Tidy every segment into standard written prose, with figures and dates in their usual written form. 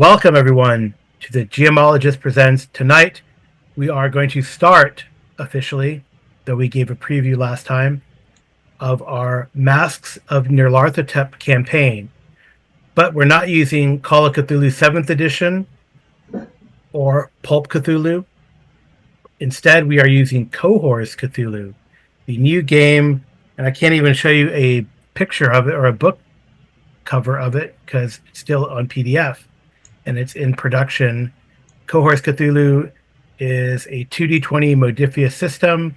Welcome, everyone, to the Geomologist Presents. Tonight, we are going to start officially, though we gave a preview last time, of our Masks of Nyarlathotep campaign. But we're not using Call of Cthulhu 7th edition or Pulp Cthulhu. Instead, we are using Cohors Cthulhu, the new game, and I can't even show you a picture of it or a book cover of it because it's still on PDF and it's in production. Cohors Cthulhu is a 2d20 Modifius system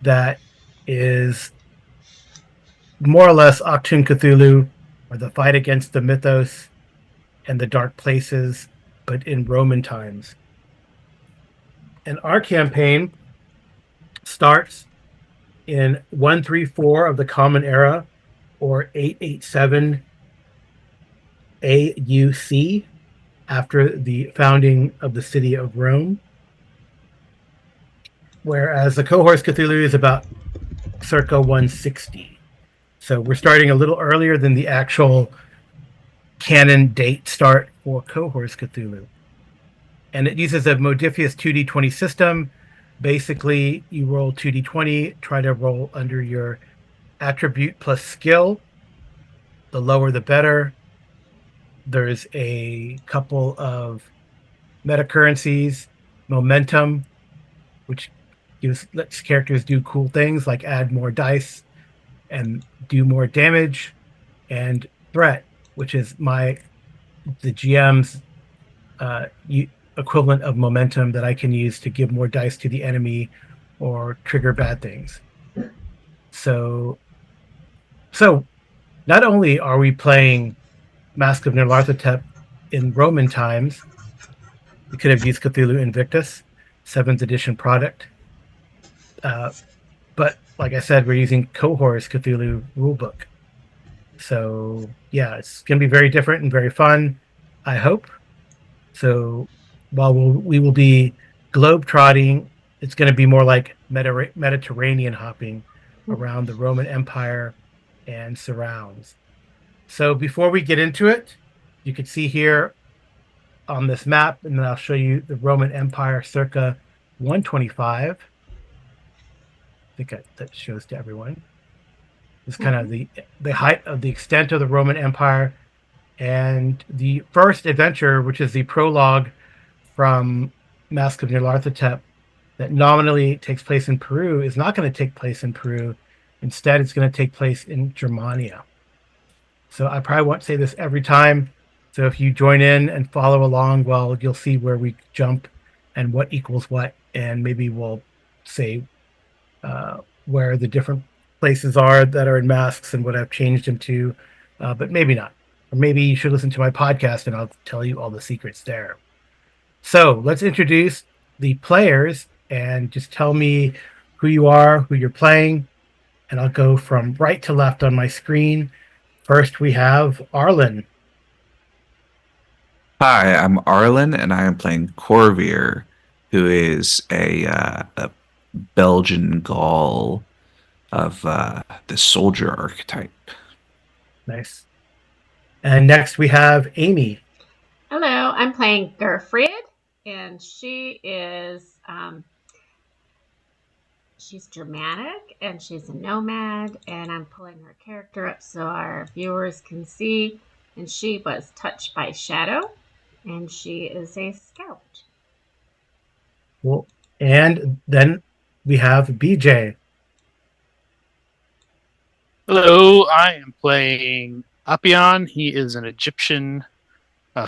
that is more or less Octoon Cthulhu, or the fight against the mythos and the dark places, but in Roman times. And our campaign starts in 134 of the Common Era, or 887 AUC, after the founding of the city of Rome. Whereas the Cohors Cthulhu is about circa 160. So we're starting a little earlier than the actual canon date start for Cohors Cthulhu. And it uses a Modifius 2d20 system. Basically, you roll 2d20, try to roll under your attribute plus skill. The lower, the better. There's a couple of meta currencies, momentum, which lets characters do cool things like add more dice and do more damage, and threat, which is the GM's equivalent of momentum that I can use to give more dice to the enemy or trigger bad things. So not only are we playing Masks of Nyarlathotep in Roman times, we could have used Cthulhu Invictus, 7th edition product. But like I said, we're using Cohors Cthulhu rulebook. So yeah, it's going to be very different and very fun, I hope. So while we will be globe-trotting, it's going to be more like Mediterranean hopping around the Roman Empire and surrounds. So before we get into it, you can see here on this map, and then I'll show you the Roman Empire circa 125. I think that shows to everyone. It's kind of the height of the extent of the Roman Empire. And the first adventure, which is the prologue from Masks of Nyarlathotep, that nominally takes place in Peru, is not going to take place in Peru. Instead, it's going to take place in Germania. So I probably won't say this every time. So if you join in and follow along, well, you'll see where we jump and what equals what. And maybe we'll say where the different places are that are in Masks and what I've changed them to, but maybe not. Or maybe you should listen to my podcast and I'll tell you all the secrets there. So let's introduce the players and just tell me who you are, who you're playing, and I'll go from right to left on my screen. First, we have Arlen. Hi, I'm Arlen, and I am playing Corvier, who is a Belgian Gaul of the soldier archetype. Nice. And next, we have Amy. Hello, I'm playing Gerfried, and she is she's Germanic, and she's a nomad, and I'm pulling her character up so our viewers can see. And she was touched by shadow, and she is a scout. Cool. And then we have BJ. Hello, I am playing Apion. He is an Egyptian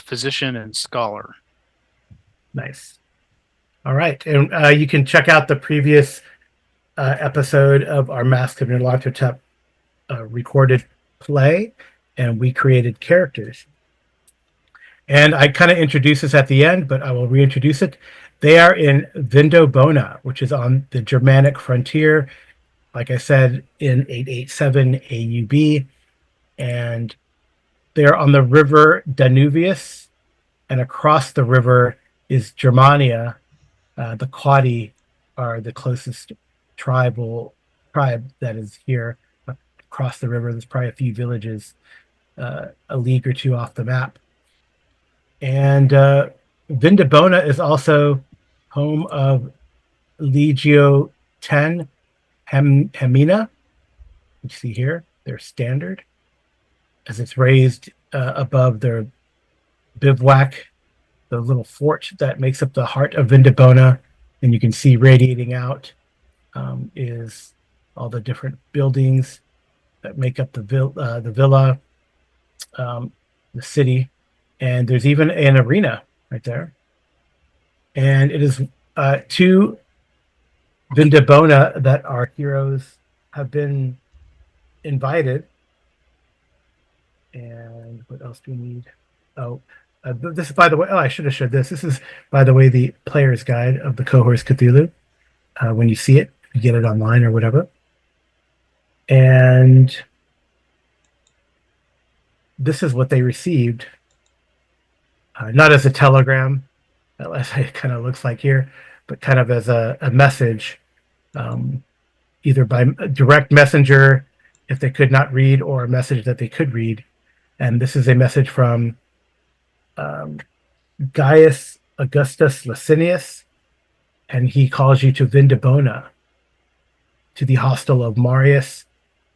physician and scholar. Nice. All right. And you can check out the previous episode of our Mask of Nyarlathotep recorded play, and we created characters. And I kind of introduce this at the end, but I will reintroduce it. They are in Vindobona, which is on the Germanic frontier, like I said, in 887 AUB. And they're on the river Danuvius, and across the river is Germania. The Quadi are the closest tribe that is here. Across the river, there's probably a few villages a league or two off the map. And Vindabona is also home of Legio 10 Hemina. You see here, their standard, as it's raised above their bivouac, the little fort that makes up the heart of Vindabona. And you can see radiating out is all the different buildings that make up the villa, um, the city. And there's even an arena right there. And it is to Vindabona that our heroes have been invited. And what else do we need? Oh, this is, by the way, oh, I should have showed this. This is, by the way, the player's guide of the Cohors Cthulhu. When you see it, you get it online or whatever. And this is what they received, not as a telegram, as it kind of looks like here, but kind of as a message, either by direct messenger if they could not read, or a message that they could read. And this is a message from Gaius Augustus Licinius, and he calls you to Vindabona, to the hostel of Marius,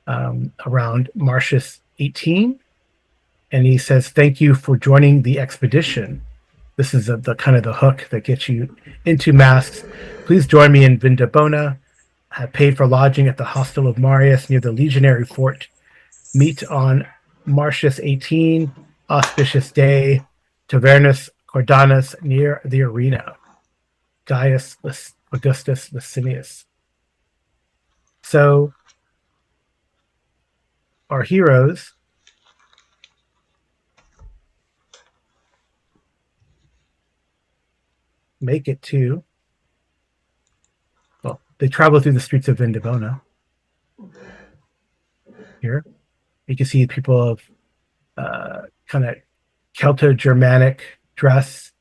around Martius 18. And he says, thank you for joining the expedition. This is the kind of the hook that gets you into Masks. Please join me in Vindabona. I have paid for lodging at the hostel of Marius near the legionary fort. Meet on Martius 18, auspicious day, Tavernus Cordanus near the arena. Gaius Augustus Licinius. So our heroes make it to, well, they travel through the streets of Vindabona. Here, you can see people of kind of Celto-Germanic dress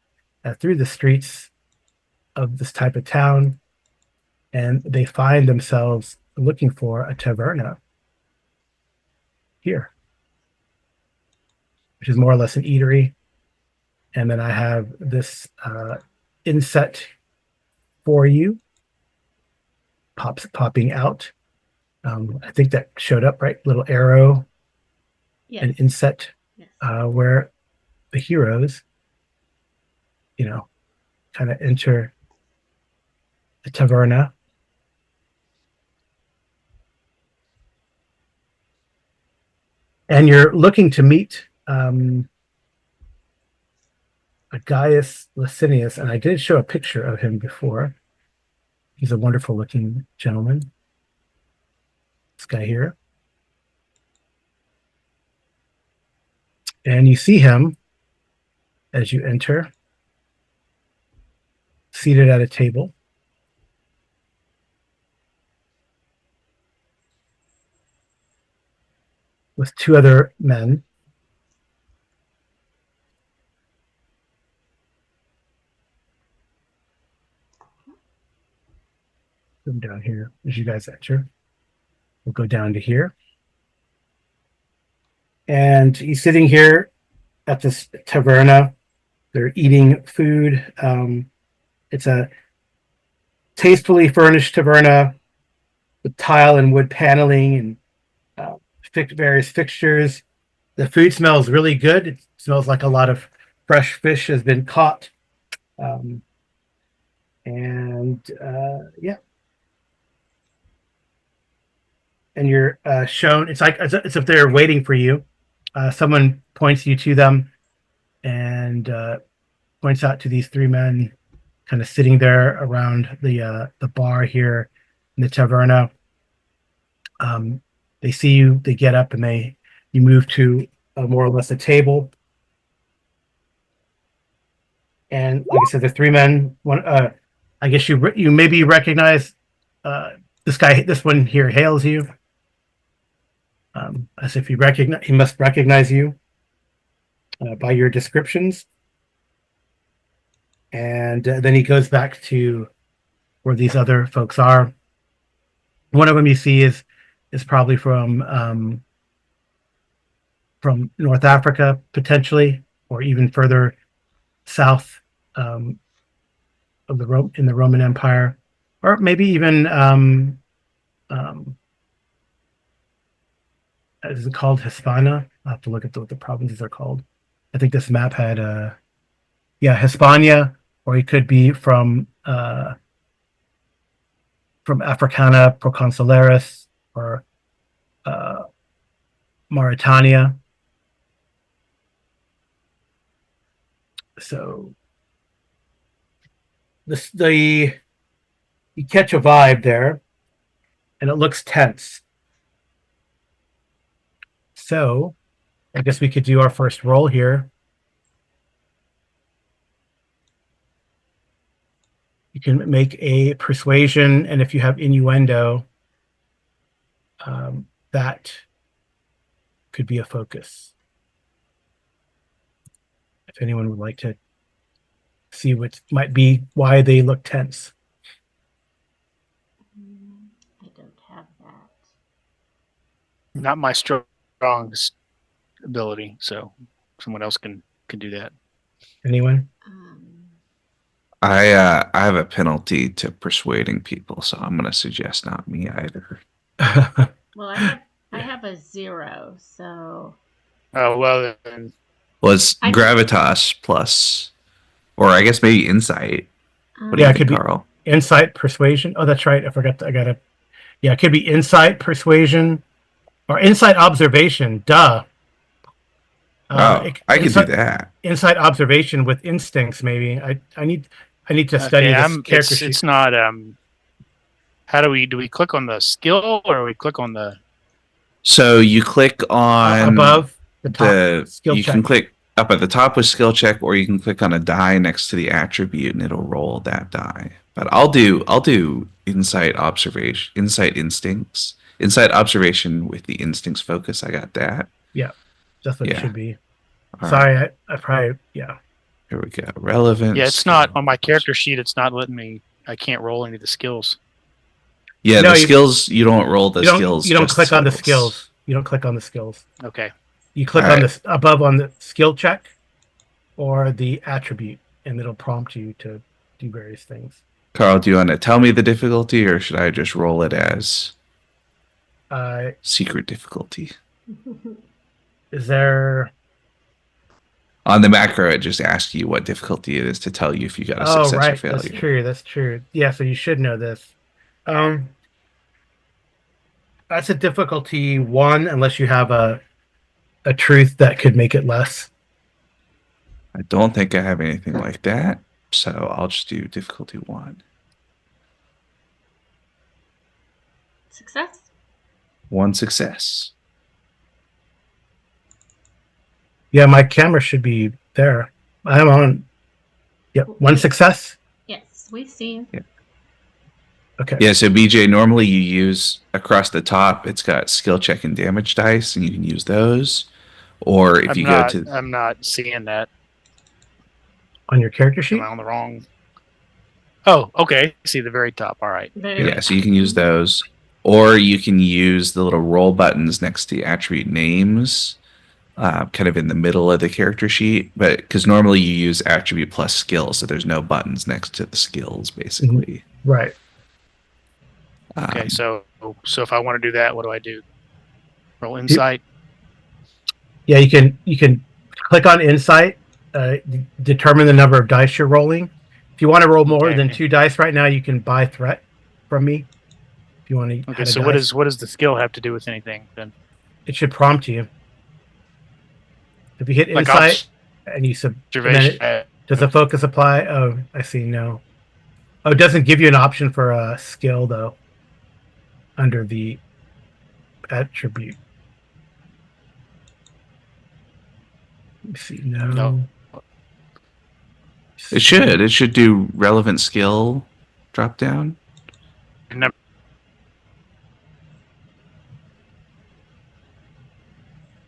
through the streets of this type of town, and they find themselves looking for a taverna here, which is more or less an eatery. And then I have this inset for you, popping out. I think that showed up, right? Little arrow, Yes. an inset, Yes. where the heroes, kind of enter the taverna. And you're looking to meet a Gaius Licinius, and I did show a picture of him before. He's a wonderful looking gentleman. This guy here. And you see him as you enter, seated at a table with two other men. Come down here as you guys enter. We'll go down to here. And he's sitting here at this taverna. They're eating food. It's a tastefully furnished taverna with tile and wood paneling and various fixtures. The food smells really good. It smells like a lot of fresh fish has been caught. Yeah. And you're shown, it's like as if they're waiting for you. Someone points you to them and points out to these three men kind of sitting there around the bar here in the taverna. They see you, they get up, and you move to more or less a table. And like I said, the three men. I guess you maybe recognize this guy. This one here hails you, as if he must recognize you by your descriptions. And then he goes back to where these other folks are. One of them you see is probably from North Africa, potentially, or even further south of in the Roman Empire, or maybe even um, is it called Hispania? I will have to look at what the provinces are called. I think this map had Hispania, or he could be from Africana Proconsularis or uh, Mauritania. So you catch a vibe there, and it looks tense. So I guess we could do our first roll here. You can make a persuasion, and if you have innuendo, that could be a focus. If anyone would like to see what might be why they look tense. I don't have that. Not my strong ability, so someone else can do that. Anyone? I have a penalty to persuading people, so I'm going to suggest not me either. Well, I have a 0, so. Oh well, then Was I'm- gravitas plus, or I guess maybe insight. What do Yeah, you it could think, be- Carl? Insight, persuasion. Oh, that's right. I forgot. I gotta. Yeah, it could be insight, persuasion, or insight, observation. Duh. I could do that. Insight, observation with instincts. Maybe. I need to study this character sheet. It's not. How do we click on the skill or we click on the? So you click on above the top skill you check. can click up at the top with skill check, or you can click on a die next to the attribute, and it'll roll that die. But I'll do insight, observation, insight, instincts, insight, observation with the instincts focus. I got that. Yeah, that's what it should be. All Sorry, right. I probably Here we go. Relevant. Yeah, it's not on my character sheet. It's not letting me. I can't roll any of the skills. Yeah, the skills you don't roll the skills. You don't click on the skills. You don't click on the skills. Okay. You click on this above on the skill check or the attribute, and it'll prompt you to do various things. Carl, do you want to tell me the difficulty, or should I just roll it as secret difficulty? Is there... On the macro, it just asks you what difficulty it is to tell you if you got a success or failure. That's true. Yeah, so you should know this. That's a difficulty 1, unless you have a truth that could make it less. I don't think I have anything like that, so I'll just do difficulty 1. Success. 1 success. Yeah, my camera should be there. I'm on. Yep, 1 success. Yes, we see. Yeah. Okay. Yeah, so BJ, normally you use across the top, it's got skill check and damage dice, and you can use those. Or if I'm not seeing that on your character sheet. Am I on the wrong? Oh, okay. See the very top. All right. Yeah, so you can use those, or you can use the little roll buttons next to the attribute names, kind of in the middle of the character sheet. But because normally you use attribute plus skill, so there's no buttons next to the skills, basically. Right. Okay, so if I want to do that, what do I do? Roll insight. Yeah, you can click on insight, determine the number of dice you're rolling. If you want to roll more than 2 dice right now, you can buy threat from me. If you want to. Okay, so what does the skill have to do with anything then? It should prompt you. If you hit Like insight and you does the focus apply? Oh, I see. No. Oh, it doesn't give you an option for a skill though. Under the attribute. Let me see. No. It should do relevant skill drop down.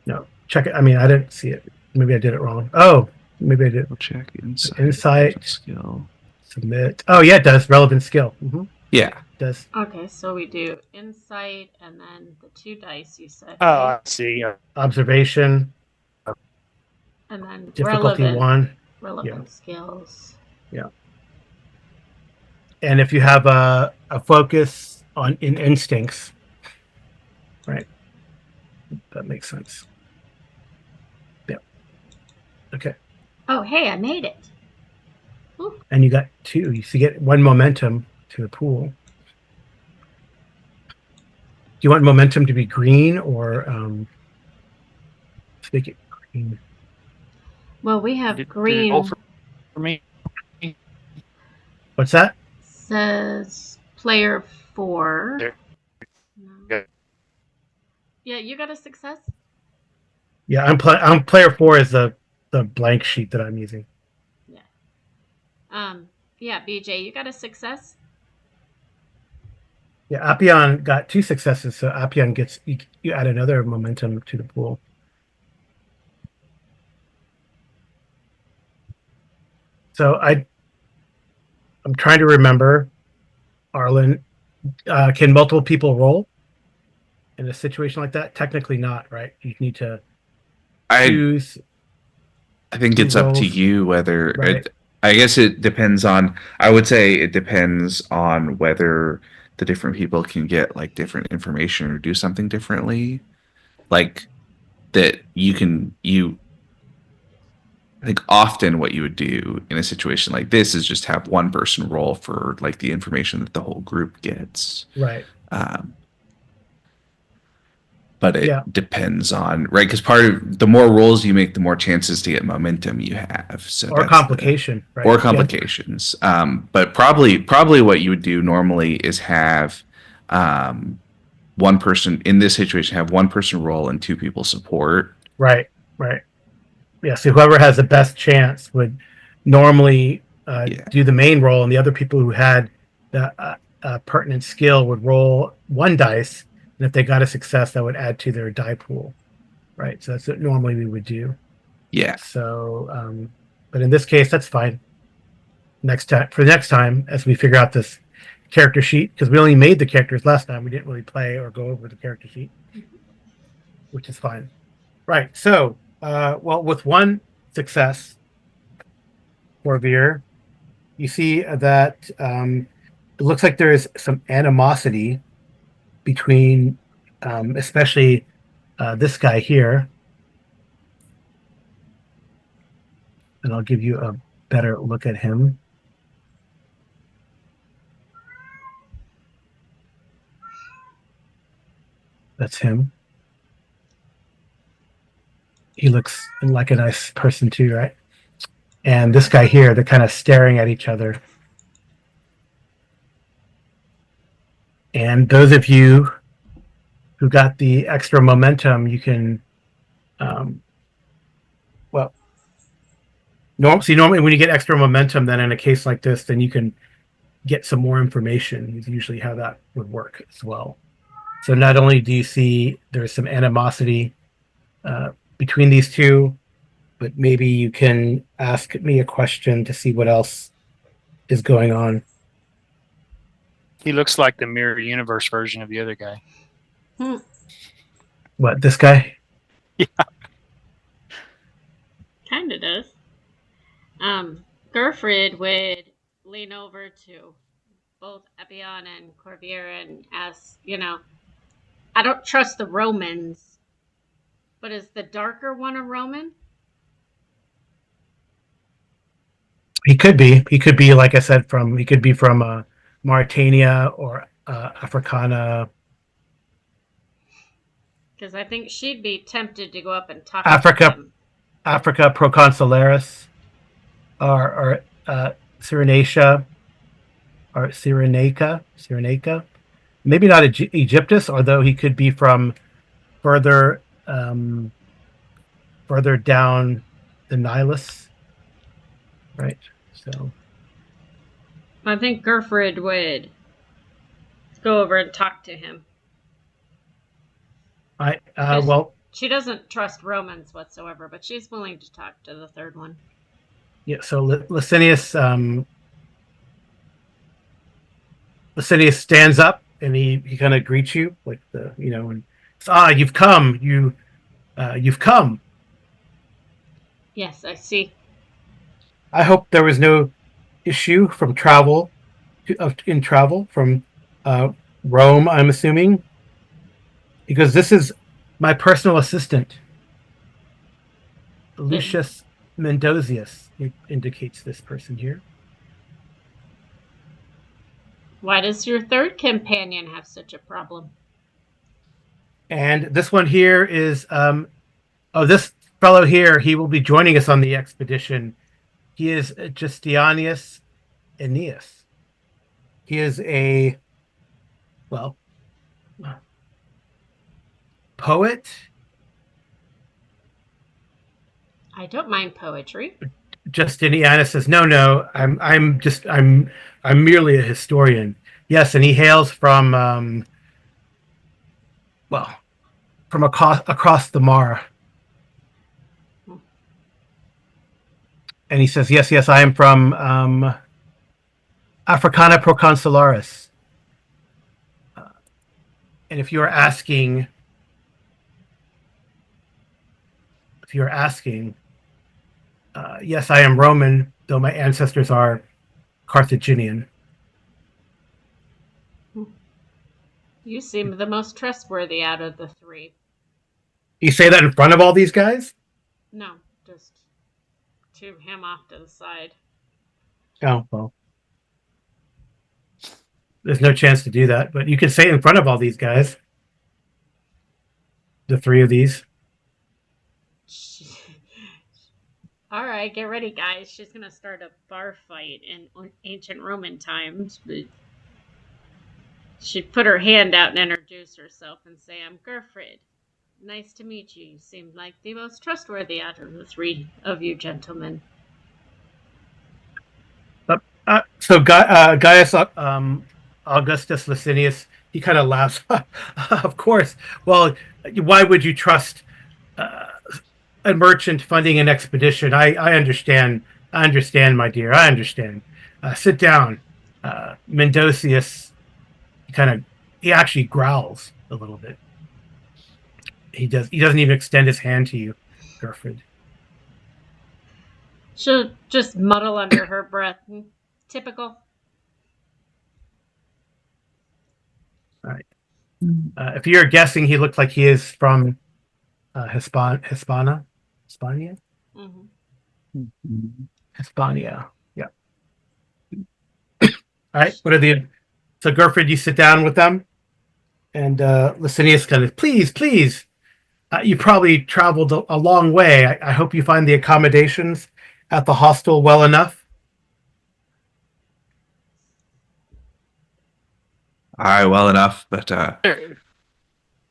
No. Check it. I mean, I didn't see it. Maybe I did it wrong. Oh, maybe I did. We'll check insight skill. Submit. Oh yeah, it does. Relevant skill. Mm-hmm. Yeah. It does. Okay, so we do insight and then the 2 dice you said. Oh, right? I see. Observation. And then Difficulty relevant. 1. relevant skills. Yeah. And if you have a focus on in instincts, right? That makes sense. Yeah. Okay. Oh, hey, I made it. Ooh. And you got 2. You see, get 1 momentum to the pool. Do you want momentum to be green or let's make it green? Well, we Did have it green. roll for me? What's that? Says player 4. There. No. Yeah. Yeah, you got a success? Yeah, I'm player 4 is the blank sheet that I'm using. Yeah. Yeah, BJ, you got a success? Yeah, Apion got 2 successes, so Apion gets you add another momentum to the pool. So I'm trying to remember, Arlen, can multiple people roll in a situation like that? Technically not, right? You need to I choose I think 2 it's up to rolls, you whether right? I guess it depends on. I would say it depends on whether the different people can get like different information or do something differently. Like that you. I think often what you would do in a situation like this is just have one person roll for like the information that the whole group gets. Right. Um, but Yeah. it depends on right because part of the more rolls you make, the more chances to get momentum you have. So Or that's the complication, right? or Yeah. complications. But probably what you would do normally is have um, one person in this situation have one person roll and 2 people support. Right. Right. Yeah. So whoever has the best chance would normally Yeah, do the main roll, and the other people who had the pertinent skill would roll 1 dice, and if they got a success, that would add to their die pool. Right. So that's what normally we would do. yeah, So, but in this case, that's fine. Next time, as we figure out this character sheet, because we only made the characters last time, we didn't really play or go over the character sheet, which is fine. Right. So, well, with 1 success for Veer, you see that it looks like there is some animosity between, especially this guy here, and I'll give you a better look at him. That's him. He looks like a nice person too, right? And this guy here, they're kind of staring at each other. And those of you who got the extra momentum, you can, well, normally when you get extra momentum, then in a case like this, then you can get some more information. Is usually how that would work as well. So not only do you see there's some animosity between these 2, but maybe you can ask me a question to see what else is going on. He looks like the mirror universe version of the other guy. What, this guy? Yeah. Kind of does. Gerfried would lean over to both Epion and Corvier and ask, I don't trust the Romans, but is the darker one a Roman? He could be. He could be, like I said, he could be from Mauritania or Africana. Because I think she'd be tempted to go up and talk Africa, to him. Africa Proconsularis, or Cyrenaica, or Cyrenaica. Maybe not Egyptus, although he could be from further further down the Nilus, right? So I think Gerfried would go over and talk to him. well, she doesn't trust Romans whatsoever, but she's willing to talk to the third one. yeah. So Licinius stands up and he kind of greets you like and you've come, you've come. Yes, I see. I hope there was no issue from travel in travel from uh, Rome. I'm assuming because this is my personal assistant, Then Lucius Mendozius. It indicates this person here, why does your third companion have such a problem? and this one here is this fellow here. He will be joining us on the expedition. He is Justianius Aeneas. He is a well poet. I don't mind poetry. Justinianus says, "No, no, I'm merely a historian." Yes, and he hails from well, from across the Mar, and he says, "Yes, yes, I am from Africana Proconsularis." And if you're asking, yes, I am Roman, though my ancestors are Carthaginian. You seem the most trustworthy out of the three. You say that in front of all these guys? No, just to him off to the side. Oh well, there's no chance to do that, but you can say it in front of all these guys. The three of these. All right, get ready, guys. She's gonna start a bar fight in ancient Roman times. But she'd put her hand out and introduce herself and say, "I'm Gerfrid. Nice to meet you. You seem like the most trustworthy out of the three of you gentlemen." So Gaius Augustus Licinius, he kind of laughs. Of course. Well, why would you trust uh, a merchant funding an expedition? I understand. I understand, my dear. I understand. Sit down. Mendocius, he actually growls a little bit. He does. He doesn't even extend his hand to you, Gerfrid. She'll just muddle under her breath. Typical. All right. If you're guessing, he looks like he is from Hispania. Hmm. Hispania. Yeah. All right. What are the so Gerfrid? You sit down with them, and Licinius kind of, please, please. You probably traveled a long way. I hope you find the accommodations at the hostel well enough. Aye, well enough, but There-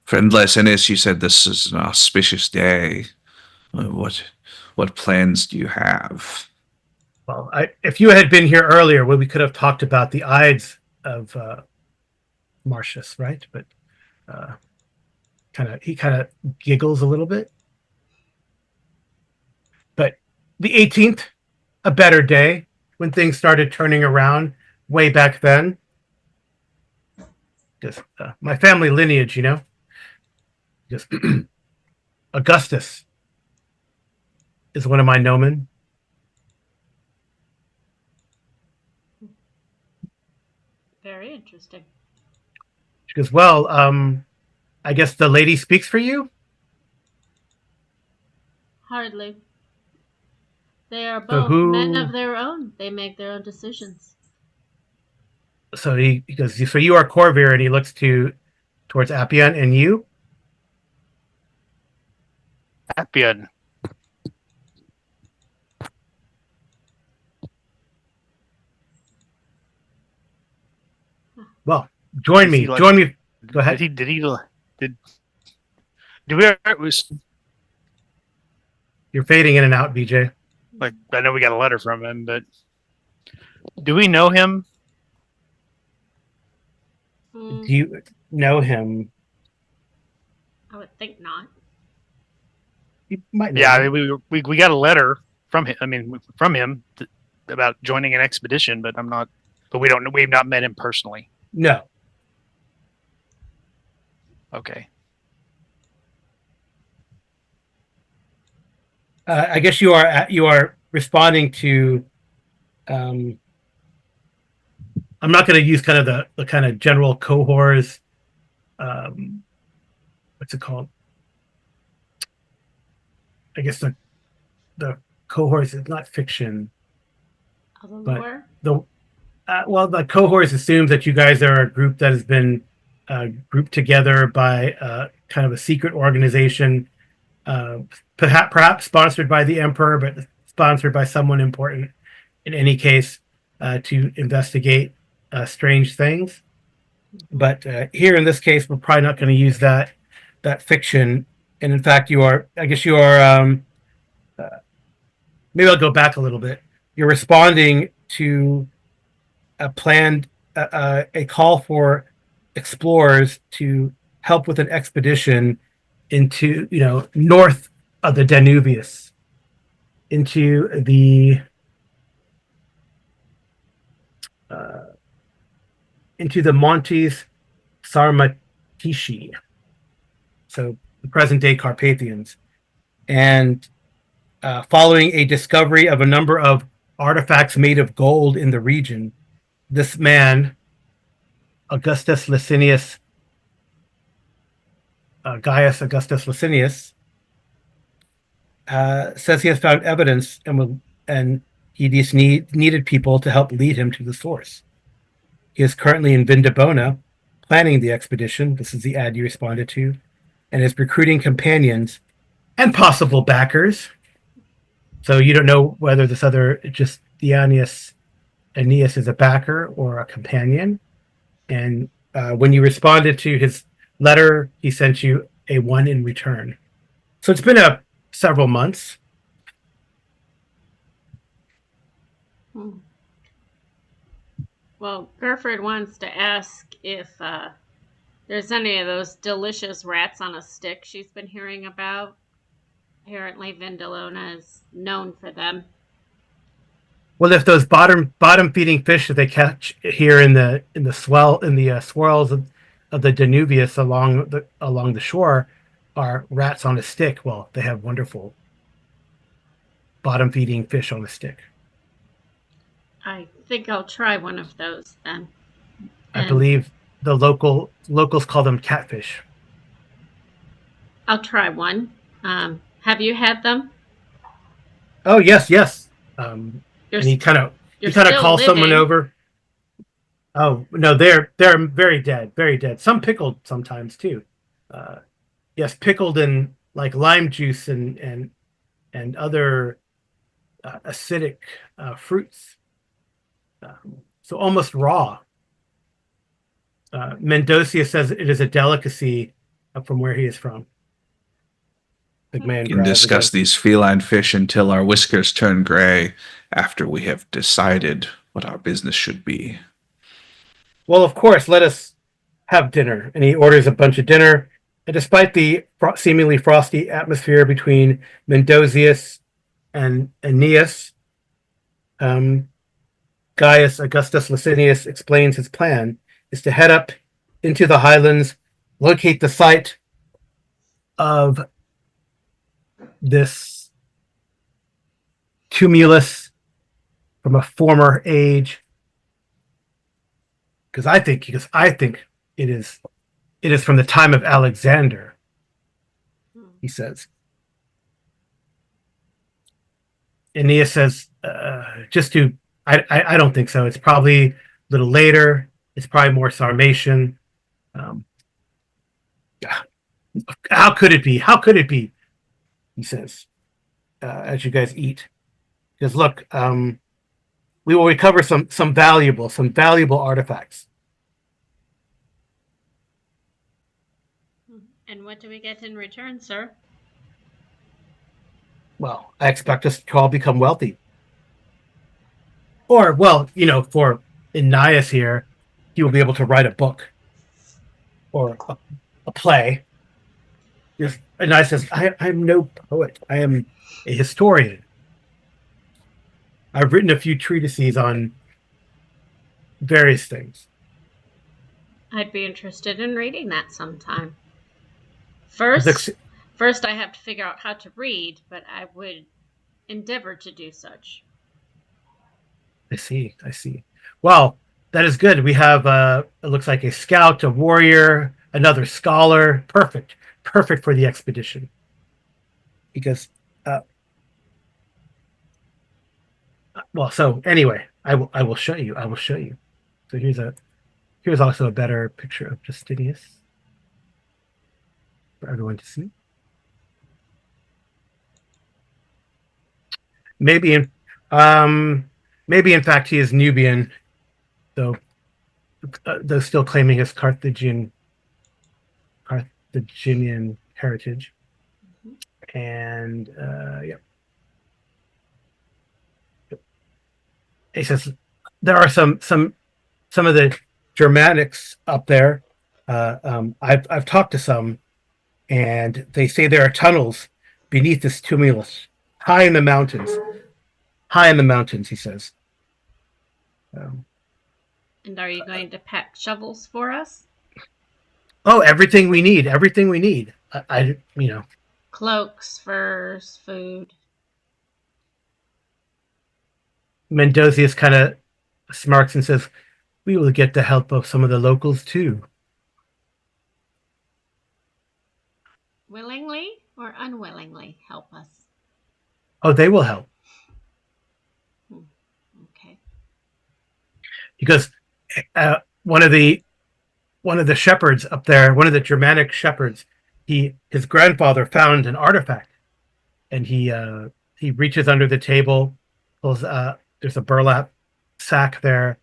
friend Lysinus, you said this is an auspicious day. What plans do you have? Well, if you had been here earlier, well, we could have talked about the Ides of Marcius, right? But uh, he kind of giggles a little bit. But the 18th, a better day when things started turning around way back then. Just my family lineage, Just Augustus is one of my nomen. Very interesting. She goes, well, I guess the lady speaks for you. Hardly. They are So both men of who? their own. They make their own decisions. So he goes, so you are Corvair, and he looks towards Appian and you. Appian. Well, join Is he me. like? Join me. Go Did ahead. he? Did he? Did? Do we? It was You're fading in and out, BJ. like I know we got a letter from him, but do we know him? Hmm, Do you know him? I would think not. You might know Yeah, I him. mean, we got a letter from him. I mean, from him about joining an expedition, but I'm not. But we don't know. We've not met him personally. No. Okay. I guess you are responding to. I'm not going to use kind of the kind of general cohorts. What's it called? I guess the cohorts is not fiction, Of the but lore? the well, the cohorts assumes that you guys are a group that has been grouped together by kind of a secret organization, uh, perhaps sponsored by the emperor, but sponsored by someone important. In any case, to investigate strange things. But here in this case, we're probably not going to use that fiction. And in fact, you are. I guess you are. Maybe I'll go back a little bit. You're responding to a planned a call for explorers to help with an expedition into north of the Danubius uh, into the Montes Sarmatici, so the present day Carpathians, and following a discovery of a number of artifacts made of gold in the region, this man, Augustus Licinius, Gaius Augustus Licinius, says he has found evidence and he just needed people to help lead him to the source. He is currently in Vindabona planning the expedition. This is the ad you responded to, and is recruiting companions and possible backers. So you don't know whether this other just Dionysus Aeneas is a backer or a companion. And when you responded to his letter, he sent you a one in return. So it's been several months. Well, Gerford wants to ask if there's any of those delicious rats on a stick she's been hearing about. Apparently, Vindalona is known for them. Well, if those bottom feeding fish that they catch here in the swirls of the Danubius along the shore are rats on a stick, well, they have wonderful bottom feeding fish on a stick. I think I'll try one of those then. I believe the locals call them catfish. I'll try one. Have you had them? Oh yes. And he kind of calls someone over. Oh no, they're very dead. Some pickled sometimes too. Yes, pickled in like lime juice and other acidic fruits. So almost raw. Mendocia says it is a delicacy from where he is from. We can discuss these feline fish until our whiskers turn gray after we have decided what our business should be. Well, of course, let us have dinner. And he orders a bunch of dinner. And despite the seemingly frosty atmosphere between Mendozius and Aeneas, Gaius Augustus Licinius explains his plan is to head up into the highlands, locate the site of this tumulus from a former age, because I think it is from the time of Alexander, he says. Aeneas says, I don't think so. It's probably a little later. It's probably more Sarmatian. How could it be? How could it be? He says, as you guys eat. Because look, we will recover some valuable artifacts. And what do we get in return, sir? Well, I expect us to all become wealthy. Or, well, for Aeneas here, he will be able to write a book or a play. Aeneas says, I'm no poet. I am a historian. I've written a few treatises on various things. I'd be interested in reading that sometime. First, I have to figure out how to read, but I would endeavor to do such. I see. I see. Well, that is good. We have it looks like a scout, a warrior, another scholar. Perfect. Perfect for the expedition. Because uh well, so anyway, I will show you. I will show you. So here's also a better picture of Justinius for everyone to see. Maybe in um maybe in fact he is Nubian, though though still claiming his Carthaginian heritage. Mhm. And yeah, he says there are some of the Germanics up there. I've talked to some, and they say there are tunnels beneath this tumulus, high in the mountains. High in the mountains, he says. Um, And are you going to pack shovels for us? oh, everything we need, everything we need. Cloaks, furs, food. Mendozius kind of smirks and says, "We will get the help of some of the locals too." Willingly or unwillingly help us? Oh, they will help Okay. because uh, one of the one of the shepherds up there, one of the Germanic shepherds, his grandfather found an artifact, and he reaches under the table, pulls there's a burlap sack there.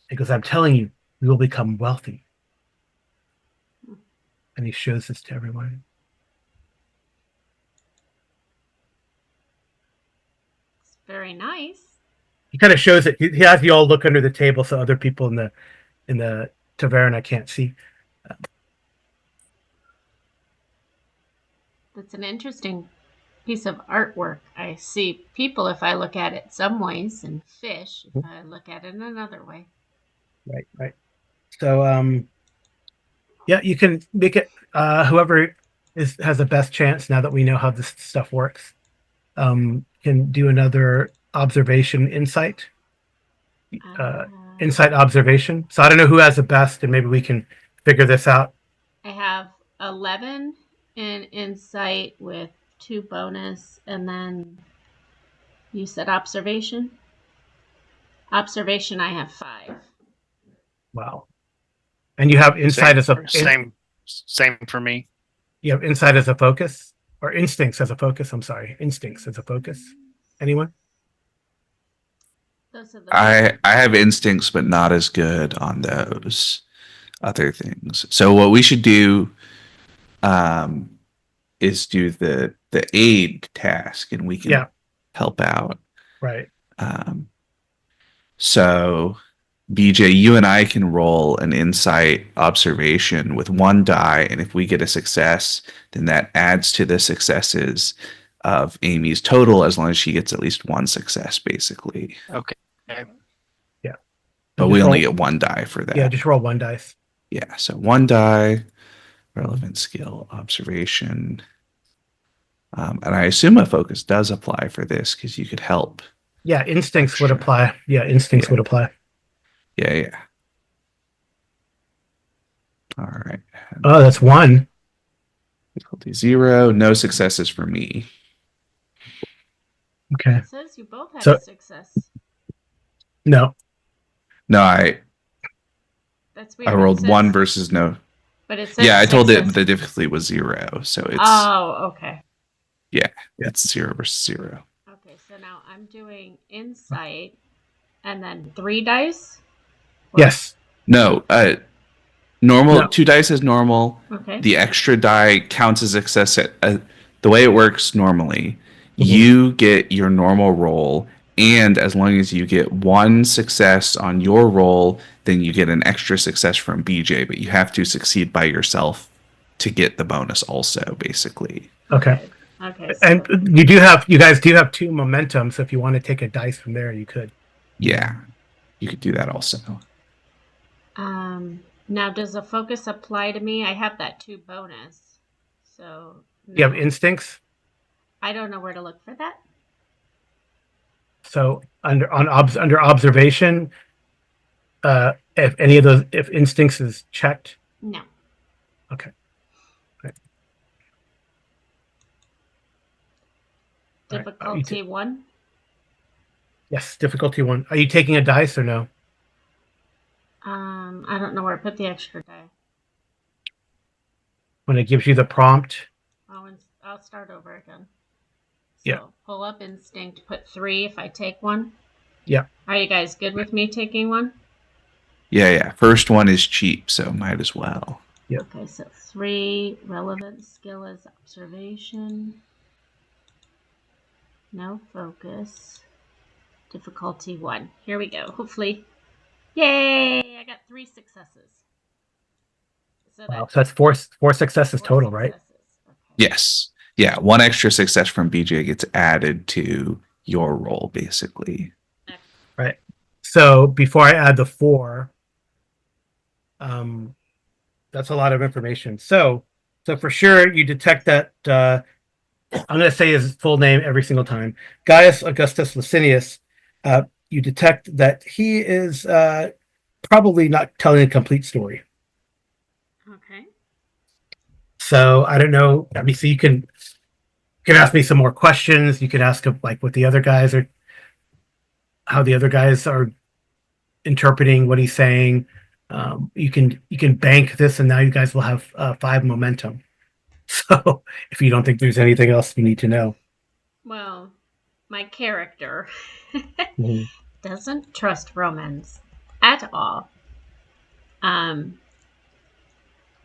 He goes, "I'm telling you, we will become wealthy." And he shows this to everyone. It's very nice. He kind of shows it. He has you all look under the table so other people in the taverna can't see. That's an interesting piece of artwork. I see people if I look at it some ways, and fish if I look at it another way. Right, right. So yeah, you can make it whoever has the best chance now that we know how this stuff works. Can do another observation insight. Uh, Uh, insight observation. So I don't know who has the best, and maybe we can figure this out. I have 11 in insight with 2 bonus, and then you said observation? Observation, I have 5. Wow. And you have insight as a Same for me. you have insight as a focus or instincts as a focus. I'm sorry, instincts as a focus. Anyone? Those are the I have instincts, but not as good on those other things. So what we should do um, is do the aid task, and we can Yeah. help out. Right. Um, so BJ, you and I can roll an insight observation with 1 die, and if we get a success, then that adds to the successes of Amy's total as long as she gets at least 1 success, basically. Okay. Yeah. But Just we only roll- get 1 die for that. Yeah, just roll 1 dice. Yeah, so 1 die, relevant skill, observation. And I assume a focus does apply for this because you could help. Yeah, instincts would Extra. apply. Yeah, instincts Yeah. would apply. Yeah. All right. Oh, that's 1. Difficulty 0. No successes for me. Okay. It says you both have So- success. No. No, I That's weird. rolled It says, 1 versus no. But it says Yeah, I told it success. the difficulty was 0, so it's Oh, okay. it's 0 versus 0. Okay, so now I'm doing insight and then 3 dice? Or- Yes. No, normal No. 2 dice is normal. Okay. The extra die counts as success. The way it works normally, Mhm. you get your normal roll, and as long as you get 1 success on your roll, then you get an extra success from BJ. But you have to succeed by yourself to get the bonus, also, basically. Okay. Okay. And you guys do have 2 momentum, so if you want to take a dice from there, you could. Yeah, you could do that also. Now, does a focus apply to me? I have that 2 bonus. So You have no. instincts? I don't know where to look for that. So under observation, if any of those, if instincts is checked. No. Okay. Right. Difficulty 1. Yes, difficulty 1. Are you taking a dice or no? I don't know where I put the extra die. When it gives you the prompt. I'll start over again. So Yeah. Pull up instinct, put 3 if I take 1. Yeah. Are you guys good with me taking 1? Yeah. First one is cheap, so might as well. Yeah. Okay, so 3. Relevant skill is observation. No focus. Difficulty 1. Here we go. Hopefully. Yay! I got 3 successes. So Wow. So that's four successes total, right? Okay. Yes. Yeah, 1 extra success from BJ gets added to your roll, basically. Right. So before I add the 4, that's a lot of information. So for sure you detect that I'm going to say his full name every single time. Gaius Augustus Licinius. You detect that he is probably not telling a complete story. Okay. So I don't know. I mean, so you can ask me some more questions. You can ask him like what the other guys are, how the other guys are interpreting what he's saying. You can bank this, and now you guys will have 5 momentum. So if you don't think there's anything else you need to know. Well, my character Mhm. doesn't trust Romans at all.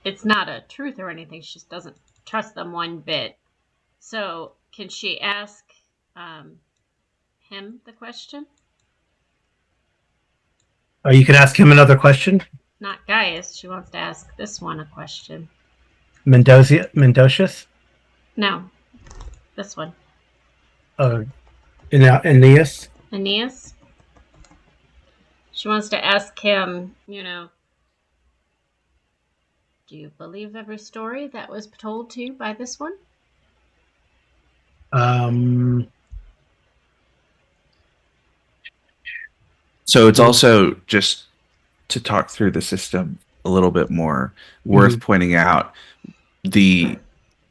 It's not a truth or anything. She just doesn't trust them one bit. So, can she ask him the question? You can ask him another question. Not Gaius. She wants to ask this one a question. Mendocius? No, this one. Aeneas? Aeneas. She wants to ask him, do you believe every story that was told to you by this one? So it's also, just to talk through the system a little bit more, worth pointing out, the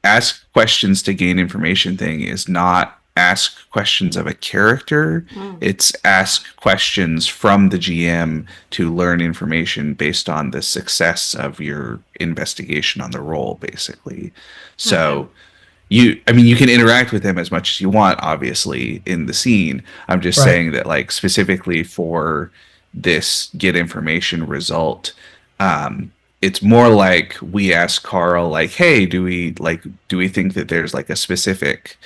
ask questions to gain information thing is not ask questions of a character. It's ask questions from the GM to learn information based on the success of your investigation on the roll, basically. So you can interact with him as much as you want, obviously, in the scene. I'm just saying that, like, specifically for this get information result, it's more like we ask Carl, like, hey, do we think that there's like a specific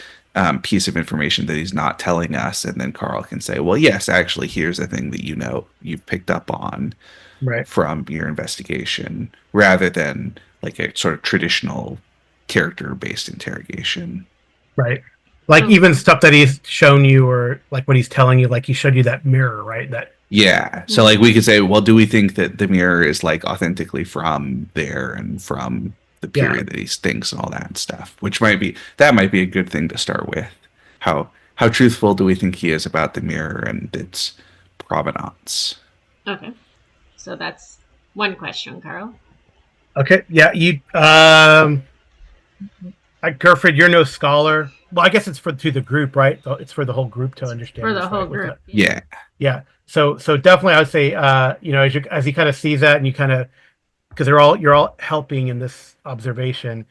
piece of information that he's not telling us? And then Carl can say, well, yes, actually, here's a thing that you've picked up on from your investigation, rather than like a sort of traditional character-based interrogation. Right. Like even stuff that he's shown you, or like what he's telling you, like he showed you that mirror, right? Yeah. So like we could say, well, do we think that the mirror is like authentically from there and from the period that he thinks and all that stuff, which might be a good thing to start with. How truthful do we think he is about the mirror and its provenance? Okay. So that's one question, Carl. Okay. Yeah. You Gerfred, you're no scholar. Well, I guess it's to the group, right? It's for the whole group to understand. For the whole group. Yeah. Yeah. So definitely, I would say, as he kind of sees that, and you kind of, because you're all helping in this observation.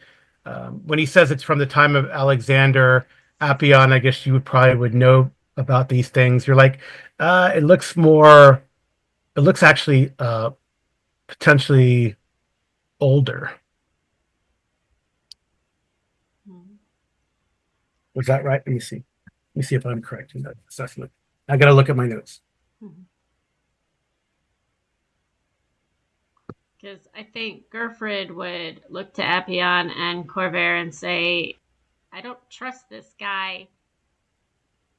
When he says it's from the time of Alexander Appian, I guess you would know about these things. You're like, it looks actually potentially older. Was that right? Let me see. Let me see if I'm correct in that assessment. I got to look at my notes. Because I think Gerfrid would look to Appian and Corvair and say, I don't trust this guy.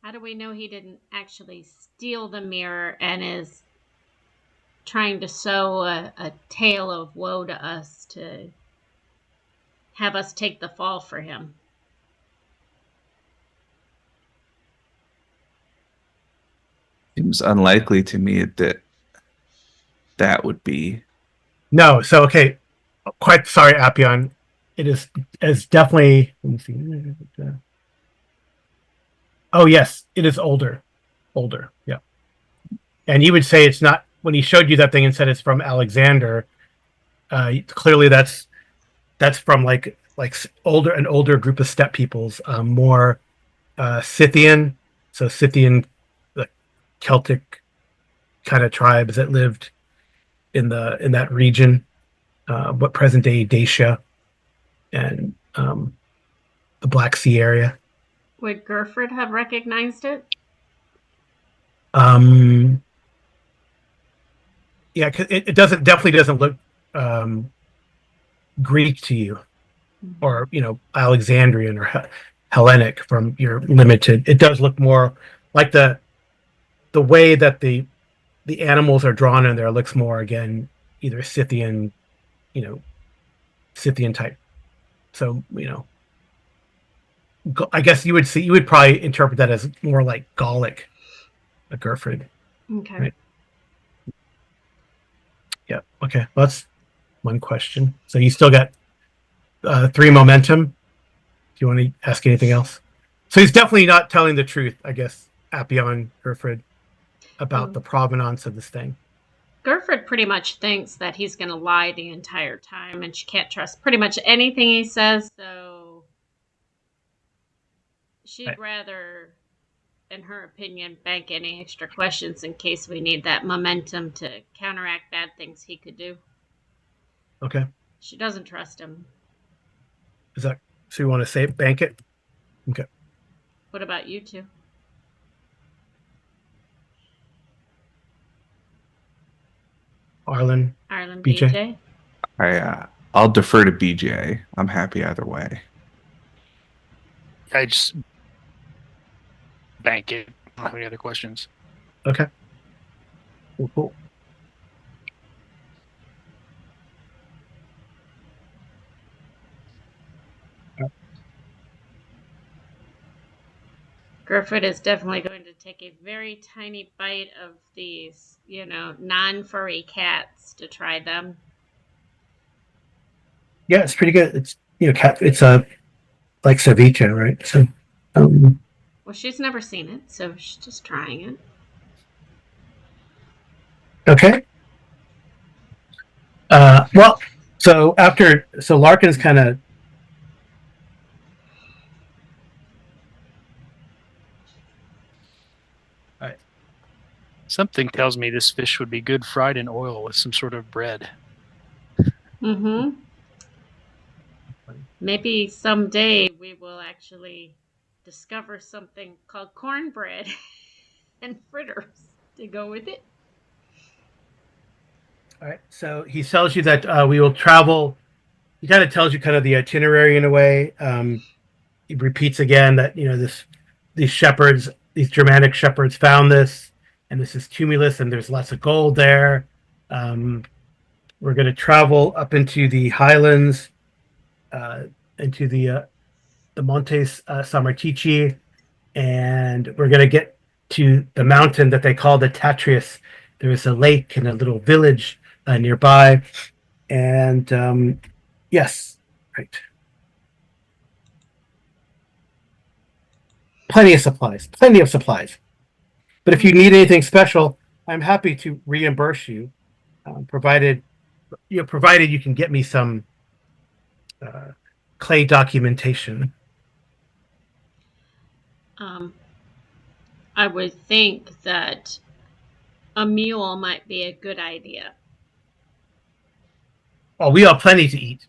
How do we know he didn't actually steal the mirror and is trying to sow a tale of woe to us to have us take the fall for him? Seems unlikely to me that that would be. No, so okay, quite sorry, Appion. It is definitely. Let me see. Oh yes, it is older, older. Yeah, and you would say it's not when he showed you that thing and said it's from Alexander. Clearly, that's from like older an older group of steppe peoples, more Scythian. So Scythian, the Celtic kind of tribes that lived in that region, what present day Dacia and the Black Sea area. Would Gerford have recognized it? Um, yeah, 'cause it doesn't definitely doesn't look um, Greek to you, or Alexandrian or Hellenic from your limited. It does look more like the way that the animals are drawn in there looks more again either Scythian, you know, Scythian type. So I guess you would probably interpret that as more like Gallic, a Gerford, Okay. right? Yeah. Okay. Well, that's one question. So you still got 3 momentum. Do you want to ask anything else? So he's definitely not telling the truth, I guess, Appion Gerford, about the provenance of this thing. Gerford pretty much thinks that he's going to lie the entire time, and she can't trust pretty much anything he says, so she'd Right. rather, in her opinion, bank any extra questions in case we need that momentum to counteract bad things he could do. Okay. She doesn't trust him. Is that so? You want to say bank it? Okay. What about you two? Arlen, Arlen, BJ. BJ? I'll defer to BJ. I'm happy either way. I just bank it. I don't have any other questions. Okay. Cool. Gerford is definitely going to take a very tiny bite of these, non-furry cats to try them. Yeah, it's pretty good. It's cat. It's a like ceviche, right? So, Well, she's never seen it, so she's just trying it. okay. Well, so Larkin's kind of. All right. Something tells me this fish would be good fried in oil with some sort of bread. Mm-hmm. Maybe someday we will actually discover something called cornbread and fritters to go with it. All right. So he tells you that we will travel. He kind of tells you kind of the itinerary in a way. He repeats again that these shepherds, these Germanic shepherds, found this, and this is tumulus, and there's lots of gold there. Um, we're going to travel up into the highlands, into the Montes Samartici, and we're going to get to the mountain that they call the Tatrius. There is a lake and a little village nearby, and yes, right. Plenty of supplies, plenty of supplies. But if you need anything special, I'm happy to reimburse you, provided provided you can get me some uh, clay documentation. Um, I would think that a mule might be a good idea. Oh, we have plenty to eat,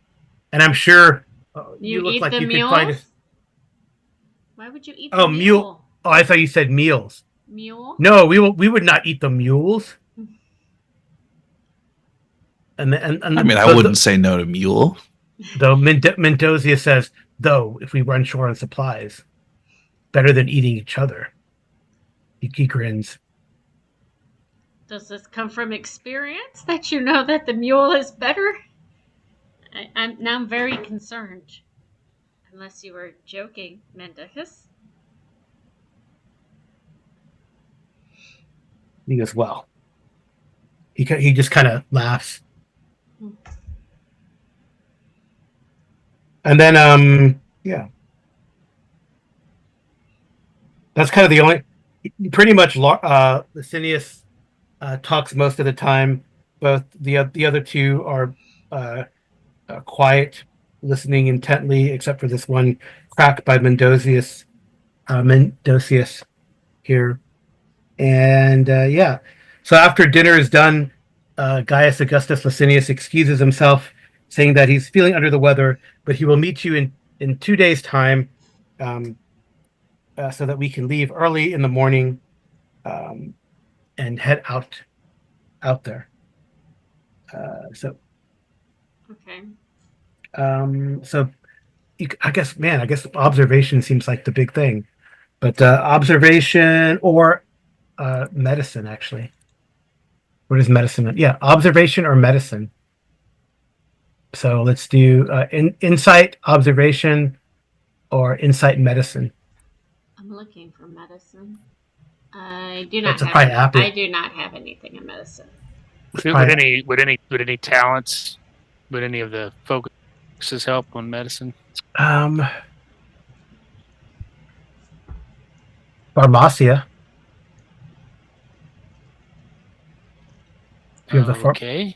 and I'm sure You you look eat like the you could find mules? us. Why would you eat the Oh, mule. mule? Oh, I thought you said meals. Mule? No, we would not eat the mules. And I mean, I wouldn't say no to mule. though Mendoza says, though, if we run short on supplies, better than eating each other. He grins. Does this come from experience that you know that the mule is better? I'm very concerned. Unless you were joking, Mendicus. He goes, well. He just kind of laughs. And then, yeah. That's kind of the only... Pretty much, Licinius talks most of the time. Both the other two are uh, quiet, listening intently, except for this one crack by Mendocius here. And yeah, so after dinner is done, Gaius Augustus Licinius excuses himself, saying that he's feeling under the weather, but he will meet you in 2 days' time, um, so that we can leave early in the morning, um, and head out there. So Okay. so I guess, man, I guess observation seems like the big thing, but observation or medicine, actually. What is medicine? Yeah, observation or medicine. So let's do insight, observation, or insight medicine. I'm looking for medicine. I do not That's a have probably any. happy. I do not have anything in medicine. Would any talents, would any of the focuses help on medicine? Pharmacia. If you have the Okay.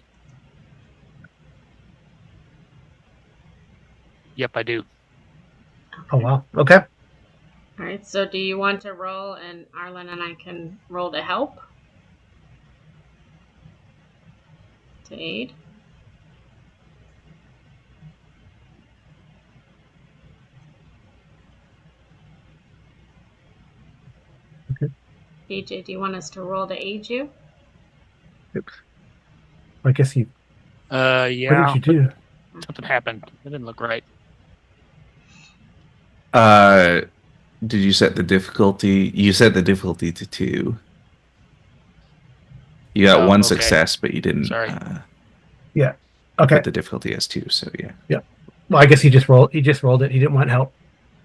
Yep, I do. Oh wow. Okay. All right. So, do you want to roll, and Arlen and I can roll to help? To aid. Okay. BJ, do you want us to roll to aid you? Oops. I guess you. Yeah. What did you do? Something happened. It didn't look right. Did you set the difficulty? You set the difficulty to 2. You got Oh, one okay. success, but you didn't. Sorry. Yeah. Okay. Put the difficulty as 2. So yeah. Well, I guess he just rolled. He just rolled it. He didn't want help.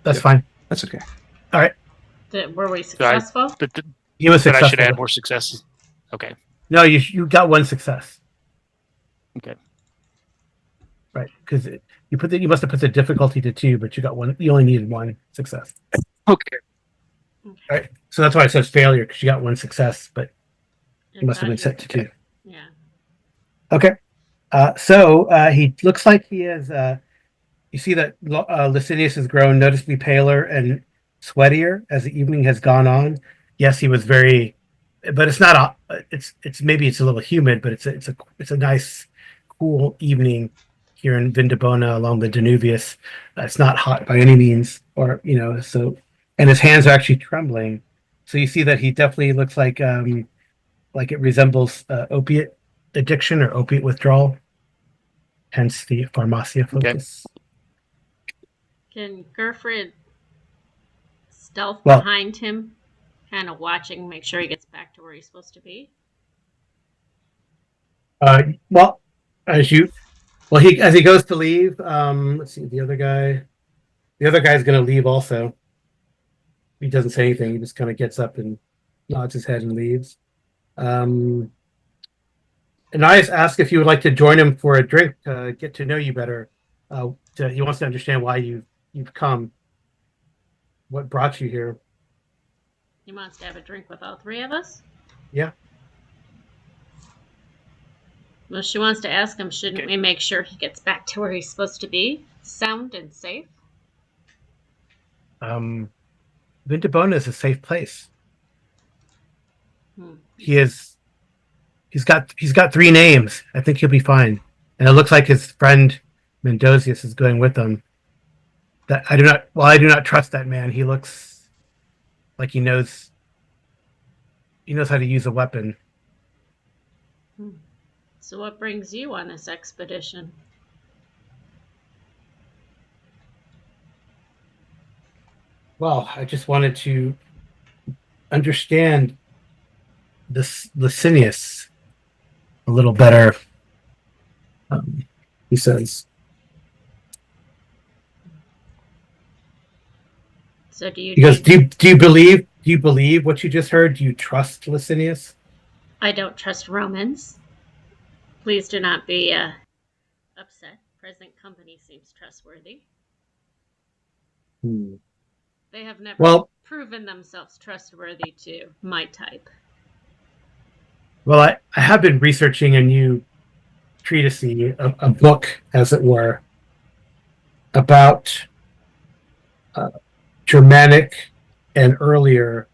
That's Yep. fine. That's okay. All right. Were we successful? He was But I should successful. add more successes. Okay. No, you got one success. Okay. Right, because you must have put the difficulty to 2, but you got one. You only needed one success. Okay. All right, so that's why it says failure, because you got one success, but it must have been set to 2. Yeah. Okay, so he looks like he is. You see that Licinius has grown noticeably paler and sweatier as the evening has gone on. Yes, he was very, but it's not. It's maybe it's a little humid, but it's a nice, cool evening here in Vindobona along the Danubius. It's not hot by any means, or so. And his hands are actually trembling, so you see that he definitely looks like it resembles opiate addiction or opiate withdrawal. Hence the pharmacia focus. Can Gerfrid stealth Well- behind him, kind of watching, make sure he gets back to where he's supposed to be? Well, as he goes to leave, let's see, the other guy's going to leave also. He doesn't say anything. He just kind of gets up and nods his head and leaves. And I just ask if you would like to join him for a drink to get to know you better. He wants to understand why you've come. What brought you here? He wants to have a drink with all 3 of us? Yeah. Well, she wants to ask him, shouldn't we make sure he gets back to where he's supposed to be? Sound and safe? Vindobona is a safe place. Hmm. He's got 3 names. I think he'll be fine. And it looks like his friend Mendocius is going with him. I do not trust that man. He looks like he knows how to use a weapon. So what brings you on this expedition? Well, I just wanted to understand this Licinius a little better. He says. So do you? He goes, do you believe what you just heard? Do you trust Licinius? I don't trust Romans. Please do not be upset. Present company seems trustworthy. Hmm. They have never Well, proven themselves trustworthy to my type. I have been researching a new treatise, a book, as it were, about Germanic and earlier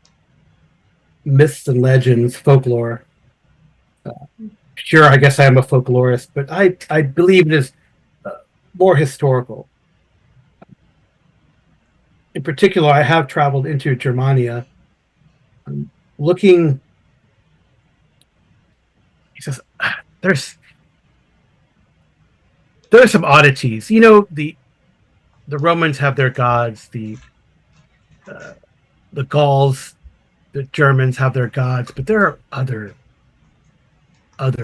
myths and legends, folklore. Sure, I guess I am a folklorist, but I believe it is uh, more historical. In particular, I have traveled into Germania, looking. He says, "There's there are some oddities. The Romans have their gods. Uh, the Gauls, the Germans have their gods, but there are other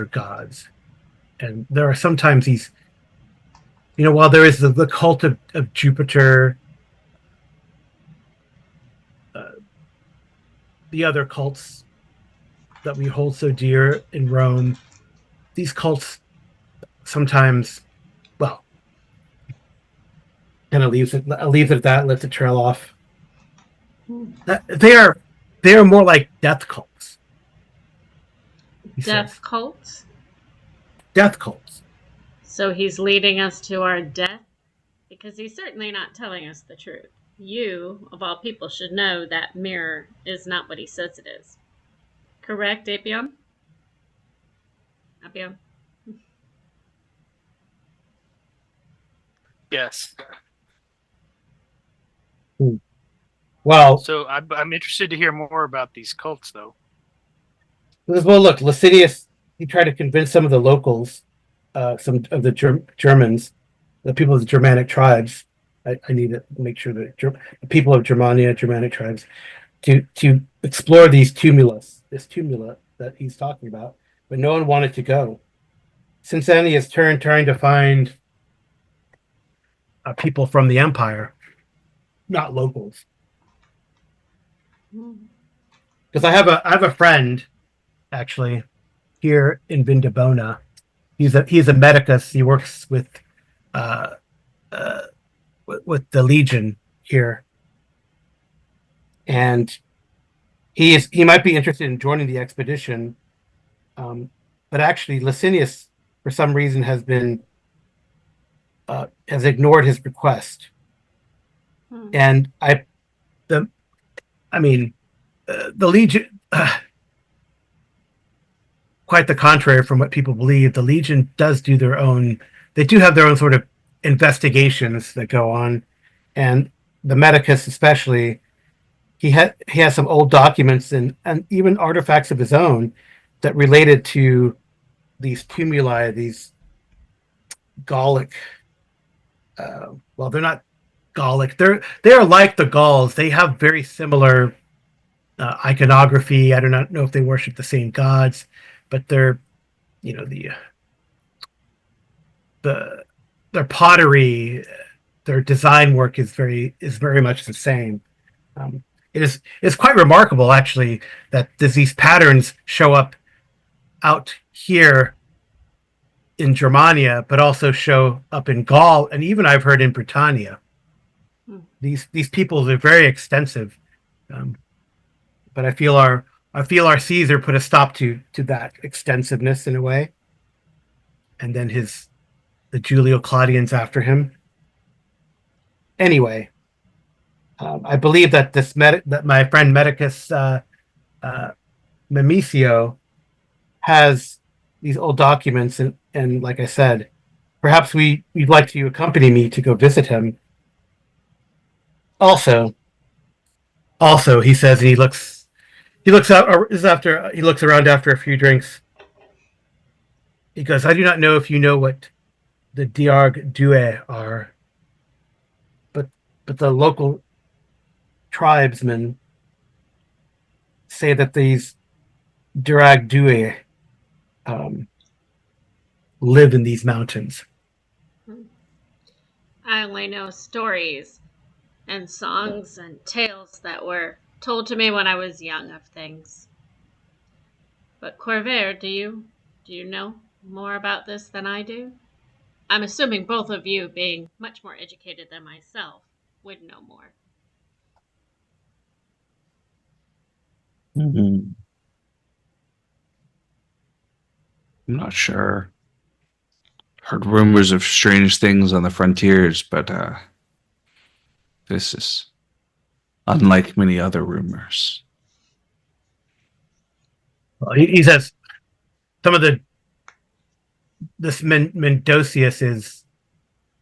gods, and there are sometimes these. While there is the cult of Jupiter, uh, the other cults that we hold so dear in Rome, these cults sometimes, well, kind of leaves it at that, lets it trail off. That they are more like death cults. He Death says cults? death cults. So he's leading us to our death? Because he's certainly not telling us the truth. You, of all people, should know that mirror is not what he says it is. Correct, Apion? Apion? Yes. Well, So I'm interested to hear more about these cults, though. look, Licinius, he tried to convince some of the locals, some of the Germans, the people of the Germanic tribes. I need to make sure that the people of Germania, Germanic tribes, to explore this tumula that he's talking about, but no one wanted to go. Since then, he has turned trying to find people from the empire, not locals. Because I have a friend actually here in Vindabona. He's a medicus. He works uh, uh, with the Legion here, and he might be interested in joining the expedition. But actually, Licinius, for some reason, has ignored his request. Hmm. And the I mean the Legion. Quite the contrary from what people believe. The Legion does do their own. They do have their own sort of investigations that go on, and the Medicus, especially, he has some old documents and even artifacts of his own that related to these tumuli, these Gallic. Well, they're not Gallic. They are like the Gauls. They have very similar iconography. I do not know if they worship the same gods, but they're the the their pottery, their design work is very much the same. Um, it's quite remarkable actually that these patterns show up out here in Germania, but also show up in Gaul, and even I've heard in Britannia. Hmm. These peoples are very extensive, um, but I feel our Caesar put a stop to that extensiveness in a way, and then the Julio Claudians after him. Anyway, I believe that that my friend Medicus uh, Mimicio has these old documents, and like I said, perhaps we'd like to accompany me to go visit him. Also, he says, and he looks out or is after he looks around after a few drinks. He goes, I do not know if you know what the Diarg Due are, but the local tribesmen say that these Dirag Due um, live in these mountains. I only know stories and songs and tales that were told to me when I was young of things. But Corvair, do you know more about this than I do? I'm assuming both of you, being much more educated than myself, would know more. I'm not sure. Heard rumors of strange things on the frontiers, but this is unlike many other rumors. Well, he says some of this Mendocius is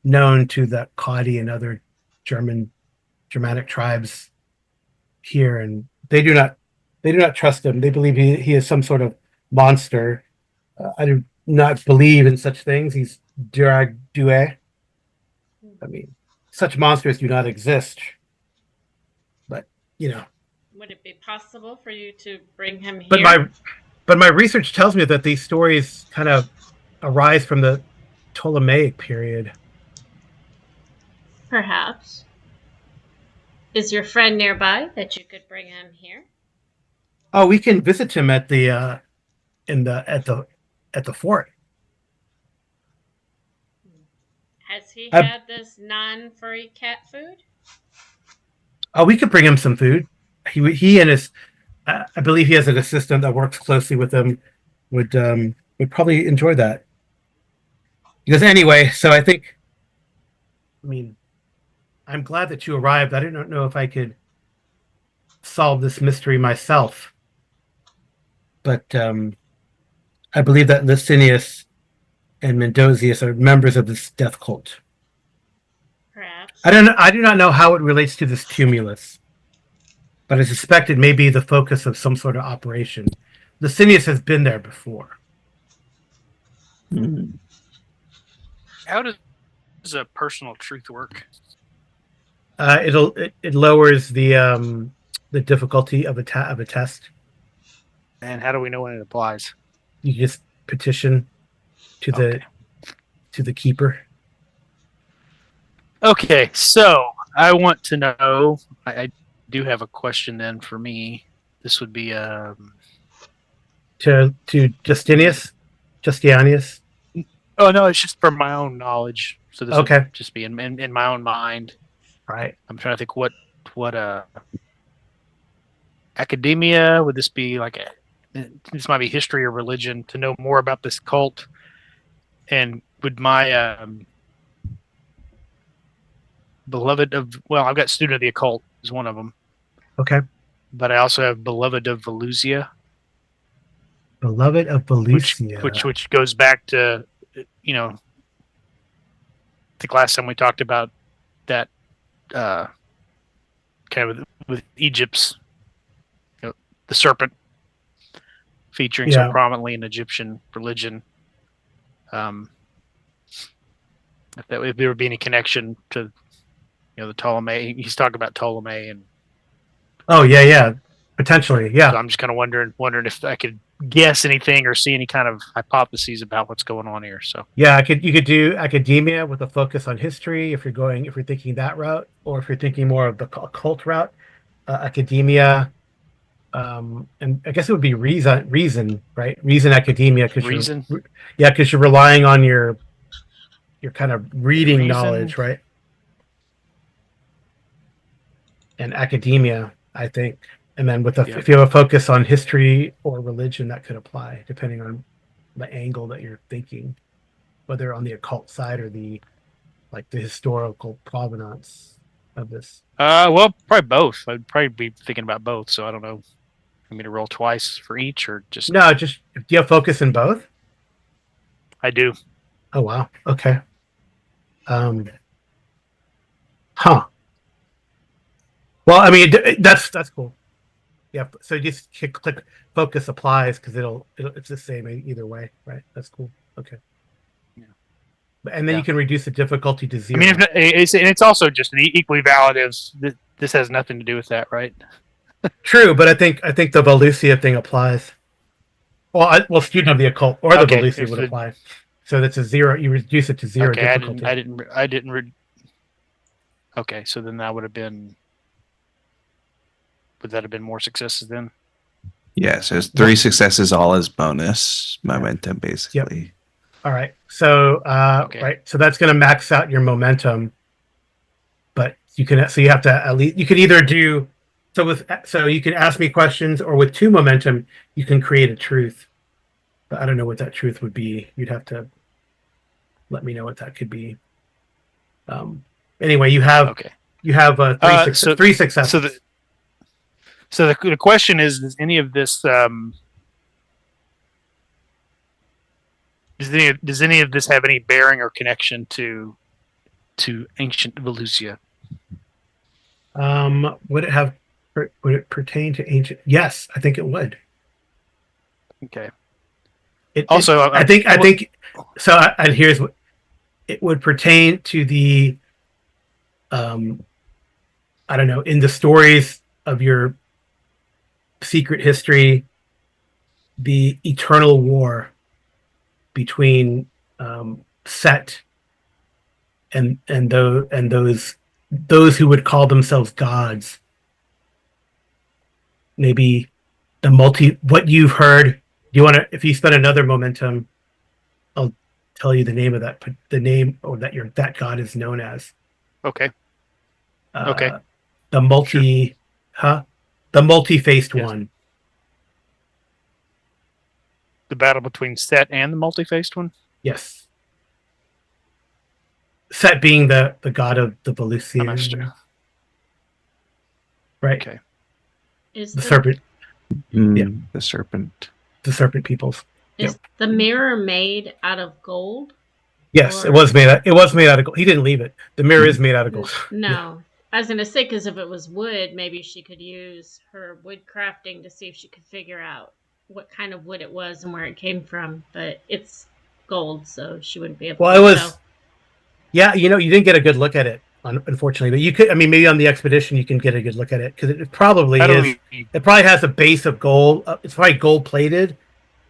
known to the Quadi and other Germanic tribes here, and they do not trust him. They believe he is some sort of monster. I do not believe in such things. He's Duragdue. I mean, such monsters do not exist. But you know, Would it be possible for you to bring him but here? my research tells me that these stories kind of arise from the Ptolemaic period. Perhaps. Is your friend nearby that you could bring him here? Oh, we can visit him at the in the at the fort. Has he I, had this non-furry cat food? oh, we could bring him some food. He and his I believe he has an assistant that works closely with him. Would probably enjoy that. Because anyway, so I think, I mean, I'm glad that you arrived. I didn't know if I could solve this mystery myself, but I believe that Licinius and Mendocius are members of this death cult. Perhaps. I do not know how it relates to this tumulus, but I suspect it may be the focus of some sort of operation. Licinius has been there before. How does a personal truth work? It lowers the difficulty of a test. And how do we know when it applies? You just petition to Okay. the keeper. Okay, so I want to know. I do have a question then for me. This would be To Justinius. oh no, it's just for my own knowledge. So this Okay, would just be in my own mind. right. I'm trying to think what academia would this be like? This might be history or religion to know more about this cult. And would my beloved of I've got student of the occult is one of them, Okay, but I also have beloved of Velusia, beloved of which Velusia. which goes back to I think last time we talked about that kind of with Egypt's the serpent featuring so Yeah. prominently in Egyptian religion. If there would be any connection to the Ptolemy, he's talking about Ptolemy, and Oh yeah. Potentially, so yeah. I'm just kind of wondering if I could guess anything or see any kind of hypotheses about what's going on here. So Yeah, you could do academia with a focus on history if you're thinking that route, or if you're thinking more of the occult route, academia. And I guess it would be reason, right? Reason academia, because reason, you're relying on your kind of reading reason, knowledge, right? And academia, I think, and then if you have a focus on history or religion, that could apply depending on the angle that you're thinking, whether on the occult side or the historical provenance of this. well, probably both. I'd probably be thinking about both. So I don't know. I mean, to roll twice for each, or just No, just do you have focus in both? I do. Oh wow, okay. Huh. Well, I mean, that's cool. Yeah, so you just click focus applies because it's the same either way, right? That's cool. Okay. Yeah. And then you can reduce the difficulty to I zero. mean, it's also just an equally valid as this has nothing to do with that, right? True, but I think the Volusia thing applies. Well, student of the occult or the Volusia would apply. So that's a zero. You reduce it to zero difficulty. I didn't. Okay, so then that would that have been more successes then? Yeah, so it's 3 successes all as bonus momentum, Yep. basically. All right. So Okay. right. So that's going to max out your momentum, but you have to at least you can either do so you can ask me questions, or with 2 momentum you can create a truth. But I don't know what that truth would be. You'd have to let me know what that could be. Anyway, Okay. you have So 3 so successes. the question is: does any of this does any of this have any bearing or connection to ancient Volusia? Would it have would it pertain to ancient? Yes, I think it would. Okay. It Also, I think so. And here's what it would pertain to the um I don't know, in the stories of your secret history, the eternal war between Set and those who would call themselves gods. Maybe the multi what you've heard. Do you want to? If you spend another momentum, I'll tell you the name of the name or that god is known as. okay. Okay. Uh, the multi, huh? The multi-faced Yes. one. The battle between Set and the multi-faced one. Yes. Set being the god of the Understood. Valusian, right? Okay. Is The the serpent, Yeah. The serpent. the serpent peoples. is the mirror made out of gold? Yes, Or- it was made out of gold. He didn't leave it. The mirror is made out of gold. No. Yeah. I was gonna say, because if it was wood, maybe she could use her wood crafting to see if she could figure out what kind of wood it was and where it came from. But it's gold, so she wouldn't be able Well, to it was. tell. Yeah, you didn't get a good look at it, unfortunately. But you could. I mean, maybe on the expedition you can get a good look at it because it probably How do is. we? It probably has a base of gold. It's probably gold plated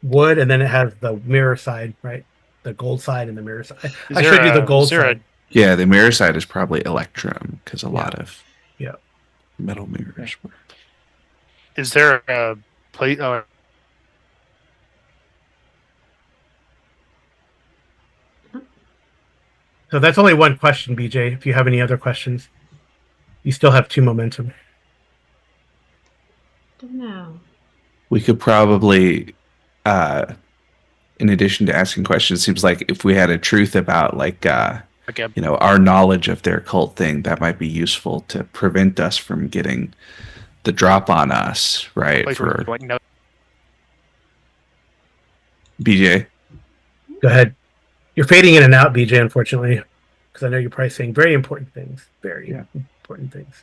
wood, and then it has the mirror side, right? The gold side and the mirror side. Is I there showed you the a? Is gold there a? side. Yeah, the mirror side is probably electrum because a lot of Yeah. metal mirrors were. Is there a plate? So that's only one question, BJ. If you have any other questions, you still have 2 momentum. Don't know. We could probably, in addition to asking questions, it seems like if we had a truth about like our knowledge of their cult thing, that might be useful to prevent us from getting the drop on us, right? Place For where like no. BJ. Go ahead. You're fading in and out, BJ, unfortunately, because I know you're probably saying very important things. Very important things.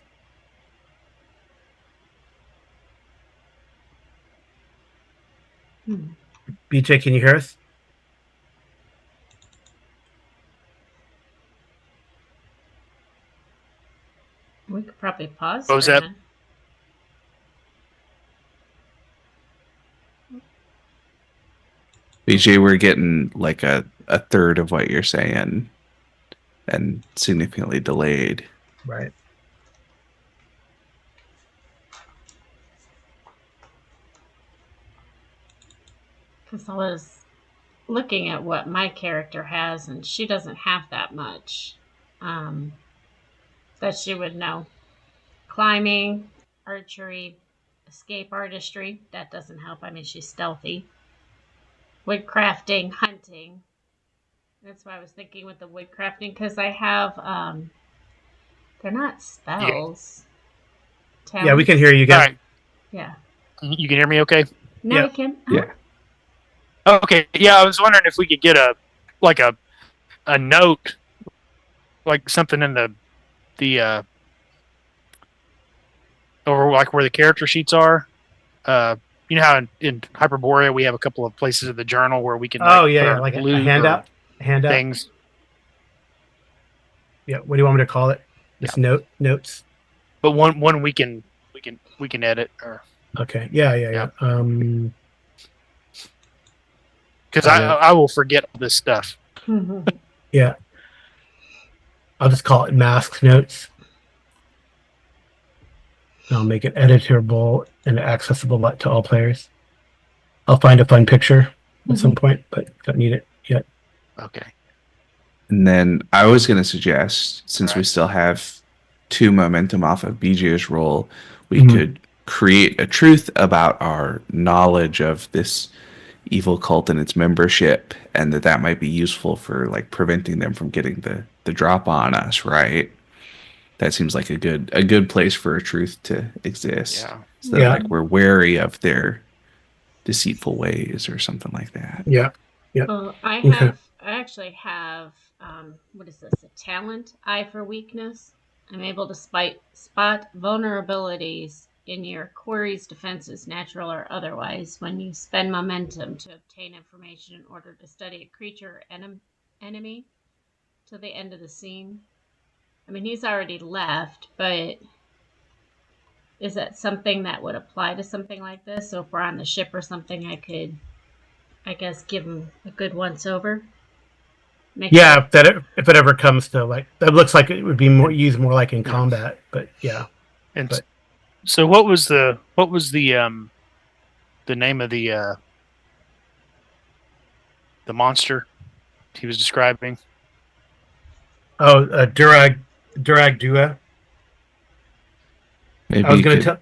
BJ, can you hear us? We could probably pause. What was for a that? minute. BJ, we're getting like a third of what you're saying and significantly delayed. Right. Because I was looking at what my character has, and she doesn't have that much that she would know. Climbing, archery, escape artistry. That doesn't help. I mean, she's stealthy. Wood crafting, hunting. That's why I was thinking with the wood crafting, because I have, they're not spells. Yeah, we can hear you All again. right. Yeah. You can hear me okay? Now Yeah. we can. Yeah. Okay. Yeah, I was wondering if we could get a note, like something in the or like where the character sheets are. You know how in Hyperborea we have a couple of places in the journal where we can Oh, put yeah, our like a loot handout. or things. Yeah. What do you want me to call it? Just notes. But one we can edit or Okay. Yeah. because I know. I will forget all this stuff. Yeah. I'll just call it masks notes. I'll make it editable and accessible to all players. I'll find a fun picture at some point, but don't need it yet. Okay. And then I was going to suggest, since we Right. still have 2 momentum off of BJ's roll, we Mhm. could create a truth about our knowledge of this evil cult and its membership, and that might be useful for like preventing them from getting the drop on us, right? That seems like a good place for a truth to exist. Yeah. So that Yeah. like we're wary of their deceitful ways or something like that. Yeah. Yeah. Well, Okay. I actually have, what is this? A talent, eye for weakness. I'm able to spot vulnerabilities in your query's defenses, natural or otherwise, when you spend momentum to obtain information in order to study a creature or enemy to the end of the scene. I mean, he's already left, but is that something that would apply to something like this? So if we're on the ship or something, I could, I guess, give him a good once over. Make Yeah, sure. if it ever comes to like that, looks like it would be more used more like in Yeah. combat. But yeah, And But- so what was the name of the monster he was describing? oh, Durag Dua. I Maybe was you going to could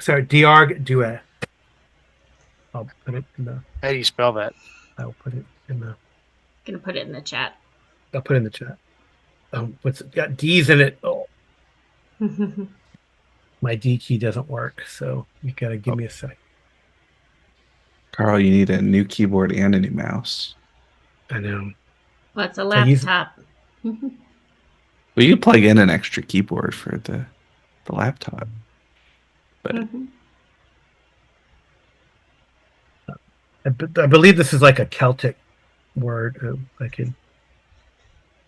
tell Diarg Dua. I'll put it in the. How do you spell that? I'll put it in the. Gonna put it in the chat. I'll put it in the chat. What's it got D's in it? Oh, my D key doesn't work, so you gotta give me a sec. Carl, you need a new keyboard and a new mouse. I know. Well, it's a I use- laptop. Well, you can plug in an extra keyboard for the laptop. But I believe this is like a Celtic word. I can.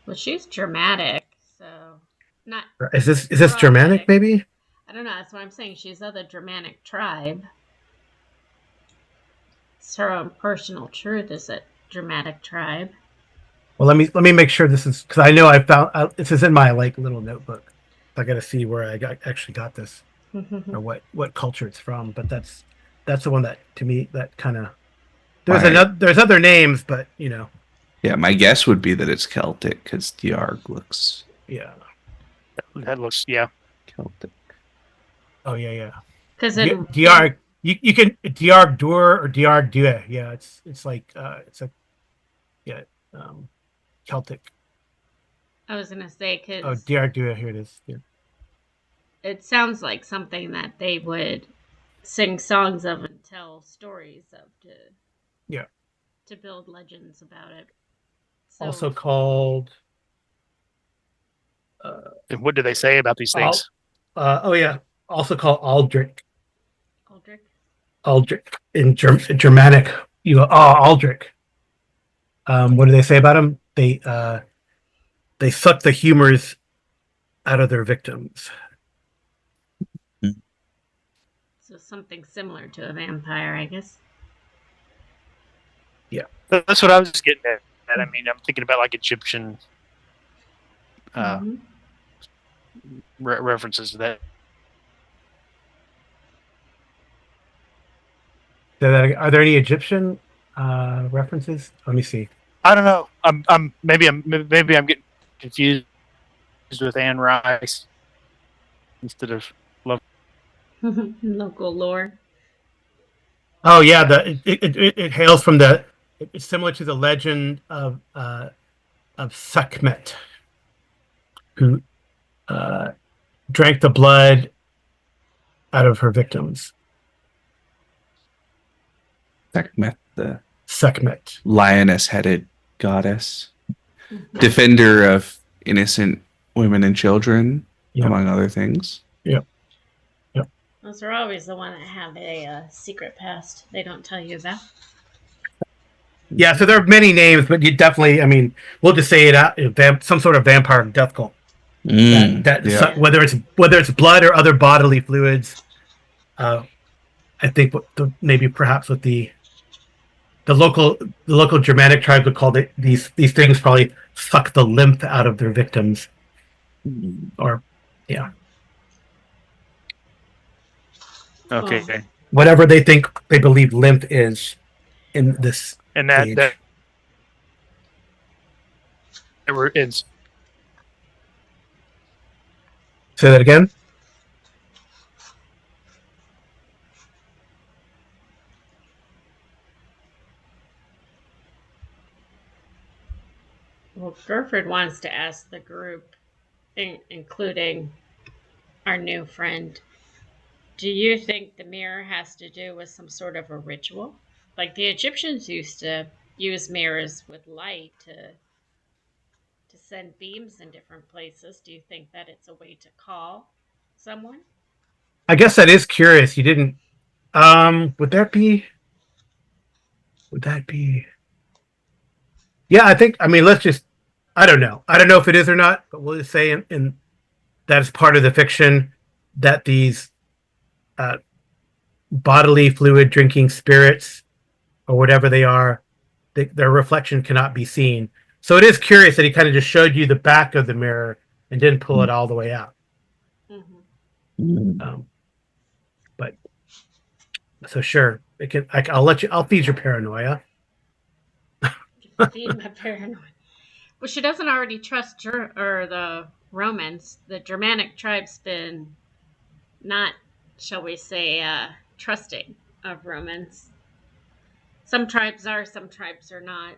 Well, she's dramatic, so not. Is this Germanic? Maybe. I don't know. That's what I'm saying. She's of the Germanic tribe. It's her own personal truth. Is a Germanic tribe. Well, let me make sure this is because I know I found this is in my like little notebook. I got to see where I actually got this or what culture it's from. But that's the one that to me that kind of there's other names, but you know. yeah, my guess would be that it's Celtic because Diarg looks Yeah. That looks Celtic. Oh yeah. Because Diarg, you can Diarg Dur or Diarg Due. Yeah, it's like it's a Celtic. I was gonna say Oh, because Diarg Due. Here it is. Yeah. it sounds like something that they would sing songs of and tell stories of to build legends about it. So, Also called. And what do they say about these things? Also called Aldrich. Aldrich. Aldrich in Germanic. You go, Aldrich. What do they say about him? They suck the humors out of their victims. So something similar to a vampire, I guess. That's what I was getting at. I mean, I'm thinking about like Egyptian references to that. Are there any Egyptian references? Let me see. I don't know. I'm maybe I'm getting confused with Anne Rice instead of Local lore. Oh yeah, it hails from it's similar to the legend of Sekhmet, who drank the blood out of her victims. Sekhmet, the Sekhmet, lioness-headed goddess, defender of innocent women and children, among other things. Yep. Those are always the one that have a secret past they don't tell you about. Yeah, so there are many names, but you definitely, I mean, we'll just say it out. Some sort of vampire death cult. Whether it's blood or other bodily fluids. I think maybe perhaps with the local Germanic tribes would call these things probably suck the lymph out of their victims, or yeah. Okay. whatever they believe lymph is in this And age. that is Say that again. Well, Gerford wants to ask the group, including our new friend, do you think the mirror has to do with some sort of a ritual? Like the Egyptians used to use mirrors with light to send beams in different places. Do you think that it's a way to call someone? I guess that is curious. You didn't. Would that be? Would that be? Yeah, I think. I mean, let's just. I don't know. I don't know if it is or not, but we'll just say in that is part of the fiction that these uh, bodily fluid drinking spirits or whatever they are, their reflection cannot be seen. So it is curious that he kind of just showed you the back of the mirror and didn't pull it all the way out. Mm-hmm. But so sure, it can. I'll let you. I'll feed your paranoia. Feed my paranoia. Well, she doesn't already trust or the Romans. The Germanic tribe's been not, shall we say, trusting of Romans. Some tribes are, some tribes are not.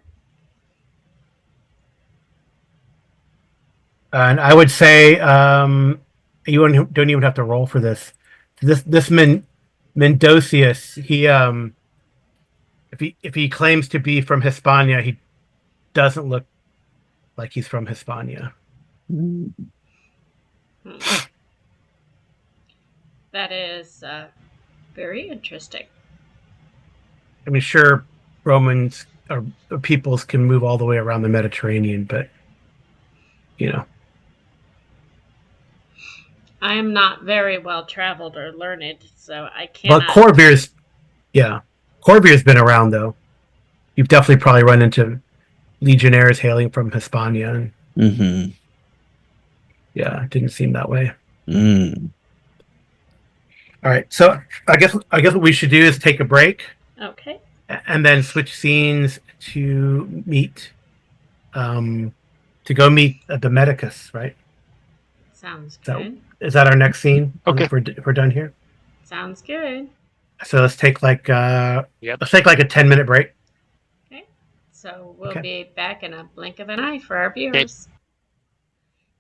And I would say you don't even have to roll for this. This Mendocius, he if he claims to be from Hispania, he doesn't look like he's from Hispania. Hmm. That is very interesting. I mean, sure, Romans or peoples can move all the way around the Mediterranean, but you know. I am not very well traveled or learned, so I But cannot. Corvair's been around though. You've definitely probably run into legionnaires hailing from Hispania. And, Mm-hmm. yeah, it didn't seem that way. Mm. All right, so I guess what we should do is take a break Okay. and then switch scenes to meet, to go meet the Medicus. Right? Sounds So good. is that our next scene? Okay. If we're done here. Sounds good. So let's take like Yep. let's take like a 10-minute break. Okay. So we'll Okay. be back in a blink of an eye for our viewers.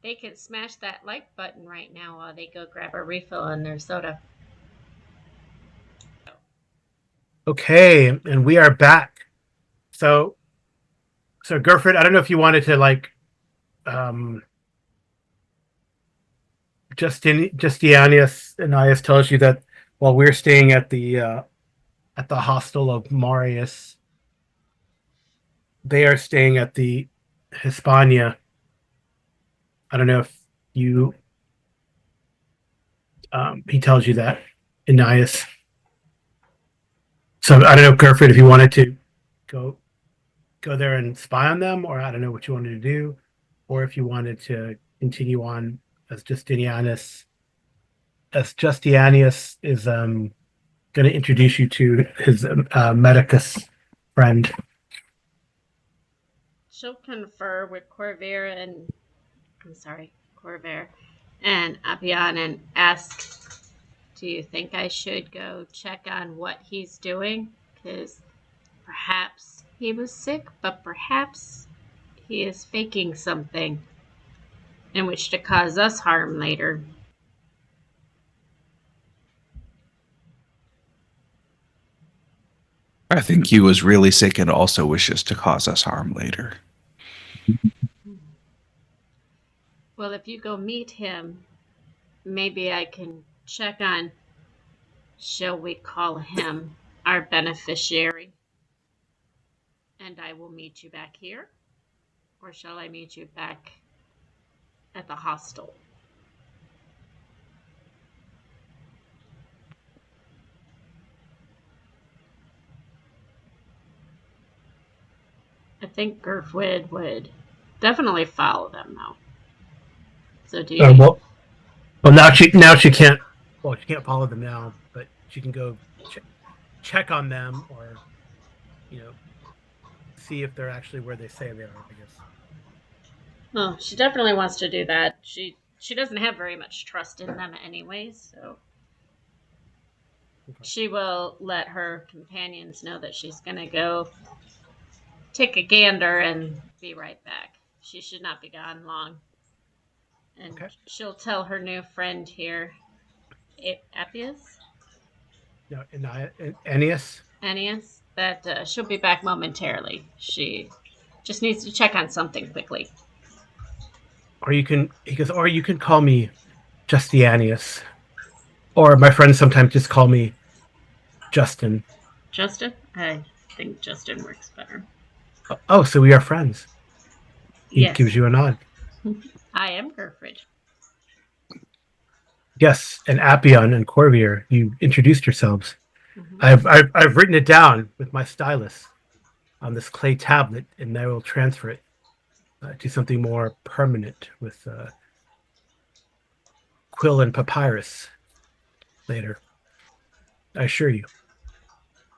They can smash that like button right now while they go grab a refill on their soda. Okay, and we are back. So Gerford, I don't know if you wanted to like Justianius Annius tells you that while we're staying at the hostel of Marius, they are staying at the Hispania. I don't know if you he tells you that Annius. So I don't know, Gerford, if you wanted to go there and spy on them, or I don't know what you wanted to do, or if you wanted to continue on as Justinianus. As Justianius is going to introduce you to his Medicus friend. She'll confer with Corvair and Apian and ask, do you think I should go check on what he's doing? Because perhaps he was sick, but perhaps he is faking something in which to cause us harm later. I think he was really sick and also wishes to cause us harm later. Well, if you go meet him, maybe I can check on, shall we call him our beneficiary? And I will meet you back here? Or shall I meet you back at the hostel? I think Gerfwid would definitely follow them, though. So do you? Well, now she can't. Well, she can't follow them now, but she can go check on them, or see if they're actually where they say they are, I guess. Oh, she definitely wants to do that. She doesn't have very much trust in them anyways, so Okay. she will let her companions know that she's going to go take a gander and be right back. She should not be gone long. And Okay. she'll tell her new friend here, Appius, No, Ennius. that she'll be back momentarily. She just needs to check on something quickly. He goes, or you can call me Justianius, or my friends sometimes just call me Justin. Justin? I think Justin works better. Oh, so we are friends. He Yes, gives you a nod. I am Gerfrid. Yes, and Appion and Corvier, you introduced yourselves. Mm-hmm. I've written it down with my stylus on this clay tablet, and I will transfer it to something more permanent with quill and papyrus later. I assure you.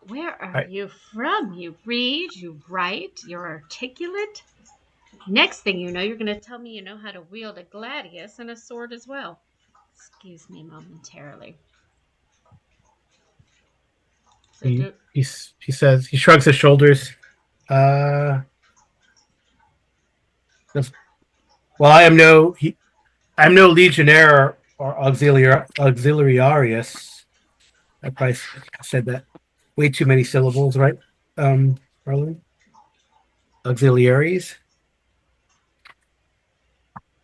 Where are I, you from? You read, you write, you're articulate. Next thing you know, you're going to tell me you know how to wield a gladius and a sword as well. Excuse me momentarily. So he says, he shrugs his shoulders. Uh, well, I'm no legionnaire or auxiliarius. I probably said that way too many syllables, right? Arlen? Auxiliaries.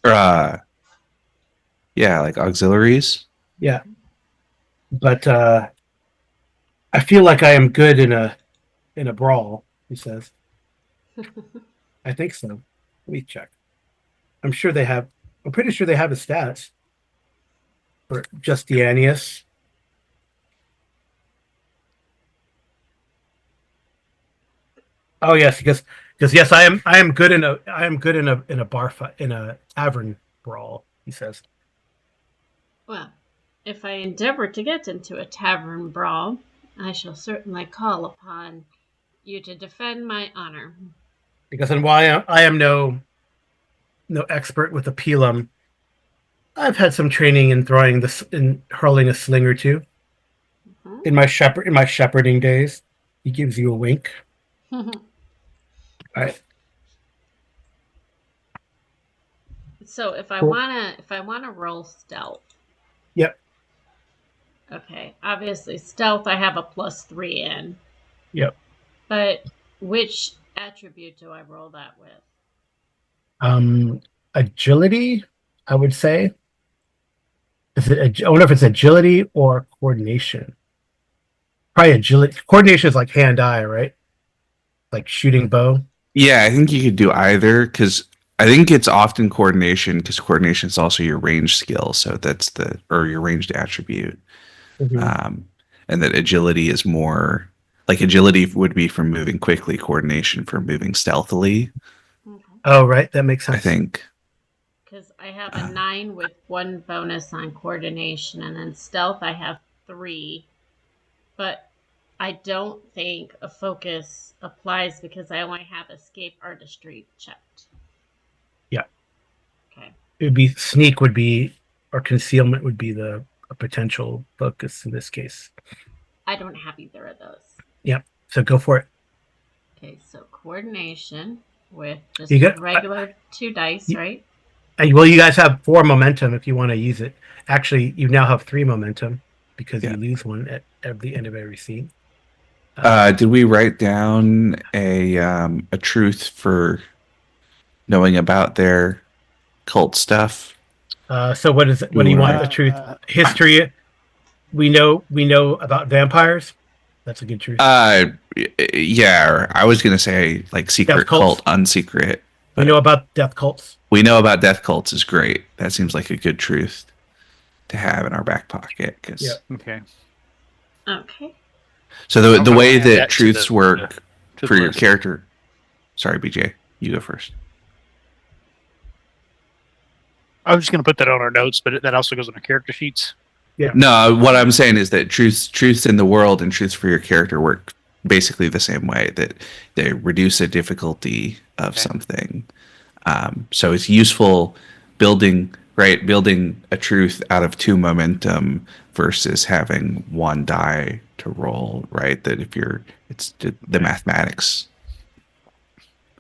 Or, yeah, like auxiliaries. Yeah, but I feel like I am good in a brawl. He says. I think so. Let me check. I'm sure they have. I'm pretty sure they have his stats for Justianius. Oh yes, because yes, I am good in a bar fight, in a tavern brawl. He says. well, if I endeavor to get into a tavern brawl, I shall certainly call upon you to defend my honor. Because and why I am no expert with a pilum. I've had some training in in hurling a sling or two Mhm. in my shepherding days. He gives you a wink. All right. So Cool. if I wanna roll stealth, Yep. okay, obviously stealth I have a +3 in, Yep. but which attribute do I roll that with? Um, agility, I would say. I wonder if it's agility or coordination. Probably agility. Coordination is like hand-eye, right? Like shooting bow. Yeah, I think you could do either because I think it's often coordination because coordination is also your range skill. So that's or your ranged attribute. Mhm. Um, and that agility is more like agility would be for moving quickly, coordination for moving stealthily, Okay. Oh, right. That makes I sense. think. Because I have a Uh, 9 with 1 bonus on coordination, and then stealth I have 3. But I don't think a focus applies because I only have escape artistry checked. Yeah. Okay. It would be sneak would be or concealment would be the a potential focus in this case. I don't have either of those. Yep. So go for it. Okay, so coordination with You just get regular 2 dice, right? well, you guys have 4 momentum if you want to use it. Actually, you now have 3 momentum because yeah. you lose one at the end of every scene. Did we write down a truth for knowing about their cult stuff? So what is it? What do Do you want? or The truth, history. We know about vampires. That's a good truth. uh yeah, I was gonna say like Death secret cults. cult, unsecret, We know but about death cults. we know about death cults is great. That seems like a good truth to have in our back pocket. Yeah. Because Okay. Okay. so the I will way add that that to truths work the for your list. character. Sorry, BJ, you go first. I was just going to put that on our notes, but that also goes on our character sheets. Yeah. No, what I'm saying is that truths in the world and truths for your character work basically the same way. That they reduce the difficulty of something. So it's useful building a truth out of 2 momentum versus having 1 die to roll, right? That if you're it's the mathematics.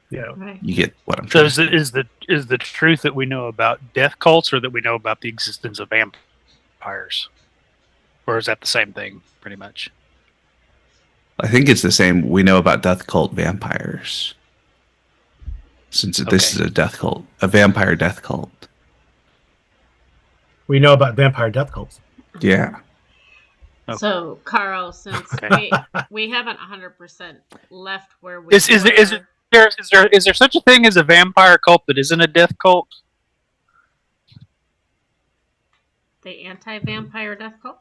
Yeah. Right. You get what I'm So trying is to the, is the is the truth that we know about death cults, or that we know about the existence of vampires, or is that the same thing, pretty much? I think it's the same we know about death cult vampires. Since this Okay. is a death cult, a vampire death cult. We know about vampire death cults. Yeah. So, Carl, since Okay. we haven't 100% left where we Is there were, is there such a thing as a vampire cult that isn't a death cult? the anti-vampire death cult.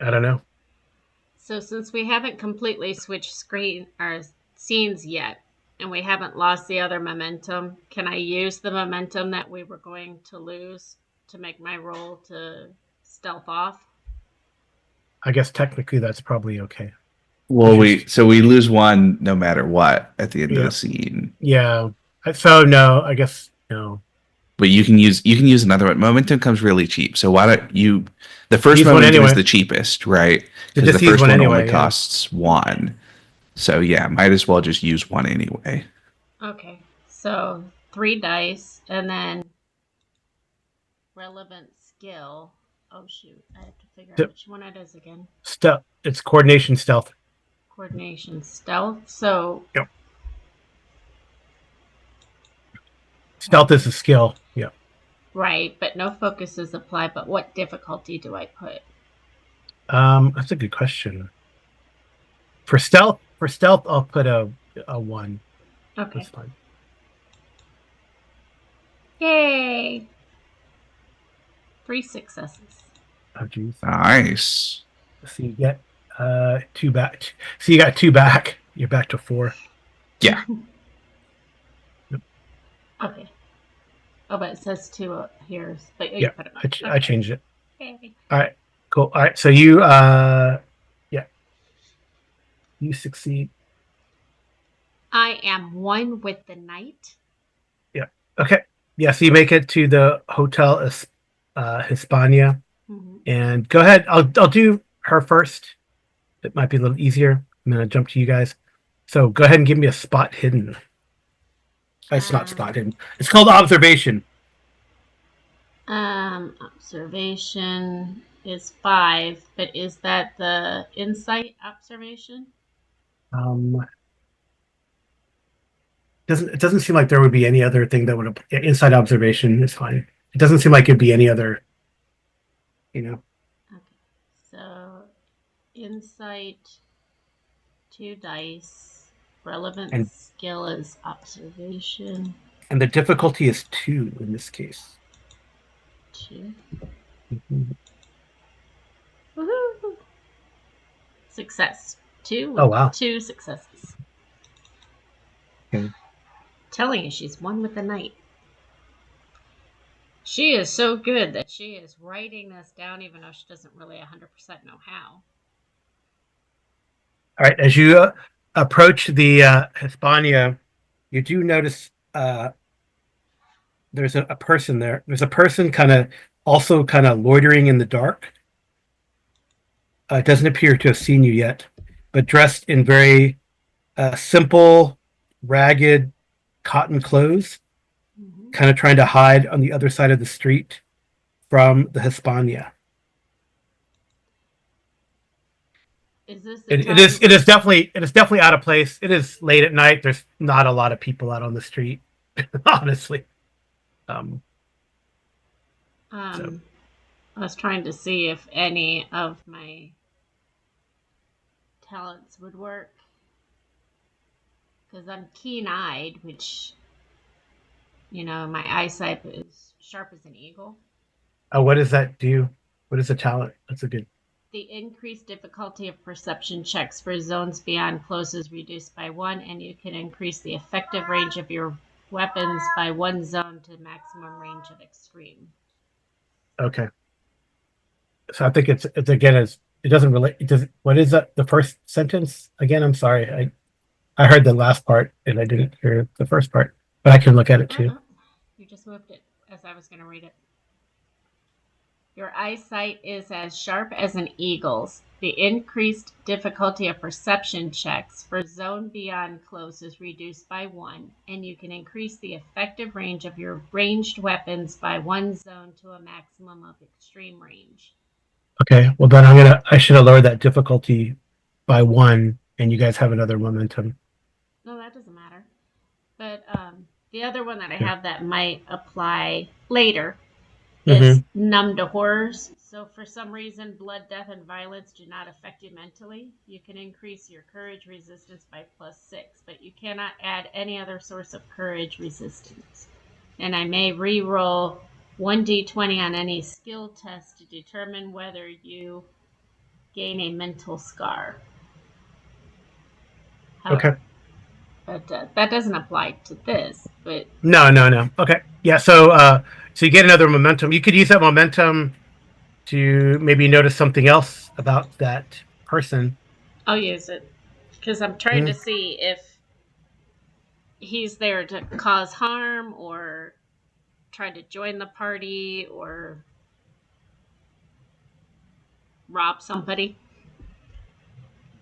I don't know. So, since we haven't completely switched screen or scenes yet, and we haven't lost the other momentum, can I use the momentum that we were going to lose to make my roll to stealth off? I guess technically that's probably okay. Well, It's just- we lose 1 no matter what at the end of Yeah. the scene. Yeah. So no, I guess no. But you can use another one. Momentum comes really cheap. So why don't you? The first Use one momentum is anyway. the cheapest, right? To Because the just use first one one only anyway, yeah. costs 1. So yeah, might as well just use 1 anyway. Okay, so 3 dice, and then relevant skill. Oh shoot, I have to figure out Yep. which one it is again. Stealth. It's coordination stealth. Coordination stealth. So Yep. Stealth is a skill. Yeah. right, but no focuses apply. But what difficulty do I put? That's a good question. For stealth, I'll put a 1. Okay. That's fine. Yay! 3 successes. Oh geez. Nice. So you get 2 back. So you got 2 back. You're back to 4. Yeah. Okay. Oh, but it says 2 up here. But you Yeah, put it. I changed it. Yay. All right, cool. All right, so you you succeed. I am 1 with the night. Okay, yeah. So you make it to the Hotel Hispania, Mm-hmm. and go ahead. I'll do her first. It might be a little easier. I'm gonna jump to you guys. So go ahead and give me a spot hidden. It's not spot hidden. It's called observation. Observation is 5, but is that the insight observation? It doesn't seem like there would be any other thing that would inside observation is fine. It doesn't seem like it'd be any other, Okay. So insight, 2 dice. Relevant And- skill is observation, and the difficulty is 2 in this case. 2. Mhm. Woohoo! Success. 2 with Oh, wow. 2 successes. Okay. Telling you, she's 1 with the night. She is so good that she is writing this down, even though she doesn't really 100% know how. All right, as you approach the Hispania, you do notice there's a person there. There's a person kind of loitering in the dark. Doesn't appear to have seen you yet, but dressed in very simple, ragged cotton clothes, Mm-hmm. kind of trying to hide on the other side of the street from the Hispania. Is this the It time? is definitely out of place. It is late at night. There's not a lot of people out on the street, honestly. I was trying to see if any of my talents would work. Because I'm keen-eyed, which, my eyesight is sharp as an eagle. What does that do? What is a talent? That's a good. The increased difficulty of perception checks for zones beyond close is reduced by 1, and you can increase the effective range of your weapons by 1 zone to maximum range of extreme. Okay. So I think it's again it doesn't relate. It does. What is that? The first sentence again? I'm sorry. I heard the last part and I didn't hear the first part, but I can look at it too. You just moved it as I was going to read it. Your eyesight is as sharp as an eagle's. The increased difficulty of perception checks for zone beyond close is reduced by 1, and you can increase the effective range of your ranged weapons by 1 zone to a maximum of extreme range. Okay. Well, then I should have lowered that difficulty by 1, and you guys have another momentum. No, that doesn't matter. But the other one that I have that might apply later is numb to horrors. So for some reason, blood, death, and violence do not affect you mentally. You can increase your courage resistance by +6, but you cannot add any other source of courage resistance. And I may re-roll 1d20 on any skill test to determine whether you gain a mental scar. Okay. But that doesn't apply to this. But No. Okay. Yeah. So you get another momentum. You could use that momentum to maybe notice something else about that person. I'll use it because I'm trying to see if he's there to cause harm or try to join the party or rob somebody.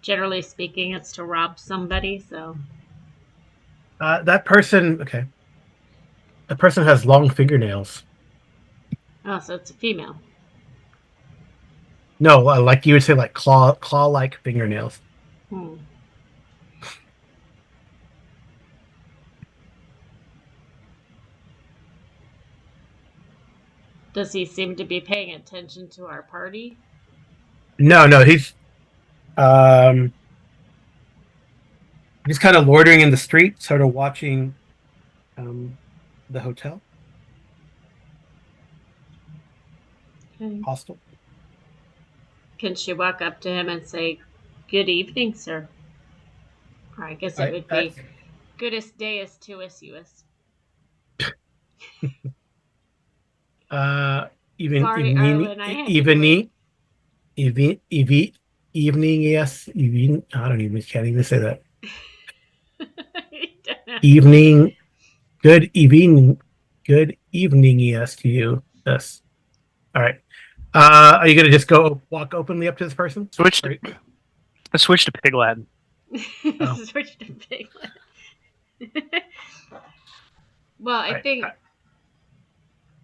Generally speaking, it's to rob somebody. So that person. Okay. That person has long fingernails. oh, so it's a female. No, like you would say, like claw-like fingernails. Does he seem to be paying attention to our party? No, he's kind of loitering in the street, sort of watching the hotel. Okay. Hostel. Can she walk up to him and say, "Good evening, sir"? Or I guess it would be "Goodest deus tuus uus." Evening, yes. I don't even can't even say that. Evening, good evening, yes to you. Yes. All right. Are you gonna just go walk openly up to this person? Switch to Piglet. Switch to Piglet. Well, I think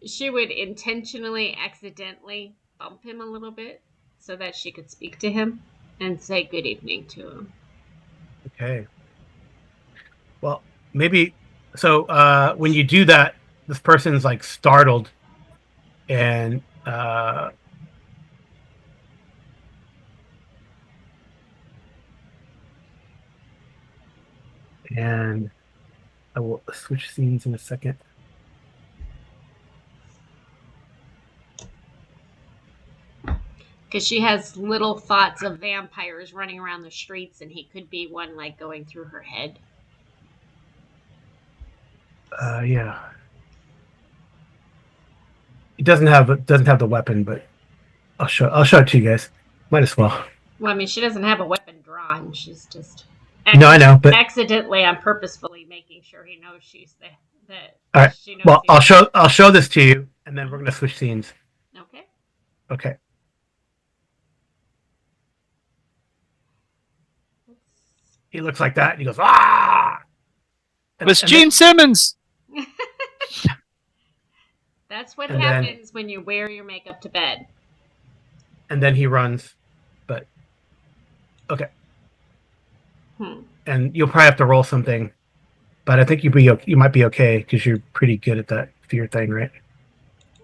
she would intentionally, accidentally bump him a little bit so that she could speak to him and say good evening to him. Okay. Well, maybe so. When you do that, this person's like startled, and I will switch scenes in a second. Because she has little thoughts of vampires running around the streets, and he could be one like going through her head. Yeah. It doesn't have the weapon, but I'll show it to you guys. Might as well. Well, I mean, she doesn't have a weapon drawn. She's just no, I know, but accidentally, I'm purposefully making sure he knows she's that. All right. She knows well, I'll show this to you, and then we're gonna switch scenes. Okay. Okay. He looks like that, and he goes, "Ah!" Miss Gene Simmons. That's what happens when you wear your makeup to bed. And then he runs, but okay. And you'll probably have to roll something, but I think you might be okay because you're pretty good at that fear thing, right?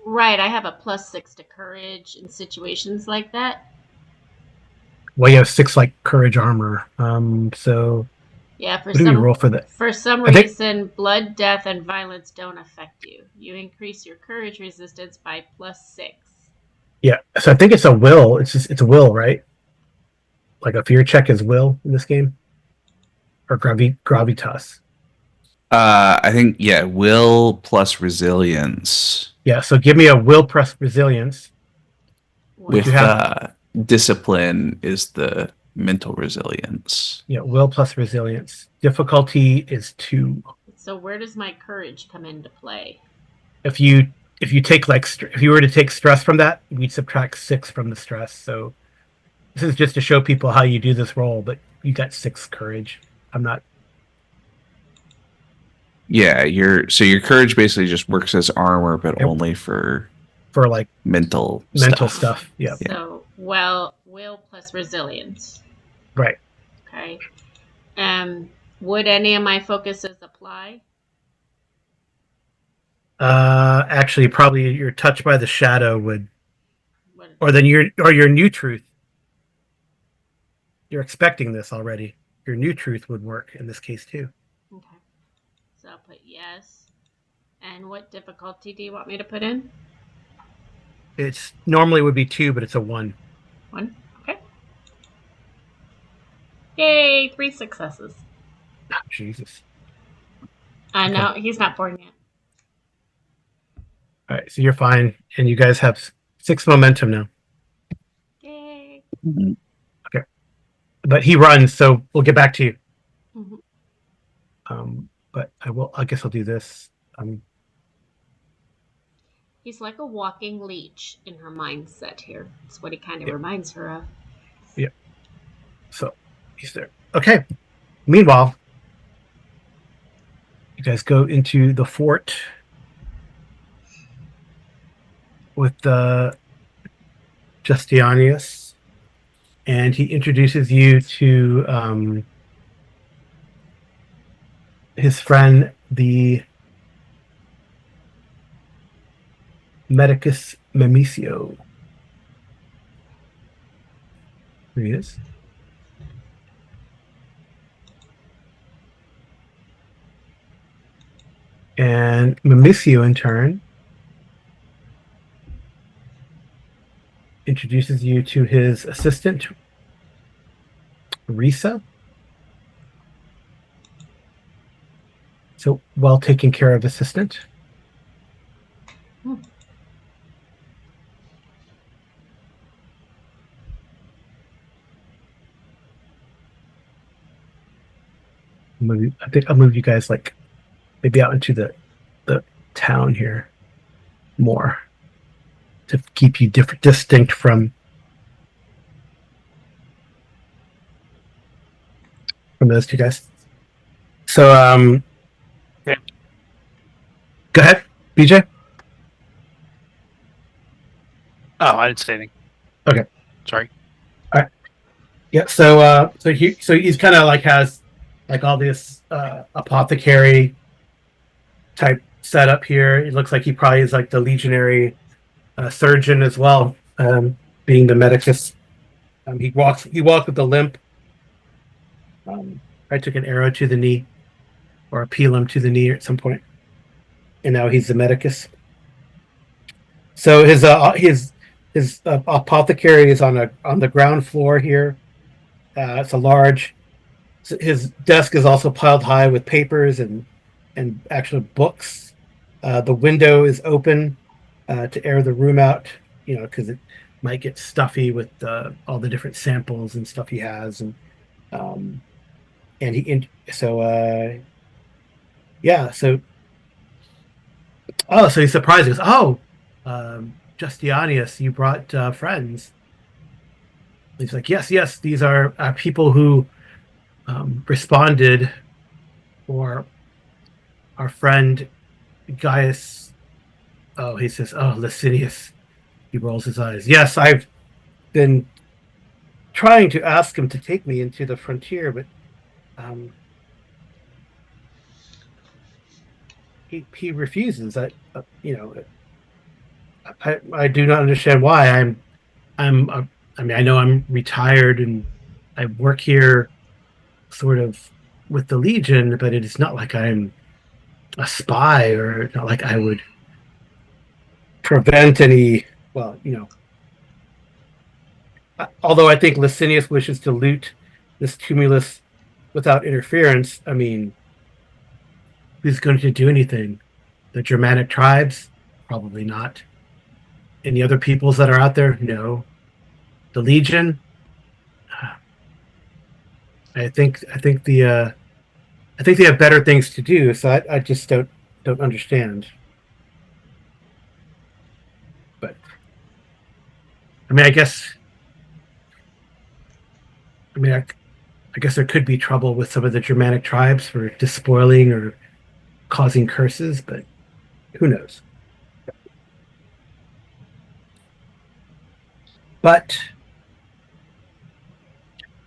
Right. I have a +6 to courage in situations like that. Well, you have 6 like courage armor. So yeah, what do we roll for that? For some reason, blood, death, and violence don't affect you. You increase your courage resistance by +6. Yeah, so I think it's a will. It's a will, right? Like a fear check is will in this game, or gravitas. I think will plus resilience. Yeah, so give me a will plus resilience. with you have- discipline is the mental resilience. will plus resilience. Difficulty is 2. So where does my courage come into play? If you take if you were to take stress from that, we'd subtract 6 from the stress. So this is just to show people how you do this roll, but you got 6 courage. I'm not. Yeah, your courage basically just works as armor, but Yep. only for like mental stuff. Yeah. So, will plus resilience. Right. Okay. Would any of my focuses apply? Actually, probably your touch by the shadow would, What, or your new truth. You're expecting this already. Your new truth would work in this case too. okay. So I'll put yes. And what difficulty do you want me to put in? It's normally would be 2, but it's a 1. 1. Okay. Yay! 3 successes. Oh, Jesus. No, he's not born yet. All right, so you're fine, and you guys have 6 momentum now. Yay! But he runs, so we'll get back to you. Mm-hmm. But I guess I'll do this. He's like a walking leech in her mindset here. That's what he kind of reminds her of. Yeah. So he's there. Okay. Meanwhile, you guys go into the fort with Justianius, and he introduces you to his friend, the Medicus Memisio. Here he is. And Memisio, in turn, introduces you to his assistant, Risa. So, well taken care of assistant. I think I'll move you guys like maybe out into the town here more to keep you distinct from those two guys. So Yeah. Go ahead, BJ. Oh, I didn't say anything. Okay. Sorry. All right. Yeah. So he's kind of like has like all this apothecary type setup here. It looks like he probably is like the legionary surgeon as well, being the medicus. He walked with a limp. I took an arrow to the knee, or a pelum to the knee at some point, and now he's the medicus. So his apothecary is on the ground floor here. It's a large. His desk is also piled high with papers and actual books. The window is open to air the room out, because it might get stuffy with all the different samples and stuff he has, and so he's surprised. He goes, "Oh, Justianius, you brought friends." He's like, "Yes, these are people who responded for our friend Gaius." Oh, he says, "Oh, Licinius." He rolls his eyes. "Yes, I've been trying to ask him to take me into the frontier, but he refuses. I do not understand why. I mean, I know I'm retired and I work here sort of with the Legion, but it is not like I'm a spy, or not like I would prevent any, although I think Licinius wishes to loot this tumulus without interference. I mean, who's going to do anything? The Germanic tribes? Probably not. Any other peoples that are out there? No. the Legion. I think they have better things to do. So I just don't understand. But I mean, I mean, I guess there could be trouble with some of the Germanic tribes for despoiling or causing curses, but who knows? But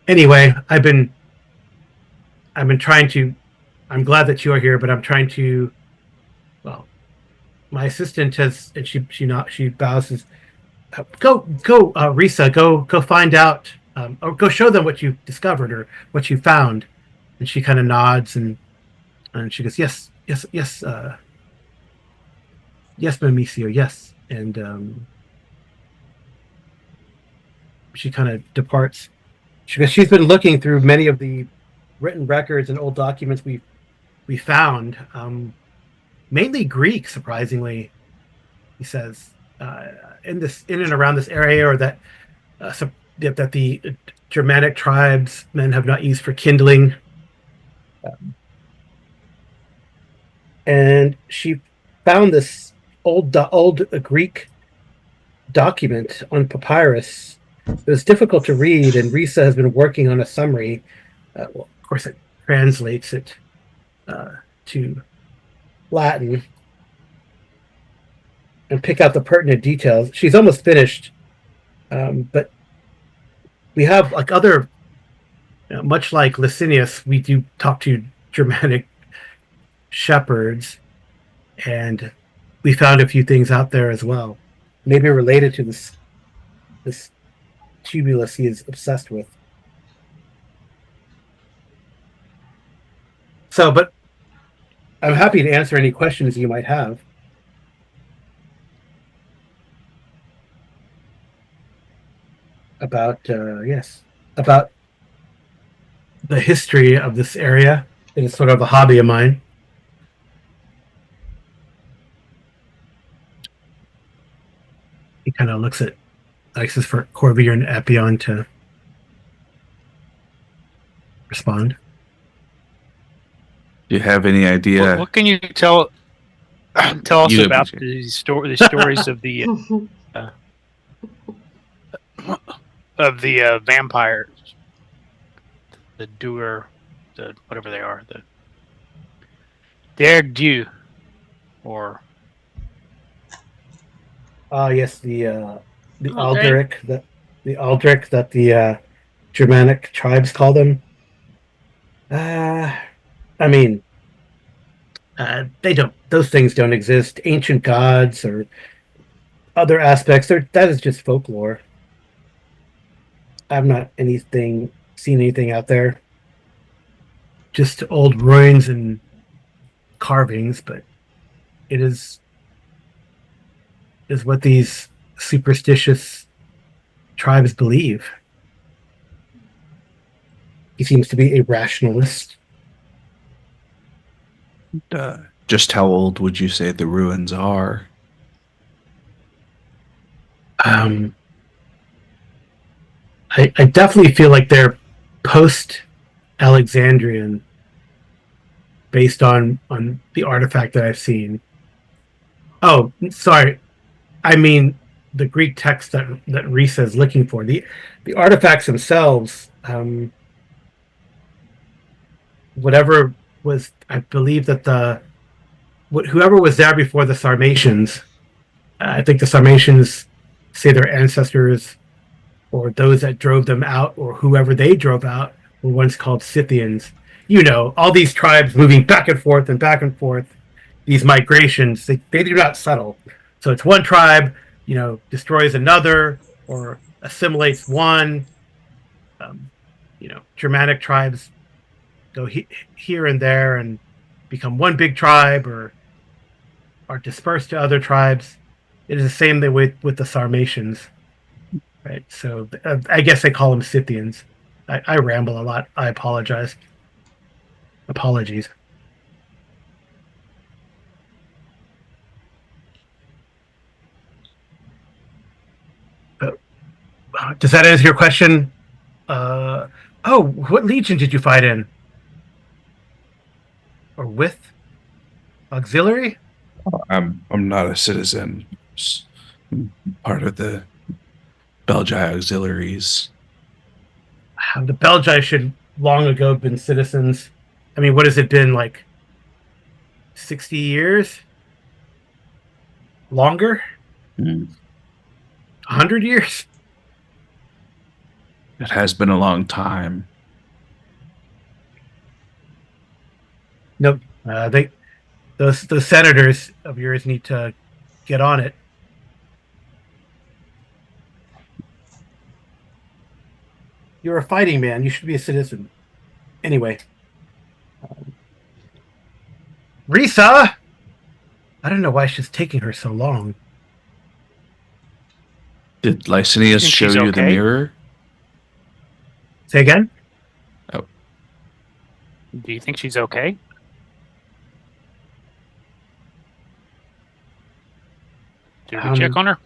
anyway, I've been trying to. I'm glad that you are here, but I'm trying to. Well, my assistant has, and she bows. Says, go, Risa, go find out, or go show them what you discovered or what you found. And she kind of nods and she goes, yes, yes, yes, yes, Mamicio, yes. And she kind of departs. She's been looking through many of the written records and old documents we found, mainly Greek, surprisingly. He says in and around this area, or that that the Germanic tribes men have not used for kindling. And she found this old Greek document on papyrus. It was difficult to read, and Risa has been working on a summary. Well, of course, it translates it uh, to Latin and pick out the pertinent details. She's almost finished, but we have like other, much like Licinius, we do talk to Germanic shepherds, and we found a few things out there as well, maybe related to this tubulus he is obsessed with. So, but I'm happy to answer any questions you might have about, yes, about the history of this area. It is sort of a hobby of mine. He kind of looks at Isis for Corvier and Epion to respond. Do you have any idea? What can you tell us You about appreciate. the stories of the vampires, the doer, the whatever they are, the Dieu, or Yes, the Aldrich. Aldrich that the Germanic tribes call them. Uh, I mean, they don't. Those things don't exist. Ancient gods or other aspects. That is just folklore. I've not seen anything out there. Just old ruins and carvings, but it is what these superstitious tribes believe. He seems to be a rationalist. Just how old would you say the ruins are? Um, I definitely feel like they're post Alexandrian based on the artifact that I've seen. Oh, sorry. I mean the Greek text that Risa is looking for. The artifacts themselves, whatever was, I believe that whoever was there before the Sarmatians, I think the Sarmatians say their ancestors or those that drove them out or whoever they drove out were once called Scythians. All these tribes moving back and forth and back and forth, these migrations, they do not settle. So it's one tribe, destroys another or assimilates one. Um, Germanic tribes go here and there and become one big tribe or are dispersed to other tribes. It is the same with the Sarmatians, right? So I guess they call them Scythians. I ramble a lot. I apologize. Apologies. But Does that answer your question? Oh, what legion did you fight in? Or with? Auxiliary? I'm not a citizen. I'm part of the Belgi auxiliaries. The Belgi should long ago have been citizens. I mean, what has it been, like 60 years? Longer? Mm. 100 years? It has been a long time. Nope. They those senators of yours need to get on it. You're a fighting man. You should be a citizen. Anyway, Risa! I don't know why she's taking her so long. Did Licinius Think show she's you the okay? mirror? Say again? Oh, Do you think she's okay? Did we check on her?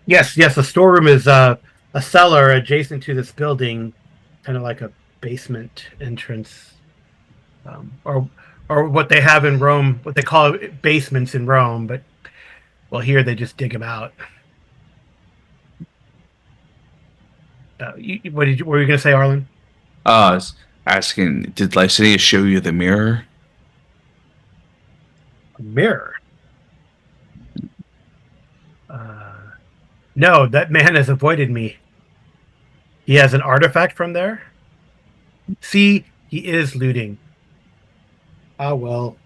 Yes. The storeroom is a cellar adjacent to this building, kind of like a basement entrance, or what they have in Rome, what they call basements in Rome. But well, here they just dig them out. What were you going to say, Arlen? I was asking, did Licinius show you the mirror? A mirror. Uh, no, that man has avoided me. He has an artifact from there. See, he is looting. Ah, well.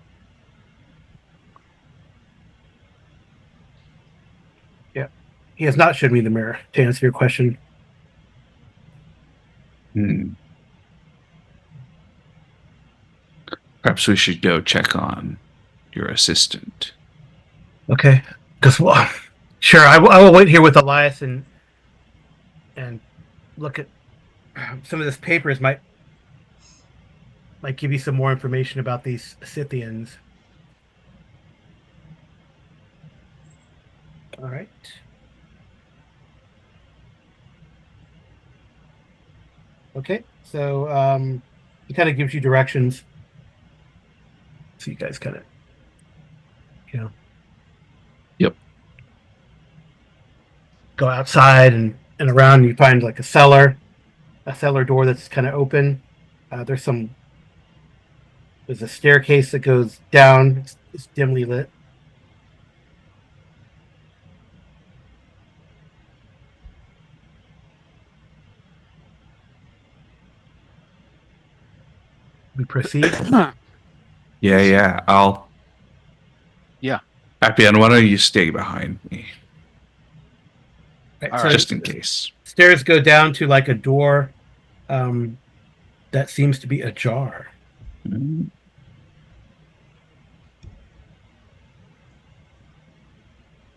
Yeah. He has not showed me the mirror, to answer your question. Hmm. Perhaps we should go check on your assistant. Okay. Because, well, sure, I will wait here with Elias and look at some of this papers. Might give you some more information about these Scythians. All right. Okay. So he kind of gives you directions. So you guys kind of, you know, Yep. go outside and around. And you find like a cellar door that's kind of open. There's a staircase that goes down. It's dimly lit. We proceed. Yeah. I'll. Yeah. Appian, why don't you stay behind me? Right, All so right. Just in case. stairs go down to like a door um, that seems to be ajar. Mm.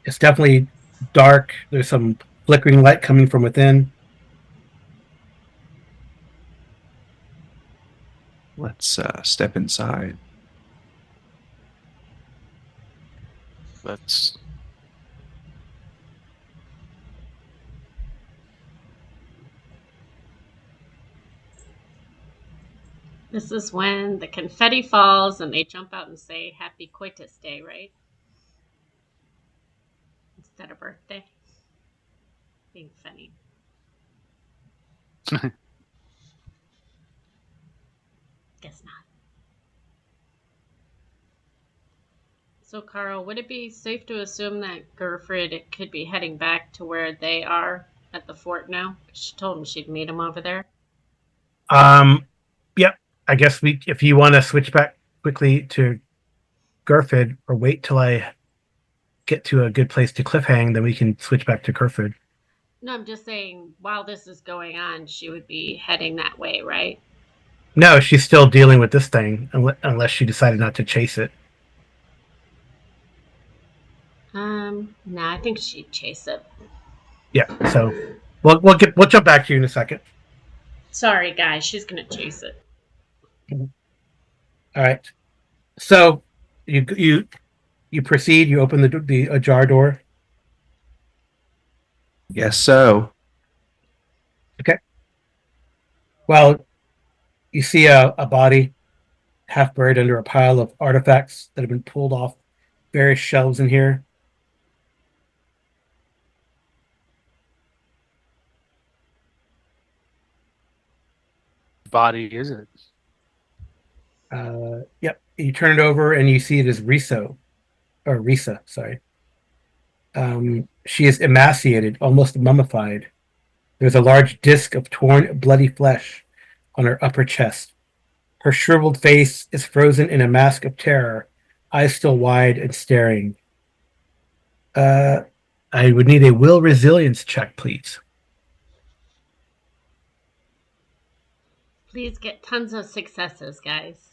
It's definitely dark. There's some flickering light coming from within. Let's step inside. Let's. This is when the confetti falls and they jump out and say Happy Coitus Day, right? Instead of birthday. Being funny. Guess not. So, Carl, would it be safe to assume that Gerfried could be heading back to where they are at the fort now? She told him she'd meet him over there. Yep. I guess if you want to switch back quickly to Gerfid or wait till I get to a good place to cliffhang, then we can switch back to Gerfid. No, I'm just saying, while this is going on, she would be heading that way, right? No, she's still dealing with this thing unless she decided not to chase it. No, I think she'd chase it. Yeah. So we'll jump back to you in a second. Sorry, guys, she's gonna chase it. All right. So you proceed. You open the ajar door. Guess so. Okay. Well, you see a body half buried under a pile of artifacts that have been pulled off various shelves in here. Body, is it? Yep. You turn it over and you see it is Risa, sorry. She is emaciated, almost mummified. There's a large disc of torn, bloody flesh on her upper chest. Her shriveled face is frozen in a mask of terror, eyes still wide and staring. I would need a will resilience check, please. Please get tons of successes, guys.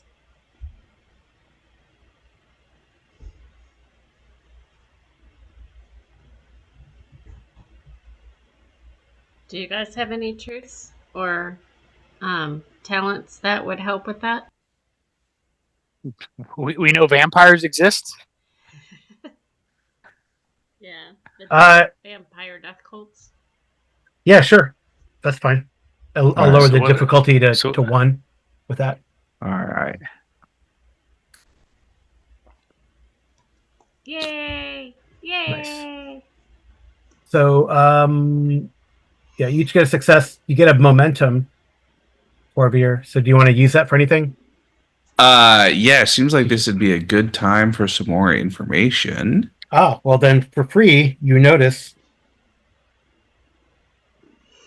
Do you guys have any truths or talents that would help with that? We know vampires exist. Yeah. Uh, Vampire death cults. Yeah, sure. That's fine. I'll right, lower so the what- difficulty to so- 1 with that. All right. Yay! Yay! So, yeah, you each get a success. You get a momentum, Corvier. So, do you want to use that for anything? Yeah, seems like this would be a good time for some more information. Oh, well, then for free, you notice.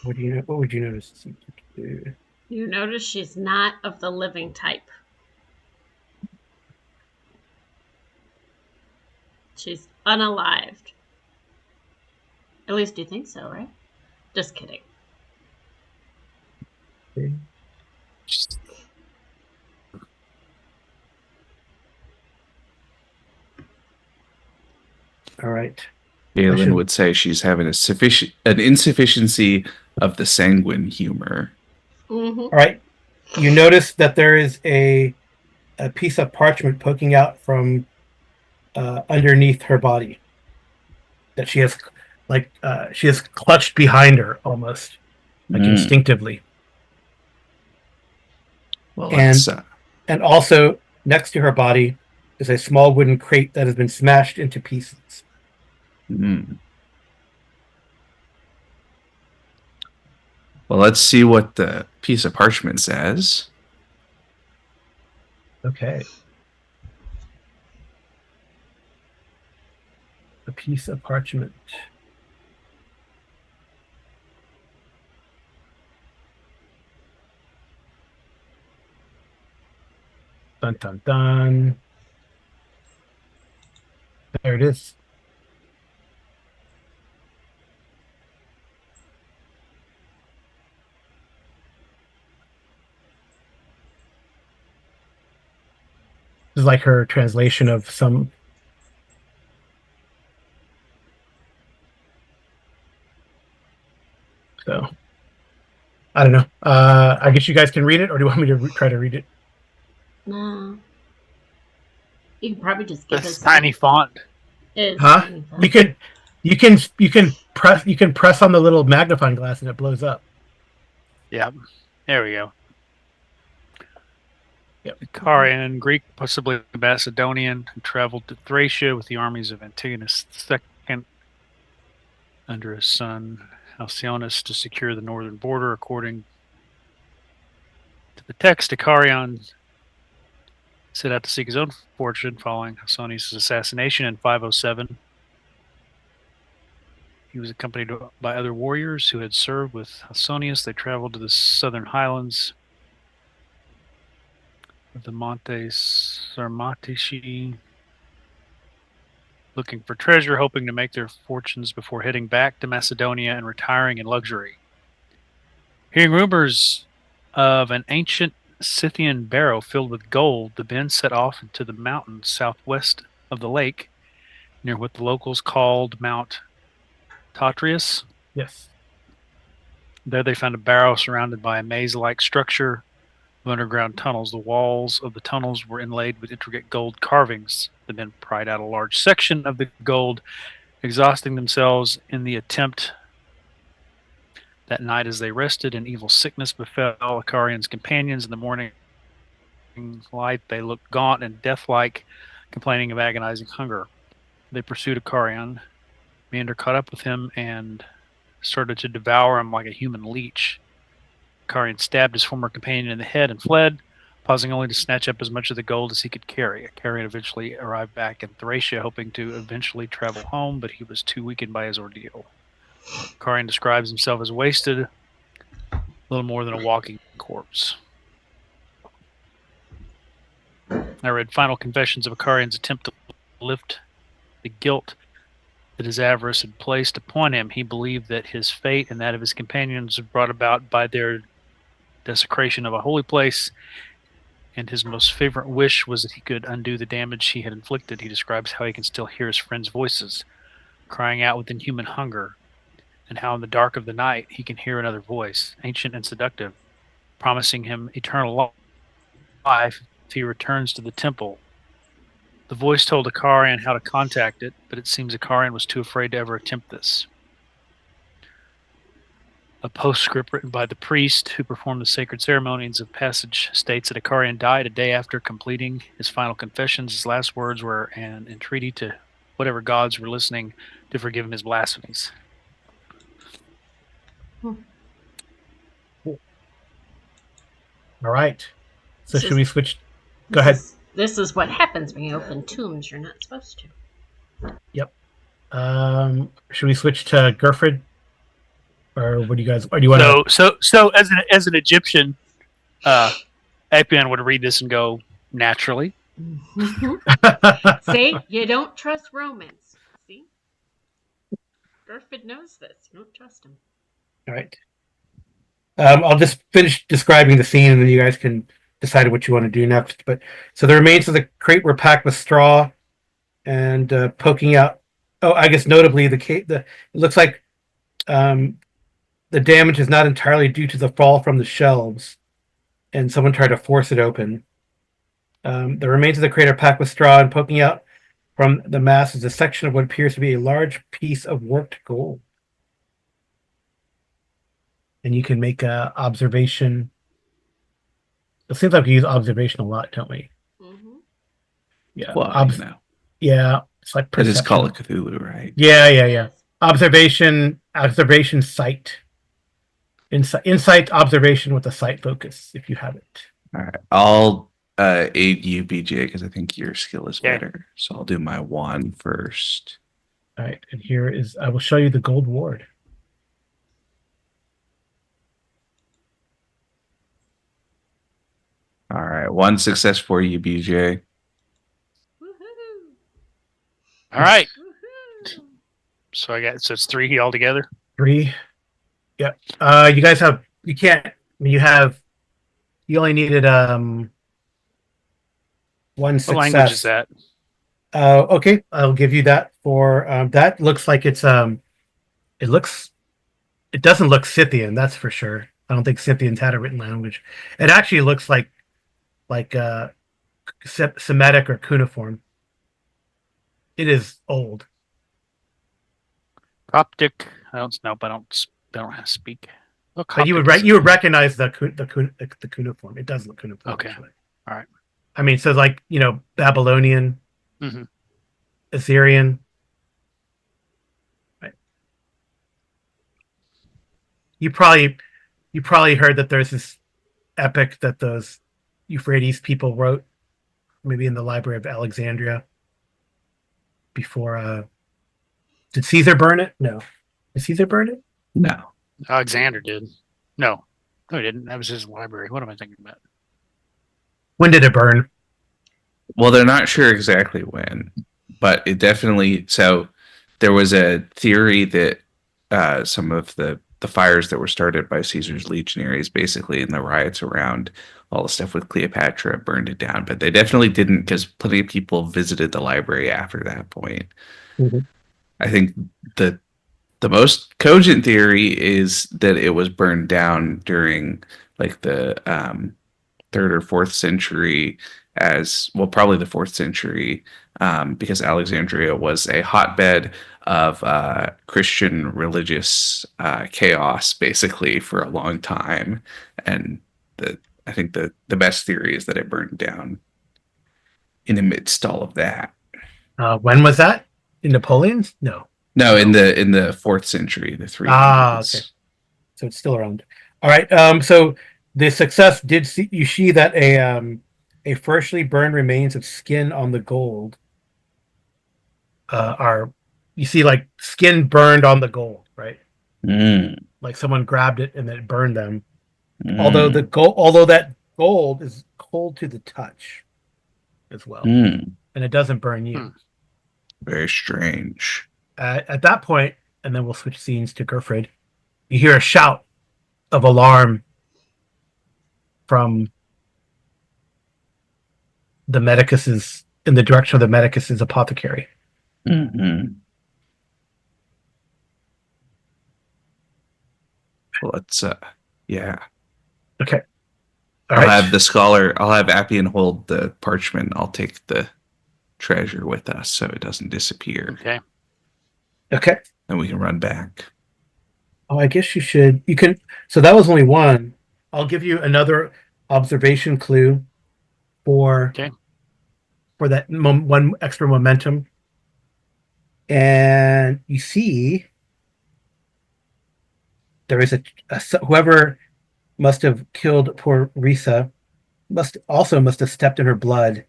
What would you notice? You notice she's not of the living type. She's unalived. At least you think so, right? Just kidding. All right. Galen would say she's having an insufficiency of the sanguine humor. Mm-hmm. All right. You notice that there is a piece of parchment poking out from underneath her body that she has clutched behind her almost instinctively. Well, and also next to her body is a small wooden crate that has been smashed into pieces. Well, let's see what the piece of parchment says. Okay. A piece of parchment. Dun dun dun. There it is. This is like her translation of some. So, I don't know. I guess you guys can read it, or do you want me to try to read it? No. You can probably just give That's us tiny font. Tiny font. You can press on the little magnifying glass and it blows up. Yeah. There we go. Yep. Icarian, Greek, possibly Macedonian, who traveled to Thracia with the armies of Antigonus II under his son Alcyoneus to secure the northern border. According to the text, Icarion set out to seek his own fortune following Ausonius' assassination in 507. He was accompanied by other warriors who had served with Ausonius. They traveled to the southern highlands of the Monte Sarmatici, looking for treasure, hoping to make their fortunes before heading back to Macedonia and retiring in luxury. Hearing rumors of an ancient Scythian barrow filled with gold, the band set off into the mountains southwest of the lake, near what the locals called Mount Tatrius. Yes. There they found a barrow surrounded by a maze-like structure of underground tunnels. The walls of the tunnels were inlaid with intricate gold carvings. The men pried out a large section of the gold, exhausting themselves in the attempt That night, as they rested, an evil sickness befell Akarian's companions. In the morning light, they looked gaunt and death-like, complaining of agonizing hunger. They pursued Akarian. Meander caught up with him and started to devour him like a human leech. Akarian stabbed his former companion in the head and fled, pausing only to snatch up as much of the gold as he could carry. Akarian eventually arrived back in Thracia, hoping to eventually travel home, but he was too weakened by his ordeal. Akarian describes himself as wasted, little more than a walking corpse. I read Final Confessions of Akarian's attempt to lift the guilt that his avarice had placed upon him. He believed that his fate and that of his companions was brought about by their desecration of a holy place, and his most favorite wish was that he could undo the damage he had inflicted. He describes how he can still hear his friends' voices, crying out with inhuman hunger, and how in the dark of the night he can hear another voice, ancient and seductive, promising him eternal life if he returns to the temple. The voice told Akarian how to contact it, but it seems Akarian was too afraid to ever attempt this. A postscript written by the priest who performed the sacred ceremonies of passage states that Akarian died a day after completing his final confessions. His last words were an entreaty to whatever gods were listening to forgive him his blasphemies. All right. So This should is- we switch? Go ahead. This is what happens when you open tombs you're not supposed to. Yep. Should we switch to Gerfred? Or what do you guys? Or do you want to? So as an Egyptian, Apian would read this and go naturally. See, you don't trust Romans. See, Gerford knows this. You don't trust him. All right. I'll just finish describing the scene, and then you guys can decide what you want to do next. But so the remains of the crate were packed with straw and poking out. Oh, I guess notably it looks like the damage is not entirely due to the fall from the shelves, and someone tried to force it open. The remains of the crate are packed with straw, and poking out from the mass is a section of what appears to be a large piece of worked gold. And you can make a observation. It seems like we use observation a lot, don't we? Mm-hmm. Yeah. Well, you know, Yeah. It's like it perception. is Call of Cthulhu, right? Yeah. Observation sight. Insight observation with a sight focus, if you have it. All right. I'll aid you, BJ, because I think your skill is Okay. better. So I'll do my one first. All right. And here is, I will show you the gold ward. All right. One success for you, BJ. Woohoo! All right. Woohoo! So it's 3 altogether. 3. Yep. You guys have, you only needed one What success. language is that? Okay, I'll give you that for that. Looks like it's it doesn't look Scythian, that's for sure. I don't think Scythians had a written language. It actually looks like Semitic or cuneiform. It is old. Coptic. I don't know, but I don't have to speak. Well, But you Coptic is- would recognize the cuneiform. It does look cuneiform. Okay. Actually. All right. I mean, so like, Babylonian, Mhm. Assyrian. Right. You probably heard that there's this epic that those Euphrates people wrote, maybe in the Library of Alexandria. Before, did Caesar burn it? No. Did Caesar burn it? No. Alexander did. No, he didn't. That was his library. What am I thinking about? When did it burn? Well, they're not sure exactly when, but it definitely. So there was a theory that some of the fires that were started by Caesar's legionaries, basically in the riots around all the stuff with Cleopatra, burned it down. But they definitely didn't, because plenty of people visited the library after that point. Mm-hmm. I think the most cogent theory is that it was burned down during like the 3rd or 4th century as well, probably the 4th century, because Alexandria was a hotbed of Christian religious chaos, basically, for a long time. And I think the best theory is that it burned down in amidst all of that. When was that? In Napoleon's? No. No, in the 4th century, the 300s. Okay. So it's still around. All right. So the success did see you see that a freshly burned remains of skin on the gold are you see like skin burned on the gold, right? Mm, Like someone grabbed it and then it burned them. mm, Although that gold is cold to the touch as well, mm. and it doesn't burn you. Very strange. At that point, and then we'll switch scenes to Gerfrid. You hear a shout of alarm from the Medicus's in the direction of the Medicus's apothecary. Mm-hmm. Well, let's yeah. Okay. All I'll right. have the scholar. I'll have Appian hold the parchment. I'll take the treasure with us so it doesn't disappear, Okay. Okay. and we can run back. Oh, I guess you should. You can. So that was only one. I'll give you another observation clue for Okay. for that one extra momentum. And you see, there is whoever must have killed poor Risa must have stepped in her blood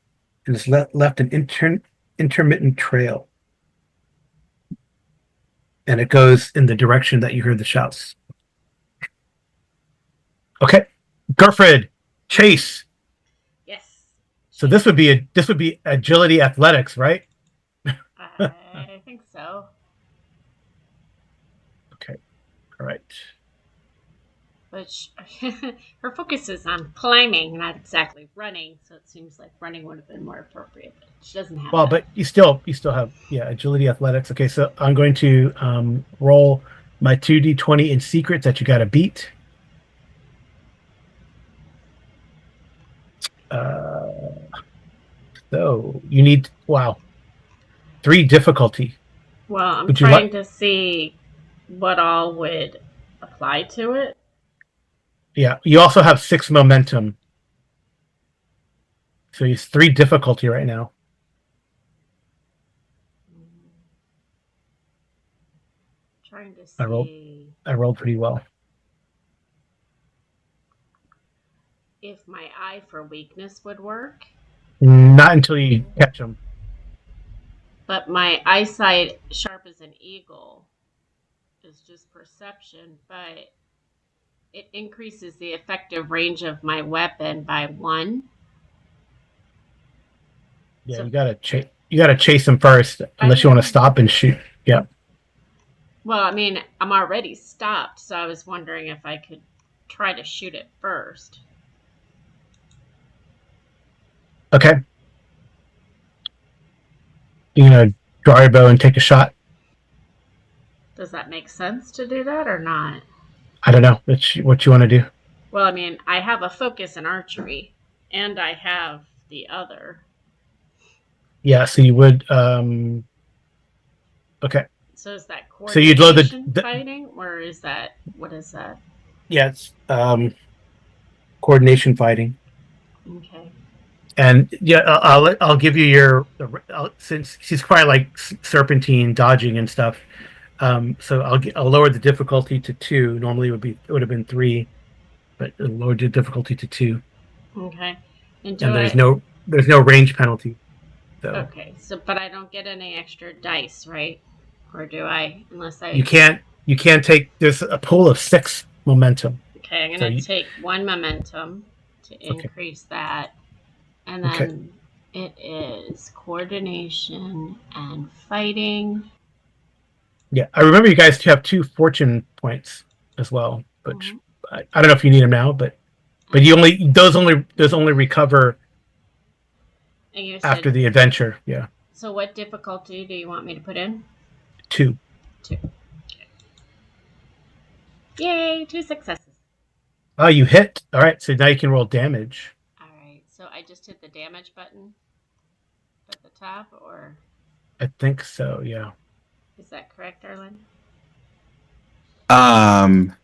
and has left an intermittent trail, and it goes in the direction that you heard the shouts. Okay, Gerfrid, chase. Yes. So this would be agility athletics, right? I think so. Okay, all right. But her focus is on climbing, not exactly running. So it seems like running would have been more appropriate. But she doesn't have. Well, that. but you still have agility athletics. Okay, so I'm going to roll my 2d20 in secrets that you got to beat. So you need 3 difficulty. Well, I'm Would you trying like? to see what all would apply to it. Yeah, you also have 6 momentum. So it's 3 difficulty right now. Trying to I rolled. see I rolled pretty well. if my eye for weakness would work. Not until you catch them. But my eyesight, sharp as an eagle, is just perception, but it increases the effective range of my weapon by 1. Yeah, So- you gotta chase them first, unless you want to stop and shoot. Yeah. Well, I mean, I'm already stopped, so I was wondering if I could try to shoot it first. Okay. You're gonna draw your bow and take a shot. Does that make sense to do that or not? I don't know. It's what you want to do. Well, I mean, I have a focus in archery, and I have the other. Yeah. So you would. Okay. So is that So you'd load coordination fighting, or is that what is that? Yeah, it's coordination fighting. Okay. And yeah, I'll give you since she's quite like serpentine dodging and stuff. So I'll lower the difficulty to 2. Normally it would have been 3, but I'll lower the difficulty to 2. Okay. And there's no range penalty. So Okay. So, but I don't get any extra dice, right? Or do I? Unless I. you can't take. There's a pool of 6 momentum. Okay, I'm gonna take 1 momentum to increase that, and then it is coordination and fighting. Yeah, I remember you guys have 2 fortune points as well, but I don't know if you need them now, but those only recover And you after said, the adventure. Yeah, so what difficulty do you want me to put in? 2. 2. Yay! 2 successes. Oh, you hit. All right, so now you can roll damage. All right. So I just hit the damage button at the top, or I think so. Yeah. is that correct, Arlen? Um,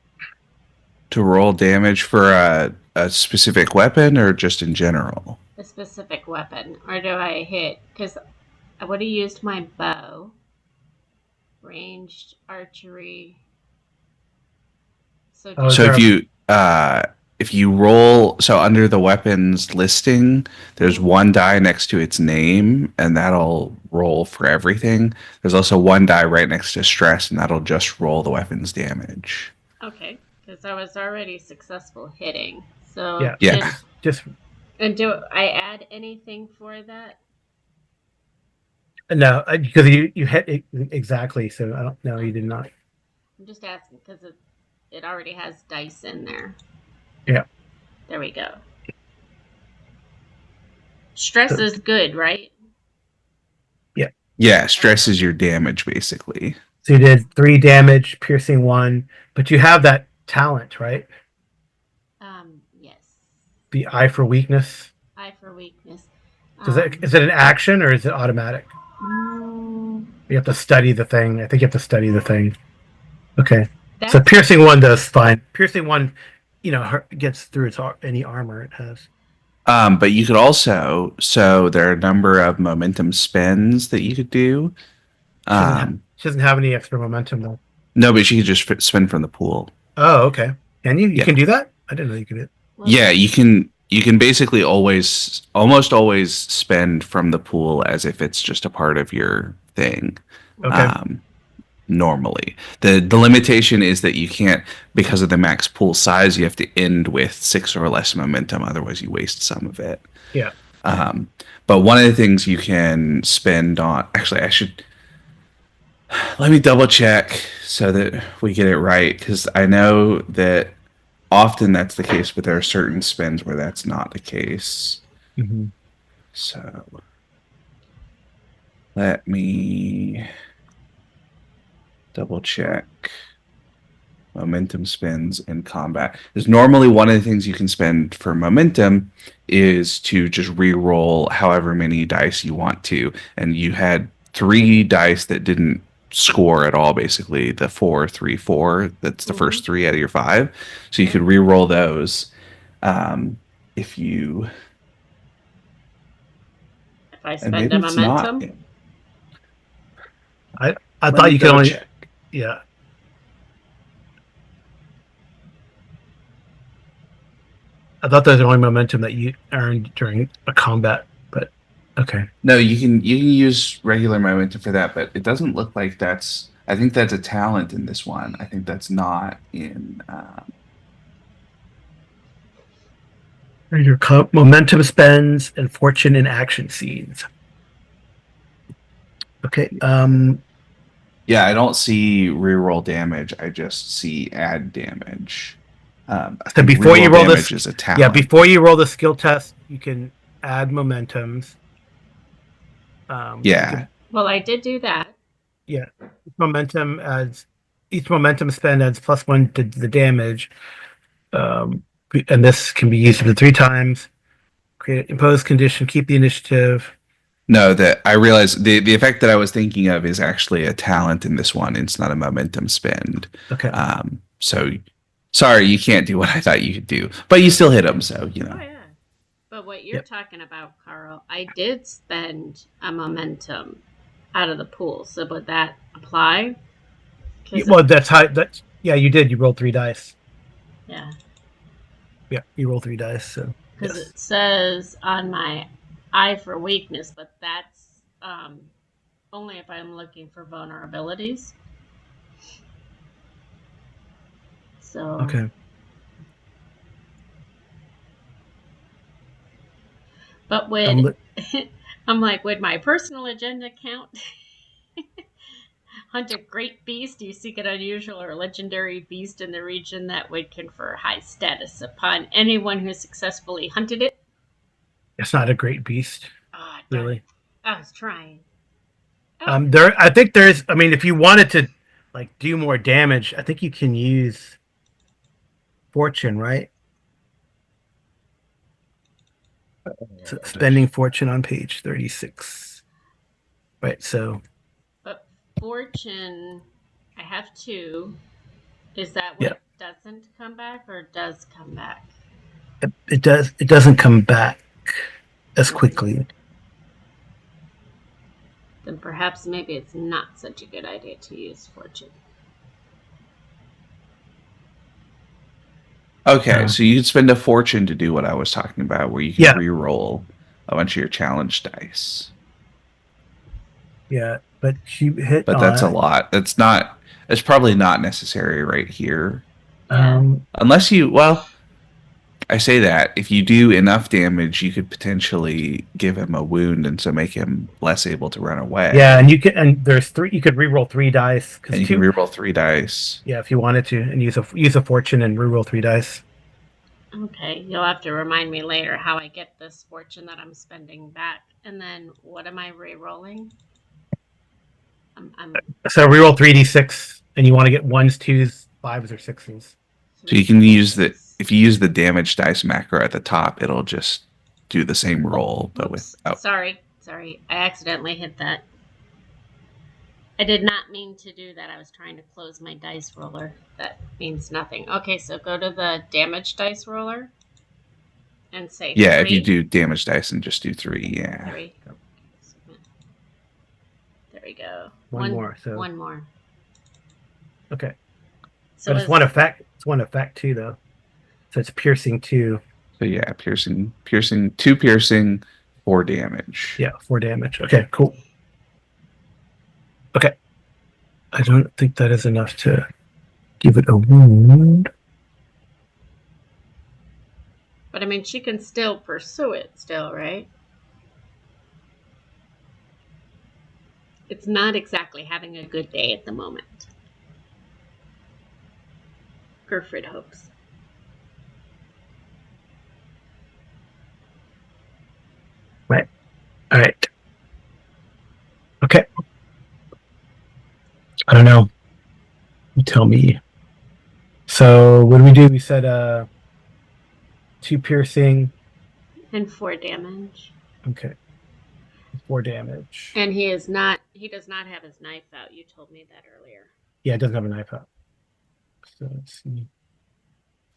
to roll damage for a specific weapon or just in general? A specific weapon, or do I hit? Because I would have used my bow, ranged archery. So Oh, is So do there a if you roll, so under the weapons listing, there's one die next to its name, and that'll roll for everything. There's also one die right next to stress, and that'll just roll the weapon's damage. okay? Because I was already successful hitting. So yeah? Yeah. Just and do I add anything for that? no, because you hit it exactly. So I don't know. You did not. I'm just asking because it already has dice in there. Yeah. There we go. Stress So, is good, right? Yeah, stress is your damage basically. so you did 3 damage, piercing 1, but you have that talent, right? Yes. The eye for weakness. Eye for weakness. Is it an action or is it automatic? Mm, You have to study the thing. I think you have to study the thing. Okay. So that's piercing 1 does fine. Piercing 1, gets through any armor it has. But you could also, so there are a number of momentum spends that you could do. She doesn't have any extra momentum though. No, but you could just spend from the pool. Oh, okay. Can you? You Yeah. can do that? I didn't know you could do it. well, Yeah, you can basically almost always spend from the pool as if it's just a part of your thing. Okay. Normally. The limitation is that you can't, because of the max pool size, you have to end with 6 or less momentum, otherwise you waste some of it. Yeah. But one of the things you can spend on, actually, let me double check so that we get it right, because I know that often that's the case, but there are certain spends where that's not the case. Mm-hmm. So let me double check momentum spends in combat. Because normally one of the things you can spend for momentum is to just re-roll however many dice you want to. And you had 3 dice that didn't score at all, basically. The 4, 3, 4. That's the first 3 out of your 5. So you could re-roll those. If you if I and spend maybe a it's not. momentum, I Let thought me you could double only. check. Yeah. I thought that was the only momentum that you earned during a combat, but okay. No, you can use regular momentum for that, but it doesn't look like that's. I think that's a talent in this one. I think that's not in. Your momentum spends and fortune in action scenes. Okay. Yeah, I don't see reroll damage. I just see add damage. I So think before you reroll roll damage this, is a yeah, talent. before you roll the skill test, you can add momentums. You Yeah, can, well, I did do that. yeah, each momentum spend adds +1 to the damage. Um, and this can be used up to 3 times. Create impose condition, keep the initiative. no, that I realize the effect that I was thinking of is actually a talent in this one. It's not a momentum spend. Okay. So sorry, you can't do what I thought you could do, but you still hit them. So Oh yeah. But what you're Yep. talking about, Carl, I did spend a momentum out of the pool. So would that apply? Well, that's yeah, you did. You rolled 3 dice. Yeah. Yeah, you rolled 3 dice. So Because yes. it says on my eye for weakness, but that's only if I'm looking for vulnerabilities. So Okay. but would I'm like, would my personal agenda count? Hunt a great beast. You seek an unusual or legendary beast in the region that would confer high status upon anyone who successfully hunted it. It's not a great beast, Oh, darn really. it. I was trying. Oh, I think there's. I mean, if you wanted to, like, do more damage, I think you can use fortune, right? So spending fortune on page 36. Right, so But fortune, I have 2. Is that yeah, what doesn't come back or does come back? it doesn't come back as Mhm. quickly. Then perhaps maybe it's not such a good idea to use fortune. Okay, so you could spend a fortune to do what I was talking about, where you can Yeah. re-roll a bunch of your challenge dice. Yeah, but she hit But that's a lot. That's not. It's probably not necessary right here, Yeah. unless you. Well, I say that if you do enough damage, you could potentially give him a wound, and so make him less able to run away. yeah, and there's 3. You could re-roll 3 dice because And you 2. can re-roll 3 dice. Yeah, if you wanted to, and use a fortune and re-roll 3 dice. Okay, you'll have to remind me later how I get this fortune that I'm spending back. And then what am I re-rolling? I'm So re-roll 3d6, and you want to get 1s, 2s, 5s, or 6s. So you can use the if you use the damage dice macro at the top, it'll just do the same roll, but Oops, without. sorry. I accidentally hit that. I did not mean to do that. I was trying to close my dice roller. That means nothing. Okay, so go to the damage dice roller and say Yeah, 3. if you do damage dice and just do 3, yeah. 3. There we go. One more. So One more. okay, So but it's one effect. It's one effect too, though. So it's piercing 2. So yeah, piercing, 2 piercing, 4 damage. Yeah, 4 damage. Okay, cool. Okay, I don't think that is enough to give it a wound. But I mean, she can still pursue it, still, right? It's not exactly having a good day at the moment. Gerfrid hopes. Right. All right. Okay. I don't know. You tell me. So what do we do? We said 2 piercing. And 4 damage. Okay. 4 damage. And he does not have his knife out. You told me that earlier. Yeah, it doesn't have a knife out. So let's see.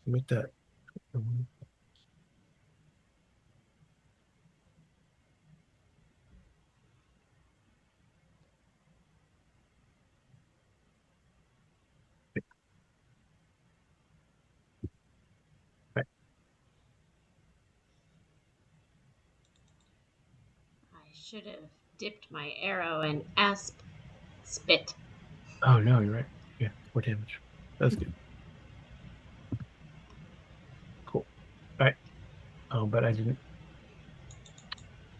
With that. Right. I should have dipped my arrow in asp spit. Oh no, you're right. Yeah, 4 damage. That's good. Cool. All right. Oh, but I didn't.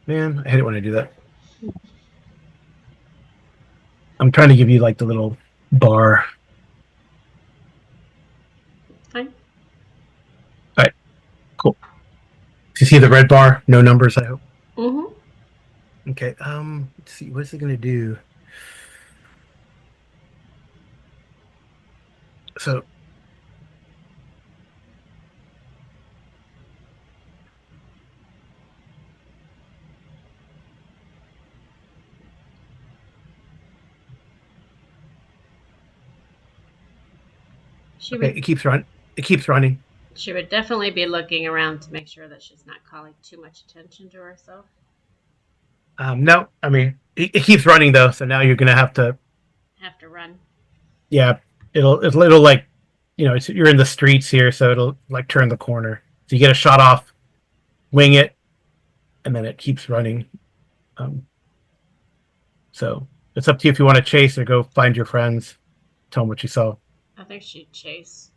Man, I hate it when I do that. I'm trying to give you like the little bar. Fine. All right. Cool. You see the red bar? No numbers, I hope. Mm-hmm. Okay. Let's see. What's it gonna do? So it keeps running. It keeps running. She would definitely be looking around to make sure that she's not calling too much attention to herself. No, I mean it keeps running though. So now you're gonna have to. Run. Yeah, it'll like, you're in the streets here, so it'll like turn the corner. So you get a shot off, wing it, and then it keeps running. So it's up to you if you want to chase or go find your friends. Tell them what you saw. I think she'd chase.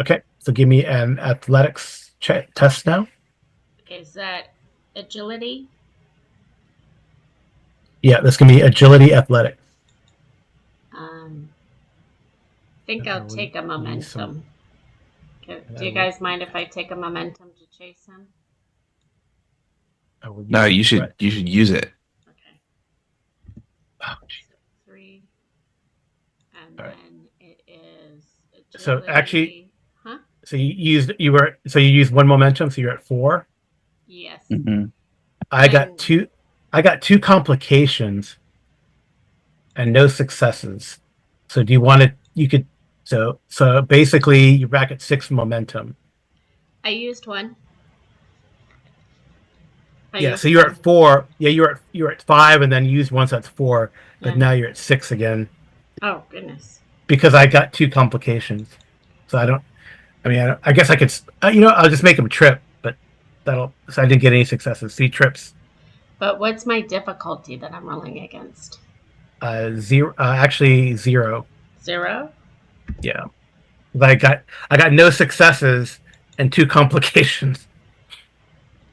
Okay, so give me an athletics test now. Okay, is that agility? Yeah, this can be agility athletics. I think I'll take a momentum. Do you guys mind if I take a momentum to chase him? No, you should use it. Okay. Oh, 3, and then it is agility. So actually, so you used 1 momentum, so you're at 4. Yes. Mhm. I got And- two. I got two complications and no successes. So do you want to? You could. So basically, you're back at 6 momentum. I used one. I Yeah. used So you're one. at 4. Yeah, you're at 5, and then you used one, so that's 4. But Yeah. now you're at 6 again Oh, goodness. because I got two complications. So I don't. I mean, I guess I could. I'll just make them trip, but that'll. So I didn't get any successes. See trips. But what's my difficulty that I'm rolling against? Zero. Actually, 0. 0? Yeah. But I got no successes and two complications.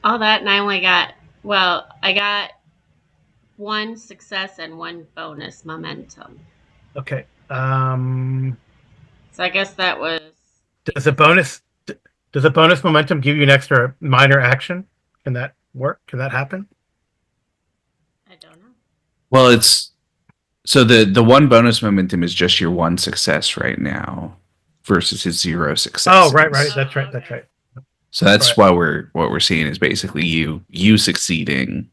All that, and I only got, well, I got one success and one bonus momentum. Okay. So I guess that was. Does a bonus does a bonus momentum give you an extra minor action? Can that work? Can that happen? I don't know. Well, it's so the one bonus momentum is just your one success right now versus his 0 Oh, successes. right. Oh, That's right. okay. That's right. So that's Right. why what we're seeing is basically you succeeding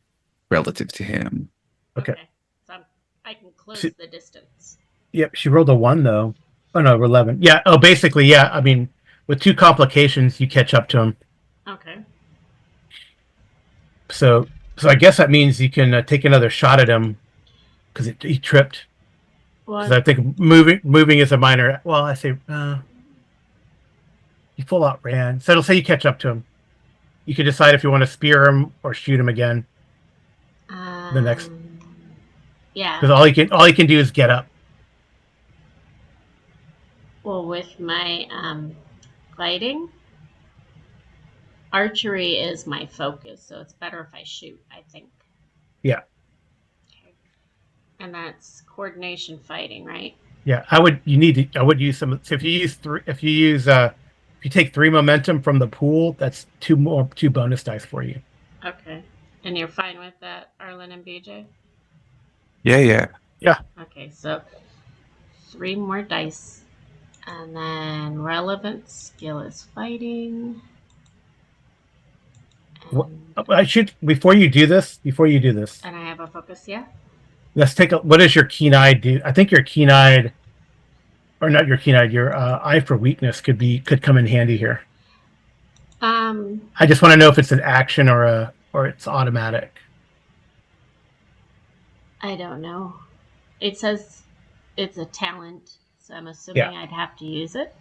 relative to him. Okay. So I can close So, the distance. yep. She rolled a 1 though. Oh no, 11. Yeah. Oh, basically, yeah. I mean, with two complications, you catch up to him. Okay. So I guess that means you can take another shot at him because he tripped. Because I Well, think moving is a minor. Well, I say you full out ran, so it'll say you catch up to him. You can decide if you want to spear him or shoot him again. The next, yeah. because all he can do is get up. Well, with my fighting, archery is my focus, so it's better if I shoot, I think. Yeah, Okay. And that's coordination fighting, right? yeah. I would use some. So if you use three, if you take 3 momentum from the pool, that's two bonus dice for you. Okay. And you're fine with that, Arlen and BJ? Yeah. Yeah. Okay, so 3 more dice. And then relevant skill is fighting. What, And, I should before you do this. and I have a focus, yeah? Let's take a. What does your keen eye do? I think your keen eyed, or not your keen eyed. Your eye for weakness could come in handy here. Um, I just want to know if it's an action or it's automatic. I don't know. It says it's a talent, so I'm assuming Yeah. I'd have to use it.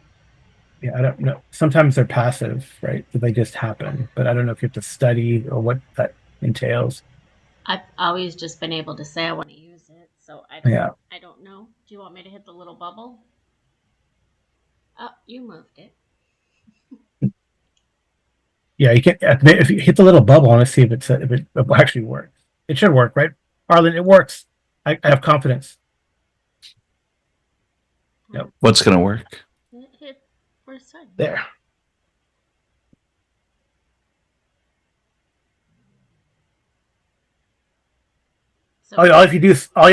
Yeah, I don't know. Sometimes they're passive, right? They just happen, but I don't know if you have to study or what that entails. I've always just been able to say I want to use it, so I don't. Yeah. I don't know. Do you want me to hit the little bubble? Oh, you moved it. Yeah, you can if you hit the little bubble. I want to see if it actually works. It should work, right, Arlen? It works. I have confidence. Yep. What's gonna work? It hit first time. There. So All you have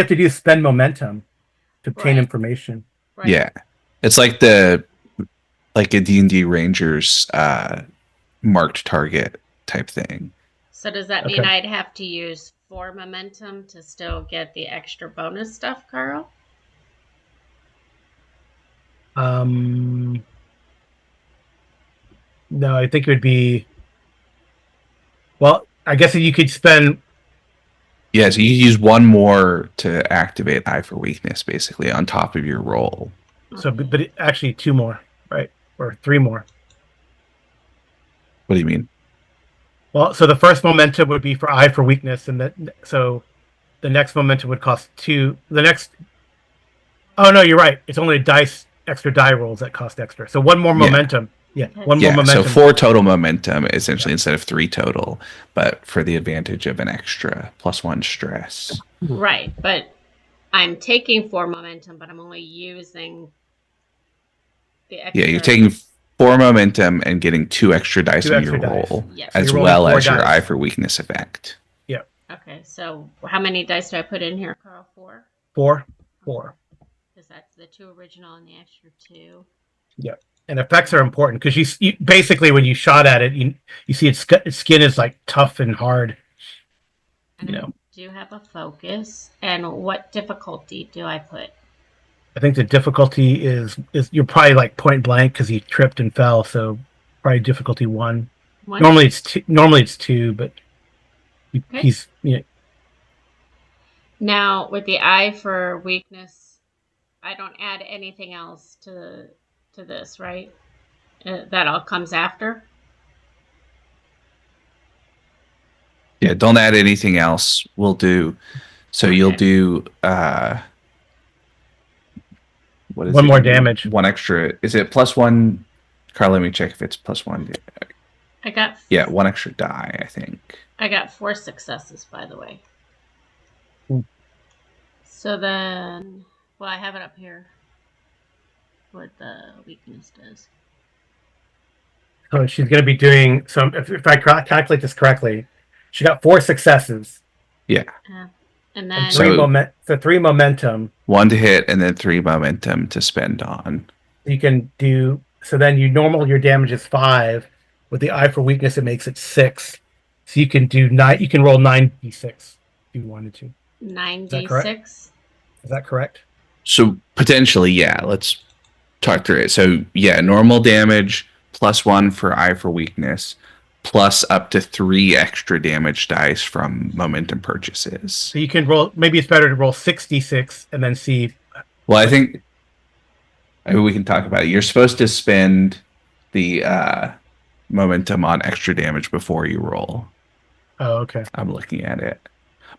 to do is spend momentum to obtain Right. information. right. Yeah. It's like a D&D Rangers marked target type thing. So does that mean Okay. I'd have to use 4 momentum to still get the extra bonus stuff, Carl? No, I think it would be. Well, I guess you could spend. Yeah, so you use one more to activate Eye for Weakness, basically, on top of your roll. So, but actually 2 more, right, or 3 more. What do you mean? Well, so the first momentum would be for eye for weakness, and so the next momentum would cost 2. The next. Oh no, you're right. It's only extra die rolls that cost extra. So one more Yeah. momentum. Yeah, Okay. one more Yeah, so momentum. 4 total momentum, essentially, instead of 3 total, but for the advantage of an extra +1 stress. Right, but I'm taking 4 momentum, but I'm only using the extra. Yeah, you're taking 4 momentum and getting 2 extra dice 2 on your extra dice. roll, Yes. So as you're rolling well 4 as your dice. Eye for Weakness effect. Yeah, Okay, so how many dice do I put in here, Carl? 4? 4. Because that's the 2 original and the extra 2. Yeah. And effects are important because you basically when you shot at it, you see its skin is like tough and hard. And You I know, do have a focus. And what difficulty do I put? I think the difficulty is you're probably like point blank because he tripped and fell, so probably difficulty 1. One? Normally it's two, normally it's 2, but Okay. he's Now, with the eye for weakness, I don't add anything else to this, right? That all comes after. Yeah, don't add anything else. We'll do. So you'll Okay. do what is 1 it? more damage. One extra. Is it +1? Carl, let me check if it's +1. I got Yeah, 1 extra die, I think. I got 4 successes, by the way. Hmm. So then, well, I have it up here. What the weakness does. So she's going to be doing some. If I calculate this correctly, she got 4 successes Yeah. And then and 3 So- 3 momentum. 1 to hit and then 3 momentum to spend on. You can do so. Then your damage is 5. With the eye for weakness, it makes it 6. So you can do 9. You can roll 9d6 if you wanted to. 9d6. Is that correct? So potentially, yeah. Let's talk through it. So yeah, normal damage +1 for eye for weakness, plus up to 3 extra damage dice from momentum purchases. So you can roll. Maybe it's better to roll 6d6 and then see. Well, I think we can talk about it. You're supposed to spend the momentum on extra damage before you roll. Oh, okay. I'm looking at it.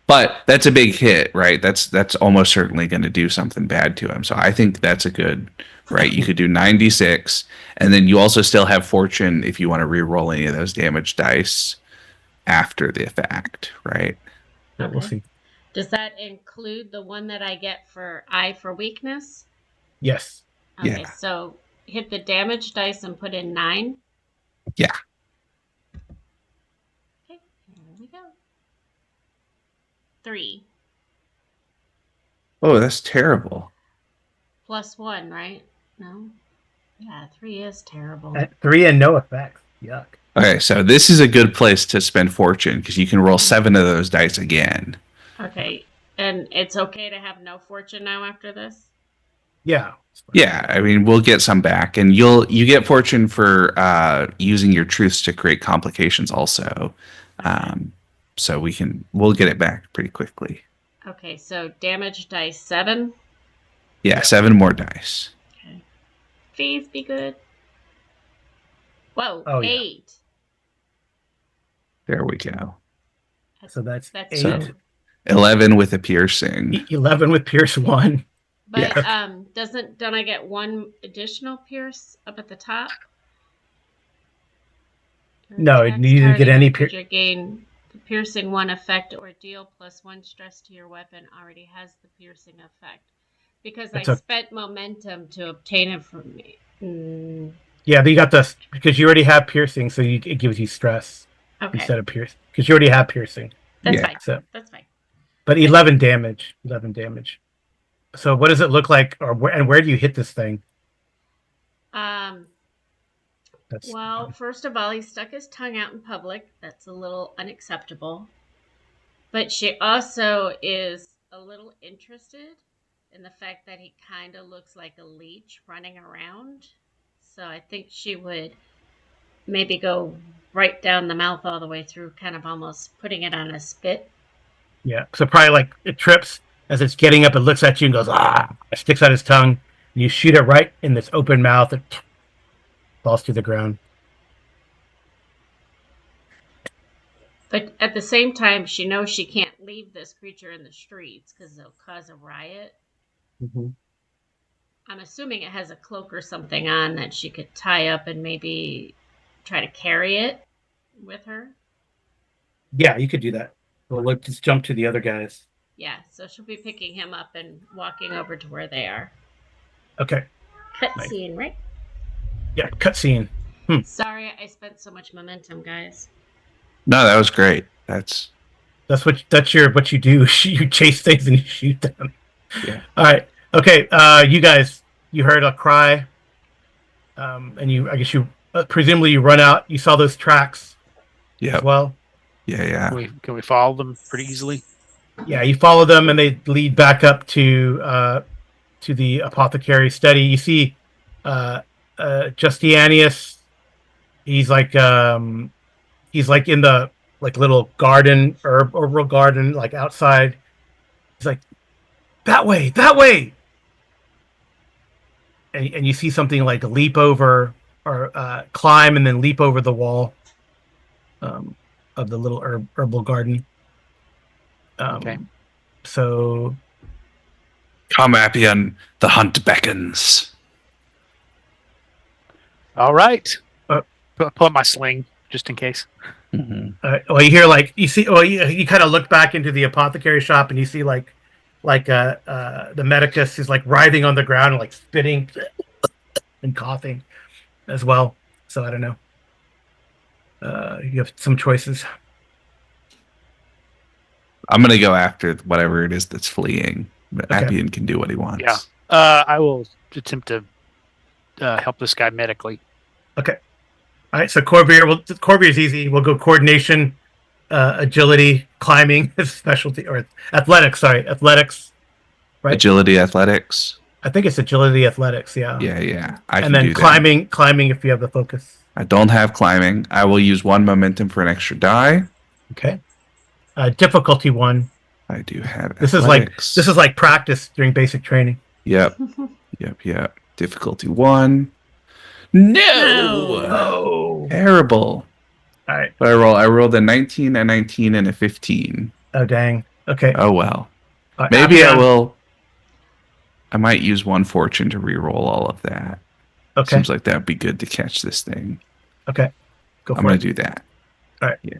But that's a big hit, right? That's almost certainly going to do something bad to him. So I think that's a good, right? You could do 96, and then you also still have fortune if you want to re-roll any of those damage dice after the effect, right? Yeah, we'll Okay. see. Does that include the one that I get for eye for weakness? Yes. Okay, Yeah. so hit the damage dice and put in 9. Yeah. Okay, here we go. 3 Oh, that's terrible. plus 1, right? No? Yeah, 3 is terrible. At 3 and no effects. Yuck. Okay, so this is a good place to spend fortune because you can roll 7 of those dice again. Okay, and it's okay to have no fortune now after this? Yeah. Yeah, I mean we'll get some back, and you get fortune for using your truths to create complications also. So we'll get it back pretty quickly. Okay, so damage dice 7. Yeah, 7 more dice. Okay. Please be good. Whoa, Oh, yeah. 8. There we go. So that's 8. So 11 with a piercing. 11 with Pierce 1. But Yeah. don't I get 1 additional pierce up at the top? No, Attacks you didn't get targeting any the creature gain the piercing 1 effect or deal +1 stress to your weapon already has the piercing effect. Because That's I spent momentum to obtain it from me. Yeah, you got this because you already have piercing, so it gives you stress Okay, instead of piercing because you already have piercing. that's Yeah. fine. So, That's fine. but 11 damage. 11 damage. So what does it look like, or where do you hit this thing? That's Well, first of all, he stuck his tongue out in public. That's a little unacceptable. But she also is a little interested in the fact that he kind of looks like a leech running around. So I think she would maybe go right down the mouth all the way through, kind of almost putting it on a spit. yeah. So probably like it trips as it's getting up. It looks at you and goes It sticks out his tongue. And you shoot it right in this open mouth. It falls to the ground. But at the same time, she knows she can't leave this creature in the streets because it'll cause a riot. Mm-hmm. I'm assuming it has a cloak or something on that she could tie up and maybe try to carry it with her. Yeah, you could do that. Well, let's just jump to the other guys. Yeah, so she'll be picking him up and walking over to where they are. Okay. Cutscene, right? Yeah, cutscene. Sorry, I spent so much momentum, guys. No, that was great. That's what you do. You chase things and you shoot them. Yeah. All right. Okay. You guys, you heard a cry. And I guess you presumably you run out. You saw those tracks as Yep. well. Yeah. Can we follow them pretty easily? Yeah, you follow them, and they lead back up to the apothecary study. You see, uh, Justinianus. He's like in the like little garden, herbal garden, like outside. He's like, that way, and you see something like leap over or climb and then leap over the wall um, of the little herbal garden. Okay. So Come, Appian. The hunt beckons. All right. uh, Pull up my sling just in case. Mhm. well, you hear like you see. Well, you kind of look back into the apothecary shop and you see the medicus is like writhing on the ground and like spitting and coughing as well. So I don't know. You have some choices. I'm gonna go after whatever it is that's fleeing. But Okay. Appian can do what he wants. Yeah. I will attempt to help this guy medically. Okay. All right. So Corbier is easy. We'll go coordination, agility, climbing is specialty, or athletics. Sorry, athletics. Right. Agility, athletics. I think it's agility, athletics. Yeah. Yeah. I And can then do that. climbing if you have the focus. I don't have climbing. I will use one momentum for an extra die. Okay. Difficulty 1. I do have This athletics. is like practice during basic training. Yep. Difficulty 1. No. Oh. Terrible. All right. But I rolled a 19, a 19, and a 15. Oh dang. Okay. Oh well. Maybe Appian. I might use one fortune to reroll all of that. Okay. Seems like that would be good to catch this thing. Okay. I'm going to do that. All right. Yeah.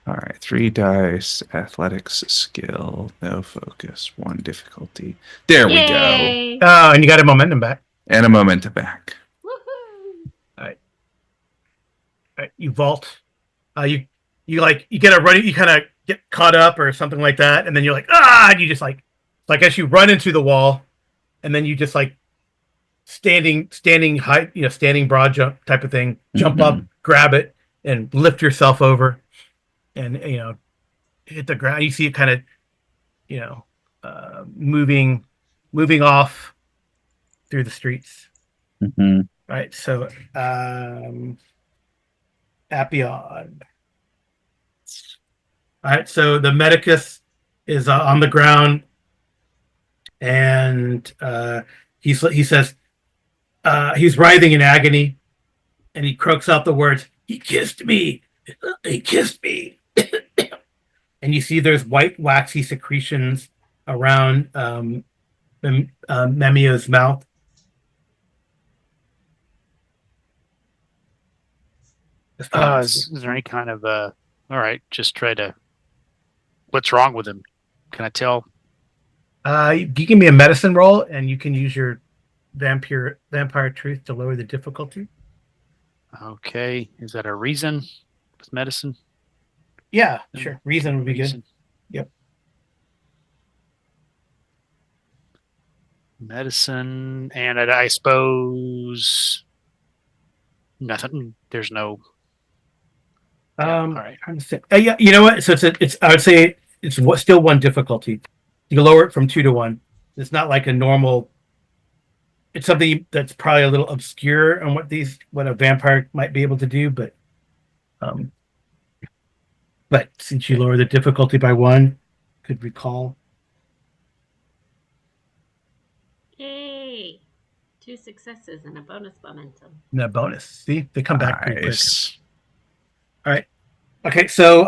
All right. 3 dice, athletics, skill, no focus, 1 difficulty. There we go. Yay! Oh, and you got a momentum back. And a momentum back. Woohoo! All right. You vault. You get a running. You kind of get caught up or something like that, and then you're like and you just like as you run into the wall, and then you just like standing high, standing broad jump type of thing. Jump up, grab it, and lift yourself over, and hit the ground. You see it kind of moving off through the streets. Mm-hmm. Right. So Appian. All right. So the medicus is on the ground, and he says he's writhing in agony, and he croaks out the words, "He kissed me. He kissed me." And you see there's white waxy secretions around Memio's mouth. Is there any kind of all right? Just try to. What's wrong with him? Can I tell? You give me a medicine roll, and you can use your vampire truth to lower the difficulty. Okay. Is that a reason with medicine? Yeah, sure. Reason would be Reason. good. Yep. Medicine, and I suppose nothing. There's no. Yeah, all right. Yeah, you know what? So it's I would say it's still 1 difficulty. You lower it from 2 to 1. It's not like a normal. It's something that's probably a little obscure on what a vampire might be able to do, but since you lower the difficulty by 1, could recall. Yay! 2 successes and a bonus momentum. And a bonus. See, they come back pretty quick. Nice. All right. Okay, so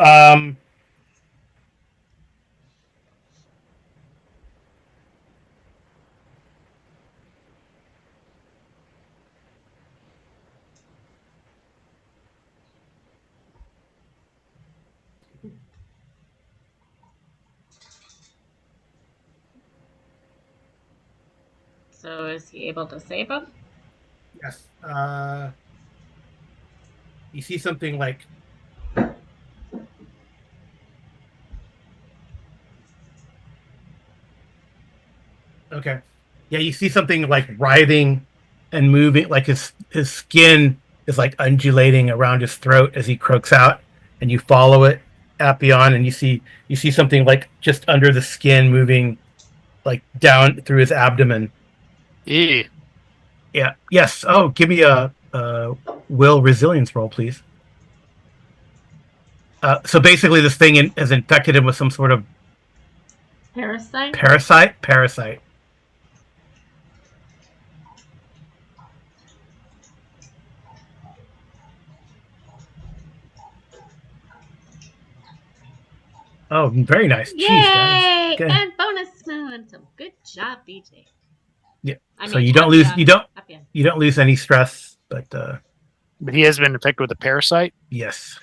So is he able to save him? yes. You see something like okay. Yeah, you see something like writhing and moving, like his skin is like undulating around his throat as he croaks out, and you follow it, Appion, and you see something like just under the skin moving like down through his abdomen. Yeah. Yeah. Yes. Oh, give me a will resilience roll, please. So basically, this thing has infected him with some sort of Parasite? parasite. Oh, very nice. Yay! Jeez, guys. Good. And bonus momentum. Good job, BJ. Yeah. I So mean, you don't lose Appian. you don't lose any stress, but But he has been infected with a parasite. yes.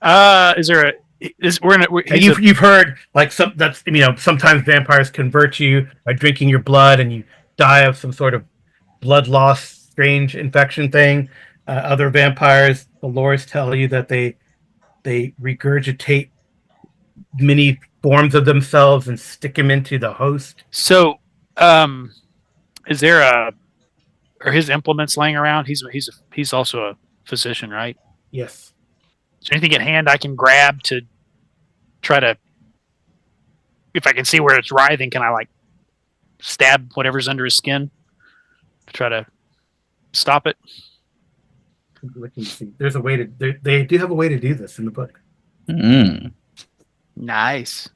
Is there a? Is we're in? And you've heard like sometimes vampires convert you by drinking your blood, and you die of some sort of blood loss, strange infection thing. Other vampires, the lores tell you that they regurgitate many forms of themselves and stick them into the host. So, is there are his implements laying around? He's also a physician, right? Yes. Is there anything at hand I can grab to try to, if I can see where it's writhing, can I like stab whatever's under his skin to try to stop it? Looking to see. There's a way to. They do have a way to do this in the book. Nice.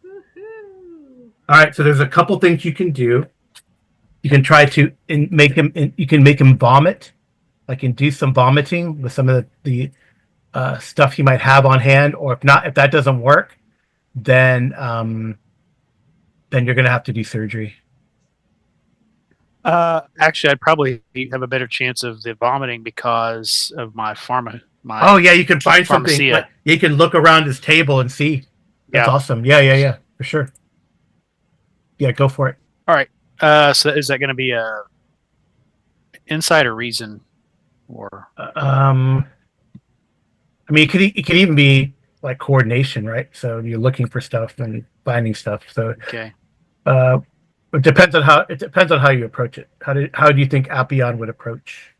Woohoo! All right. So there's a couple things you can do. You can try to make him. You can make him vomit, like induce some vomiting with some of the stuff he might have on hand, or if not, if that doesn't work, then you're gonna have to do surgery. Actually, I'd probably have a better chance of the vomiting because of my pharma. Oh yeah, you can find something. Pharmacia. Like, you can look around his table and see. That's Yeah. awesome. Yeah, for sure. Yeah, go for it. All right. So is that going to be a insight or reason, or I mean, it could even be like coordination, right? So you're looking for stuff and finding stuff. So okay? it depends on how you approach it. How do you think Appion would approach?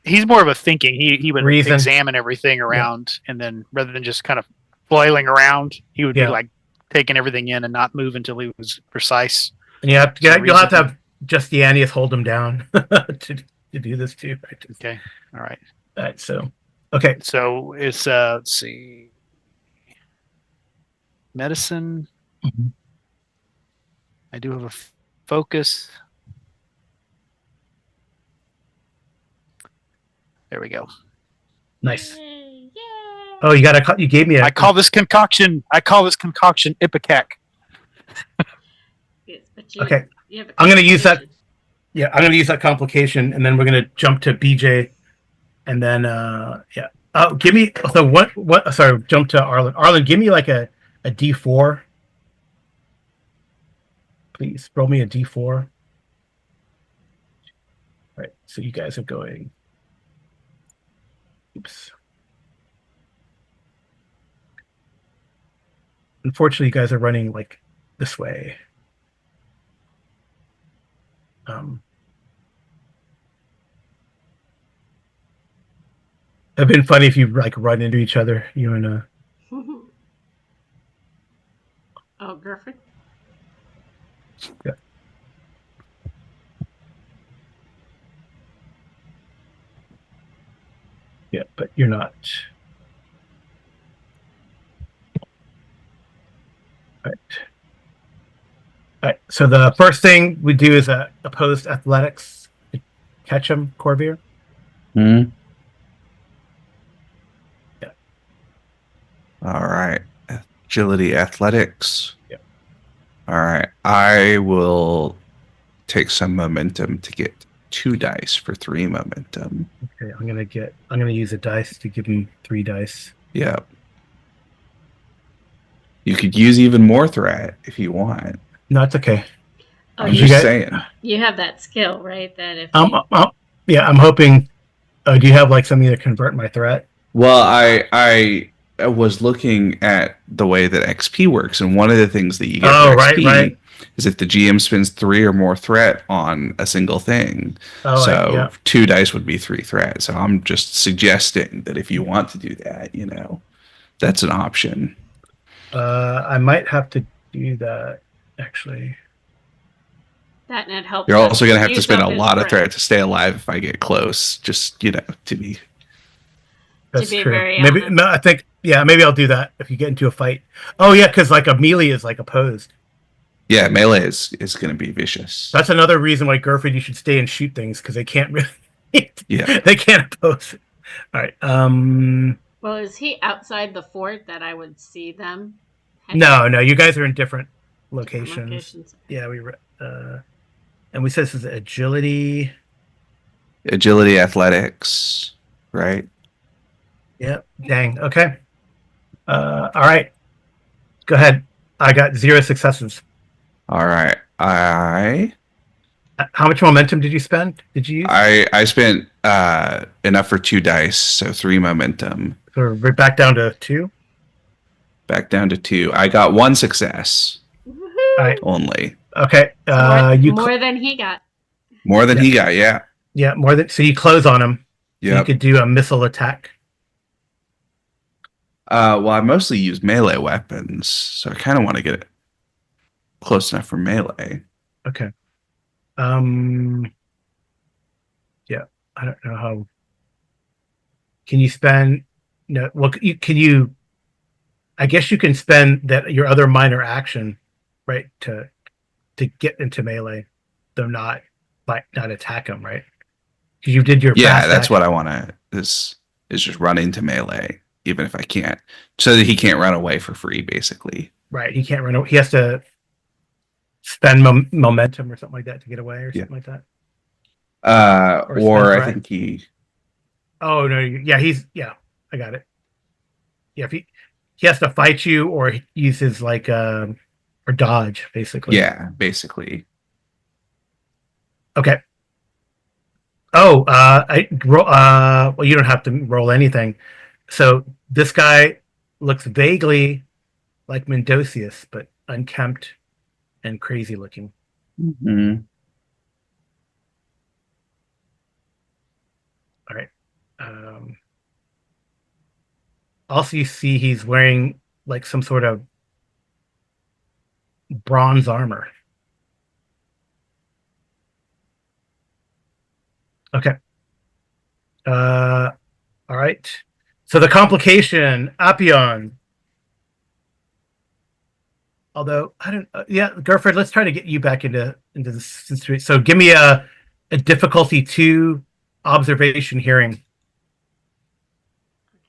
He's more of a thinking. He would Reason. examine everything around, and then rather than just kind of flailing around, he would be like taking everything in and not move until he was precise. And you'll have to have Justianius hold him down to do this too. Right? Okay. All right. All right. So, okay. So it's let's see, medicine. Mhm. I do have a focus. There we go. Nice. Yay! Oh, you gave me I call this concoction Ipecac. Yes, but Okay. you have a I'm gonna use that. complication. Yeah, I'm gonna use that complication, and then we're gonna jump to BJ, and then yeah. Oh, give me so what? Sorry, jump to Arlen. Arlen, give me like a D4, please. Roll me a D4. All right. So you guys are going. Oops. Unfortunately, you guys are running like this way. It'd been funny if you like run into each other, you and Oh, Griffin. Yeah. Yeah, but you're not. Right. All right. So the first thing we do is opposed athletics. Catch him, Corvair. Hmm. Yeah. All right. Agility, athletics. Yep. All right. I will take some momentum to get 2 dice for 3 momentum. Okay, I'm gonna use a dice to give him 3 dice. Yep. You could use even more threat if you want. No, it's okay. Oh, I'm you just got- saying. You have that skill, right? That if Yeah, I'm hoping. Do you have like something to convert my threat? Well, I was looking at the way that XP works, and one of the things that you get for XP right. is if the GM spends 3 or more threat on a single thing. Oh, So yeah. 2 dice would be 3 threat. So I'm just suggesting that if you want to do that, that's an option. I might have to do that actually. That and it helps You're also us going to have to use spend up a his lot of threat. threat to stay alive if I get close. Just, to be. That's be true. very Maybe honest. no, I think maybe I'll do that if you get into a fight. Oh yeah, because like a melee is like opposed. Yeah, melee is going to be vicious. That's another reason why Gerford you should stay and shoot things because they can't really Yeah. they can't oppose it. All right. Well, is he outside the fort that I would see them? No, you guys are in different Different locations. locations. Yeah, and we said this is agility. Agility, athletics, right? Yep. Dang. Okay. All right. Go ahead. I got 0 successes. All right. How much momentum did you spend? Did you use? I spent enough for 2 dice, so 3 momentum. So we're back down to 2. Back down to 2. I got 1 success. Woohoo! All right. Only. Okay. More than he got. More than he got, yeah. Yeah, more than so you close on him. So Yep. you could do a missile attack. Well, I mostly use melee weapons, so I kind of want to get it close enough for melee. Okay. Yeah, I don't know how. Can you spend? No. Well, can you? I guess you can spend that your other minor action, right, to get into melee, though not attack him, right? Because you did your fast That's action. what I want to is just run into melee, even if I can't, so that he can't run away for free, basically. Right, he can't run away. He has to spend momentum or something like that to get away, or something like that. Or I think he. Oh no! I got it. Yeah, if he has to fight you or use his or dodge, basically. Yeah, basically. Okay. Oh, well, you don't have to roll anything. So this guy looks vaguely like Mendocius, but unkempt and crazy looking. Mm-hmm. All right. Also, you see he's wearing like some sort of bronze armor. Okay. All right. So the complication, Apion. Although I don't, Gerford, let's try to get you back into this situation. So give me a difficulty 2 observation hearing.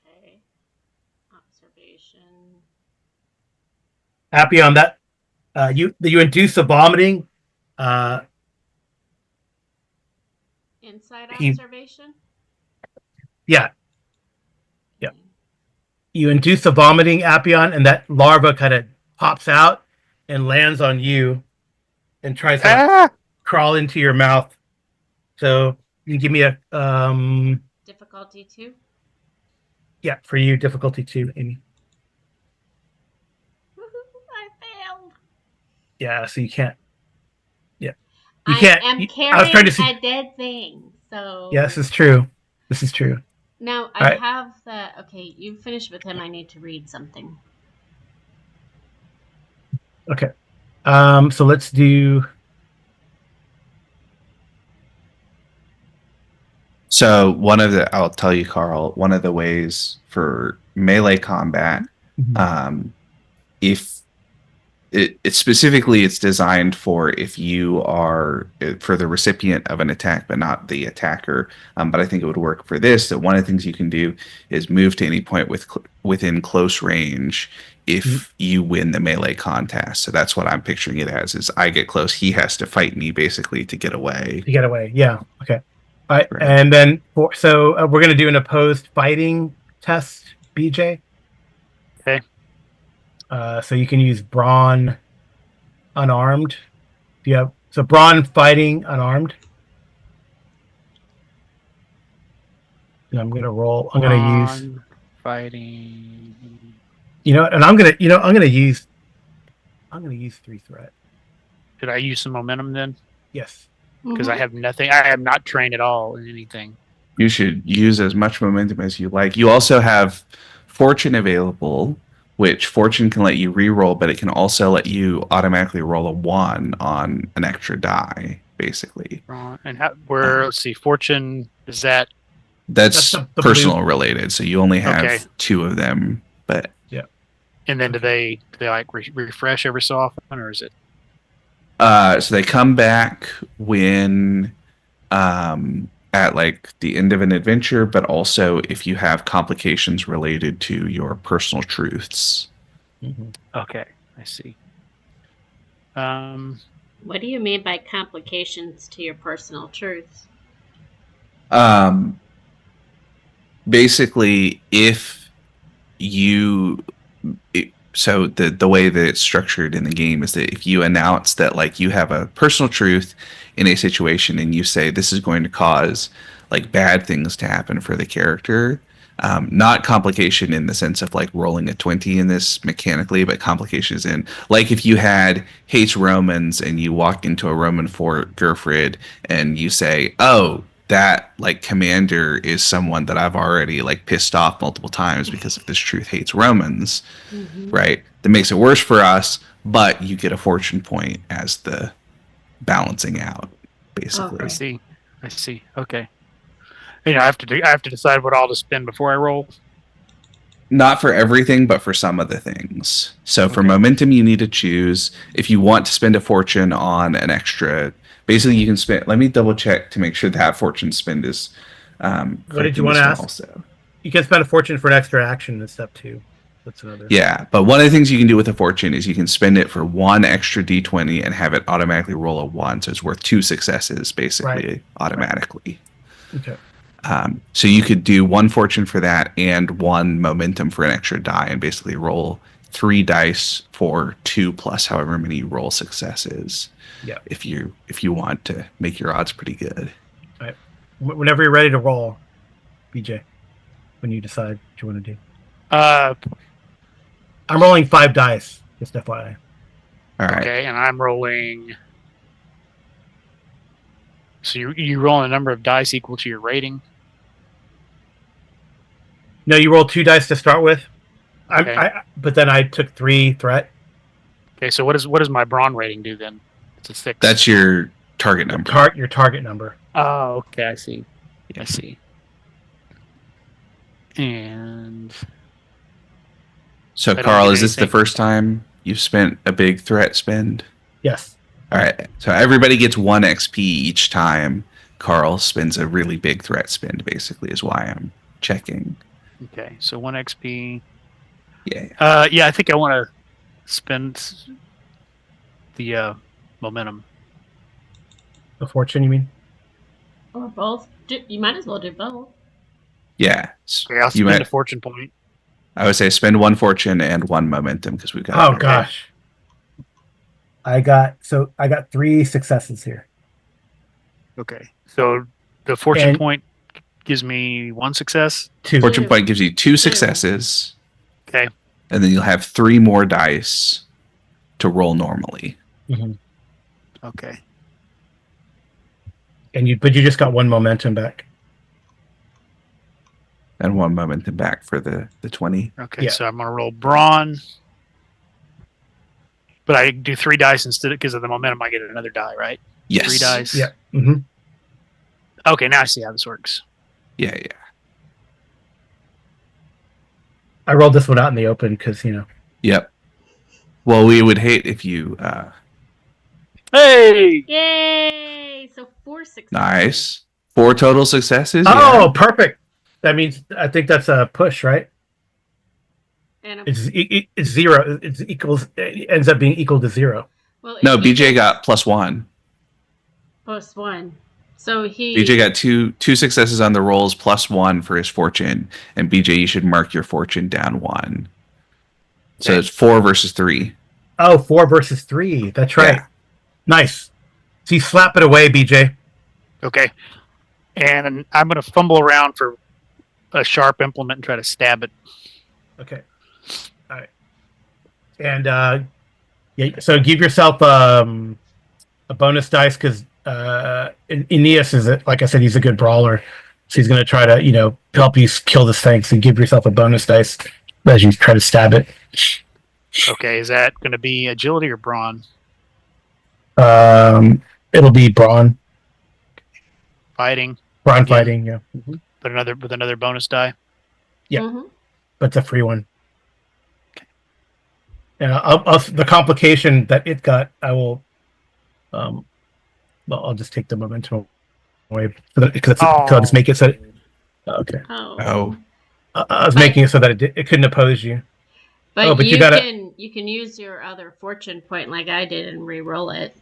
Okay. Observation. Apion, that you induce a vomiting. Inside observation. Yeah. You induce a vomiting, Apion, and that larva kind of pops out and lands on you and tries to crawl into your mouth. So you can give me a difficulty 2. Yeah, for you, difficulty 2, Amy. I failed. Yeah, so you can't. Yeah, you can't. I am carrying a dead thing. So yeah, this is true. Now I have the. Okay, you finished with him. I need to read something. Okay. So let's do. So I'll tell you, Carl, one of the ways for melee combat, if it specifically it's designed for if you are for the recipient of an attack, but not the attacker. But I think it would work for this. That one of the things you can do is move to any point within close range if you win the melee contest. So that's what I'm picturing it as: is I get close, he has to fight me basically to get away. Yeah. Okay. All right. And then we're going to do an opposed fighting test, BJ. Okay. So you can use brawn unarmed. If you have brawn fighting unarmed. And I'm going to roll. I'm going to use fighting. And I'm going to use 3 threat. Did I use some momentum then? Yes. Because I have nothing. I am not trained at all in anything. You should use as much momentum as you like. You also have fortune available, which fortune can let you re-roll, but it can also let you automatically roll a 1 on an extra die, basically. And where? Let's see. Fortune is that That's the personal blue. related, so you only have Okay. 2 of them. But And then Okay. do they like refresh every so often, or is it? so they come back when at like the end of an adventure, but also if you have complications related to your personal truths. Mhm. Okay, I see. What do you mean by complications to your personal truths? Um, basically, if you so the way that it's structured in the game is that if you announce that like you have a personal truth in a situation and you say this is going to cause like bad things to happen for the character, not complication in the sense of like rolling a 20 in this mechanically, but complications in like if you had hates Romans and you walk into a Roman fort, Gerfrid, and you say, oh, that like commander is someone that I've already like pissed off multiple times because of this truth hates Romans, right? That makes it worse for us, but you get a fortune point as the balancing out, basically. I Okay. see. I see. Okay. I have to I have to decide what all to spend before I roll. Not for everything, but for some of the things. So for Okay. momentum, you need to choose if you want to spend a fortune on an extra. Basically, you can spend. Let me double check to make sure that fortune spend is What did correct you in want this to one ask? also. You can spend a fortune for an extra action in step 2. That's another. Yeah, but one of the things you can do with a fortune is you can spend it for 1 extra d20 and have it automatically roll a 1, so it's worth 2 successes basically automatically. Okay. So you could do 1 fortune for that and 1 momentum for an extra die, and basically roll 3 dice for 2 plus however many you roll successes. Yeah. If you want to make your odds pretty good. All right. Whenever you're ready to roll, BJ, when you decide what you want to do. Uh, I'm rolling 5 dice, just FYI. All right. okay, and I'm rolling. So you roll a number of dice equal to your rating. No, you roll 2 dice to start with. Okay. But then I took 3 threat. Okay. So what does my brawn rating do then? It's a 6. That's your target number. Your target number. Oh, okay. I see. I see. And So I don't Carl, get is this the anything. first time you've spent a big threat spend? Yes. All right. So everybody gets 1 XP each time Carl spends a really big threat spend, basically, is why I'm checking. Okay. So 1 XP. Yeah. Yeah, I think I want to spend the momentum. The fortune, you mean? Or both. You might as well do both. Yeah. Okay, I'll You spend a might, fortune point. I would say spend 1 fortune and 1 momentum because we've got Oh, to be gosh. I got 3 successes here. Okay. So the fortune And point gives me 1 success. 2. Fortune Two. point gives you 2 Two. successes, Okay. and then you'll have 3 more dice to roll normally. Mhm. Okay. But you just got 1 momentum back. And 1 momentum back for the 20. Okay. Yeah. So I'm gonna roll brawn, but I do 3 dice instead because of the momentum. I get another die, right? Yes. 3 dice. Yeah. Mm-hmm. Okay. Now I see how this works. Yeah. I rolled this one out in the open because, Yep. Well, we would hate if you. Hey. Yay! So 4 successes. Nice. 4 total successes. Oh, Yeah. perfect. That means I think that's a push, right? And It's 0. It ends up being equal to 0. well, No, if he BJ gets got +1. +1, so BJ got two successes on the rolls +1 for his fortune, and BJ, you should mark your fortune down 1. So Okay. it's 4 versus 3. Oh, 4 versus 3. That's right. Yeah. Nice. See, slap it away, BJ. Okay. And I'm gonna fumble around for a sharp implement and try to stab it. Okay. All right. And yeah, so give yourself a bonus dice because Aeneas is, like I said, he's a good brawler. So he's going to try to, help you kill this thing. So give yourself a bonus dice as you try to stab it. Okay, is that going to be agility or brawn? It'll be brawn. Fighting. Brawn Again? fighting, yeah. But with another bonus die. Yeah. Mm-hmm. But it's a free one. And the complication that it got, I will. Well, I'll just take the momentum away because I'll just make it so. Okay. Oh. I was making it so that it couldn't oppose you. But you gotta. You can use your other fortune point like I did and re-roll it.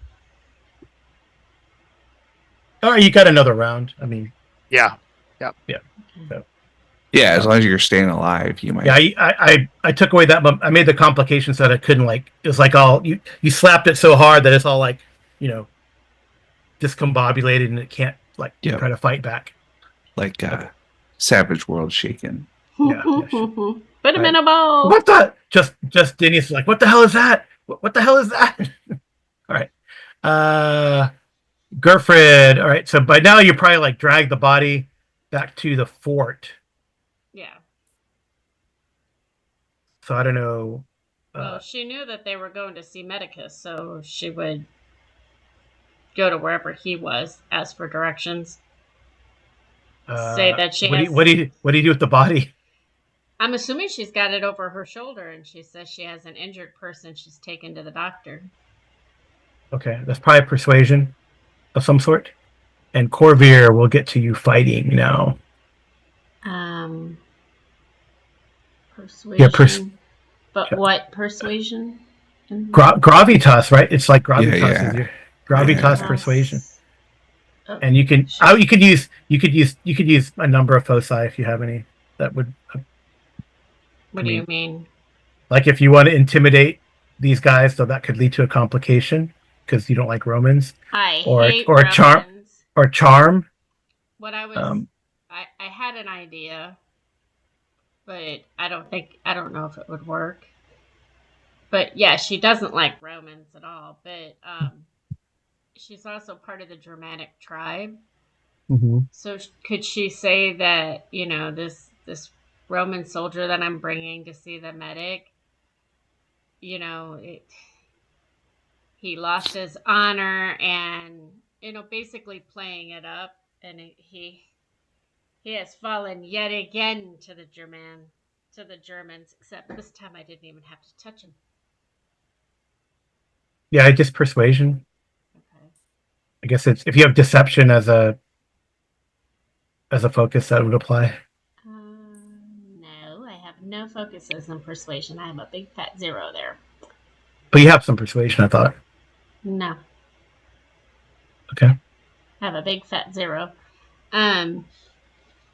Oh, you got another round. I mean. Yeah. So. Yeah, as long as you're staying alive, you might. Yeah, I took away that. I made the complication so that it couldn't it was like all you slapped it so hard that it's all discombobulated and it can't try to fight back. Like Savage World Shaken. Yeah. Put him in a bowl. What the? Just Dennis is like, what the hell is that? What the hell is that? All right. Gerfred. All right. So by now you probably drag the body back to the fort. Yeah. So I don't know. Well, she knew that they were going to see Medicus, so she would go to wherever he was, ask for directions. Say that she has... What do you do with the body? I'm assuming she's got it over her shoulder, and she says she has an injured person she's taken to the doctor. Okay, that's probably persuasion of some sort. And Corvair will get to you fighting now. Persuasion. But what persuasion? Gravitas, right? It's like gravitas. Yeah. Gravitas persuasion. Oh, And you can sure. you could use a number of foci if you have any. That would. What do you mean? Like if you want to intimidate these guys, so that could lead to a complication because you don't like Romans. I hate Romans. Charm. What I was, I had an idea, but I don't know if it would work. But yeah, she doesn't like Romans at all. But she's also part of the Germanic tribe. Mm-hmm. So could she say that this Roman soldier that I'm bringing to see the medic, he lost his honor and basically playing it up, and he has fallen yet again to the Germans, except this time I didn't even have to touch him. Yeah, just persuasion. Okay. I guess it's if you have deception as a focus, that would apply. No, I have no focuses on persuasion. I have a big fat 0 there. But you have some persuasion, I thought. No. Okay. I have a big fat 0.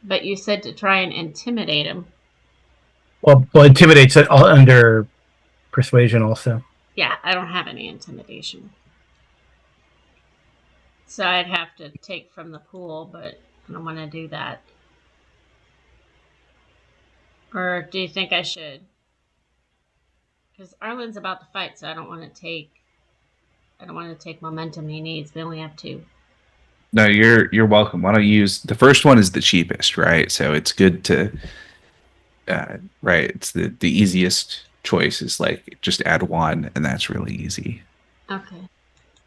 But you said to try and intimidate him. Well, intimidate's all under persuasion also. Yeah, I don't have any intimidation. So I'd have to take from the pool, but I don't want to do that. Or do you think I should? Because Arlen's about to fight, so I don't want to take momentum he needs. We only have 2. No, you're welcome. Why don't you use the first one is the cheapest, right? So it's good to right. It's the easiest choice is just add 1, and that's really easy. Okay,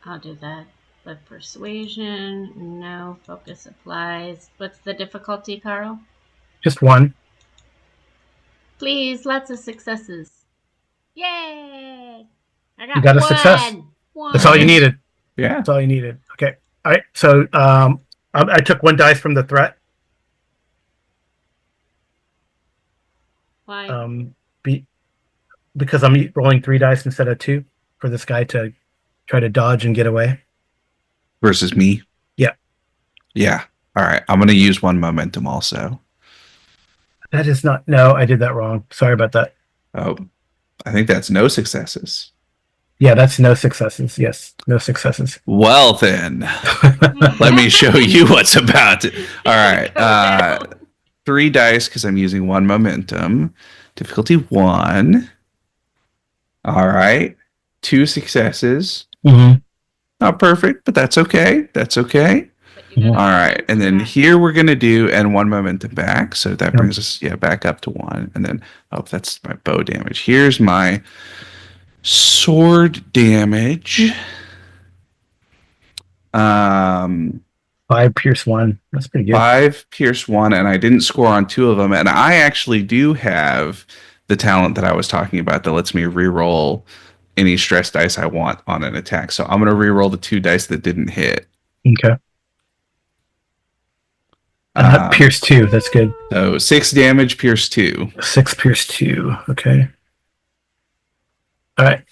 I'll do that. But persuasion, no. Focus applies. What's the difficulty, Carl? Just 1. Please, lots of successes. Yay! I got You got a success. 1. That's all you needed. Yeah. That's all you needed. Okay. All right. So I took 1 dice from the threat. Why? Because I'm rolling 3 dice instead of 2 for this guy to try to dodge and get away. Versus me? Yeah. Yeah. All right. I'm going to use 1 momentum also. That is not... No, I did that wrong. Sorry about that. Oh, I think that's no successes. Yeah, that's no successes. Yes, no successes. Well, then, let me show you what's about it. All right. 3 dice because I'm using 1 momentum. Difficulty 1. All right. 2 successes. Mm-hmm. Not perfect, but that's okay. That's okay. But you got All right, and then here we're gonna do and one momentum back, so that brings us back up to 1, and then that's my bow damage. Here's my sword damage. 5 pierce 1. That's pretty good. 5 pierce 1, and I didn't score on 2 of them. And I actually do have the talent that I was talking about that lets me reroll any stress dice I want on an attack. So I'm going to reroll the 2 dice that didn't hit. Okay. And that pierce 2. That's good. So 6 damage, pierce 2. 6 pierce 2. Okay. All right.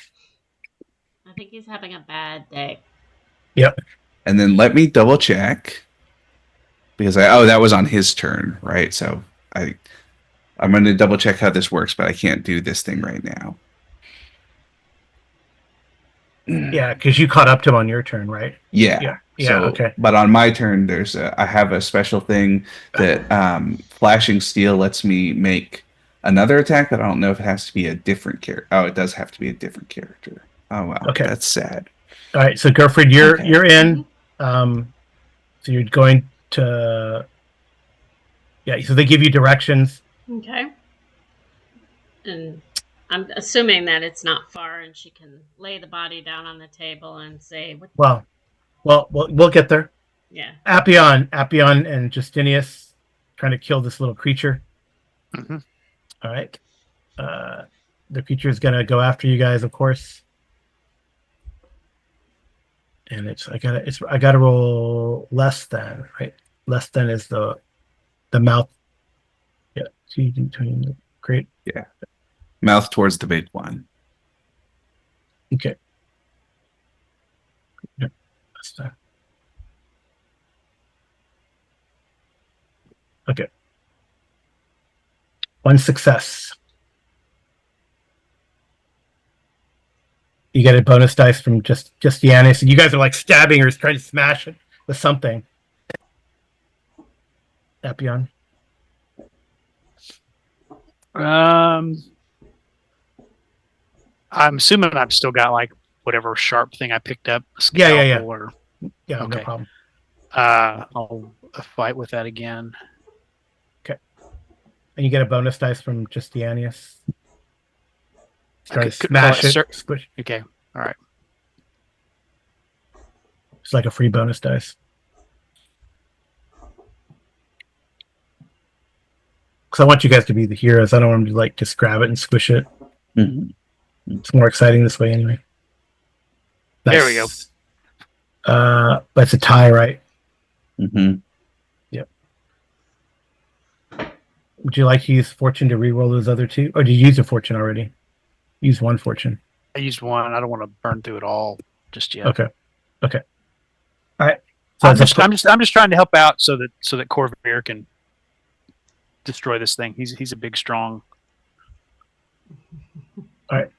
I think he's having a bad day. Yep. And then let me double check. Because that was on his turn, right? So I'm going to double check how this works, but I can't do this thing right now. Yeah, because you caught up to him on your turn, right? Yeah. So, okay. But on my turn, I have a special thing that flashing steel lets me make another attack, but I don't know if it has to be a different character. Oh, it does have to be a different character. Oh wow, okay. That's sad. All right, so Gerfried, you're in. So you're going to. Yeah, so they give you directions. Okay. And I'm assuming that it's not far, and she can lay the body down on the table and say, Well, we'll get there. Yeah. Appion, and Justinius trying to kill this little creature. Mm-hmm. All right. The creature is gonna go after you guys, of course. And I gotta roll less than, right? Less than is the mouth. Yeah. Great. Yeah. Mouth towards the big one. Okay. Yeah. That's that. Okay. 1 success. You get a bonus dice from just Yanis, and you guys are like stabbing or trying to smash it with something. Appion. I'm assuming I've still got like whatever sharp thing I picked up. Yeah. Or, yeah, okay. No problem. I'll fight with that again. Okay. And you get a bonus dice from Justinius. Try to smash it. Squish. Okay. All right. It's like a free bonus dice. Because I want you guys to be the heroes. I don't want them to like just grab it and squish it. Mm-hmm. It's more exciting this way anyway. Nice. There we go. But it's a tie, right? Mm-hmm. Yep. Would you like to use fortune to reroll those other 2? Or did you use a fortune already? Use 1 fortune. I used 1. I don't want to burn through it all just yet. Okay. All right. So I'm just trying to help out so that Corvair can destroy this thing. He's a big, strong. All right.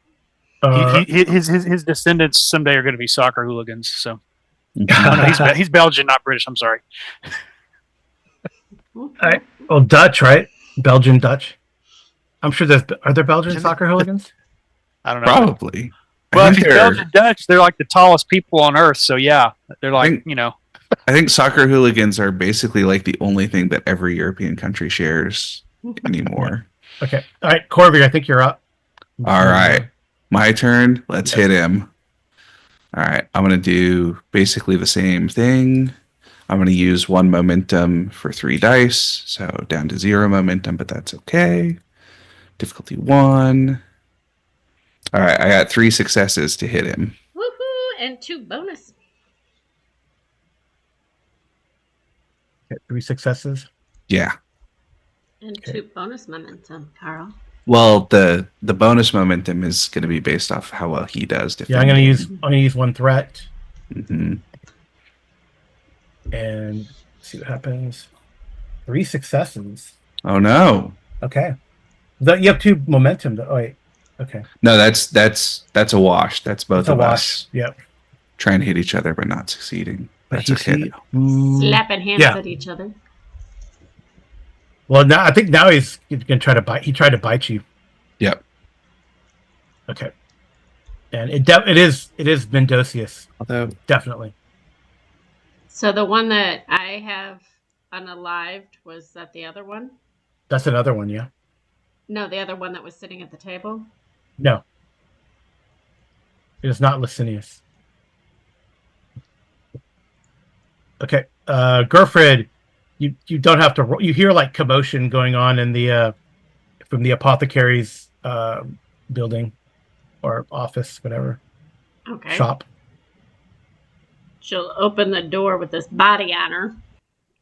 His descendants someday are going to be soccer hooligans. So he's Belgian, not British. I'm sorry. All right. Well, Dutch, right? Belgian Dutch. I'm sure are there Belgian soccer hooligans? I don't know. Probably. Well, if he's Belgian Dutch, they're like the tallest people on earth. So yeah, they're like, I think soccer hooligans are basically like the only thing that every European country shares anymore. Okay. All right, Corby, I think you're up. All right. My turn. Let's hit him. All right. I'm going to do basically the same thing. I'm going to use 1 momentum for 3 dice. So down to 0 momentum, but that's okay. Difficulty 1. All right. I got 3 successes to hit him. Woohoo! And 2 bonus. Okay, 3 successes. Yeah. And 2 bonus momentum, Carl. Well, the bonus momentum is going to be based off how well he does. Yeah, I'm going to use 1 threat. Mm-hmm. And see what happens. 3 successes. Oh no. Okay. You have 2 momentum. Oh wait. Okay. No, that's a wash. That's both of us. Yep. Trying to hit each other but not succeeding. That's okay. Slapping hands at each other. Well, now I think now he's going to try to bite. He tried to bite you. Yep. Okay. And it is Mendocius, Although definitely. So the one that I have unalived, was that the other one? That's another one, yeah. No, the other one that was sitting at the table. No, it is not Licinius. Okay, Gerfred, you don't have to roll. You hear like commotion going on in the from the apothecary's building or office, whatever, Okay. shop. She'll open the door with this body on her.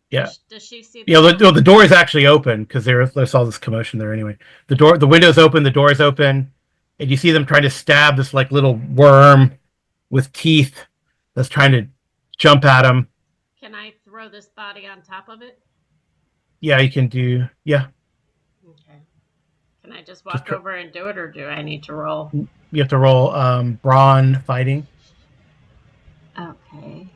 Yeah. Does she see You know, door? the door is actually open because there's all this commotion there anyway. The window's open, the door is open, and you see them trying to stab this like little worm with teeth that's trying to jump at him. Can I throw this body on top of it? Yeah, you can do. Yeah, Okay. Can I just walk over and do it, or do I need to roll? you have to roll brawn fighting. Okay.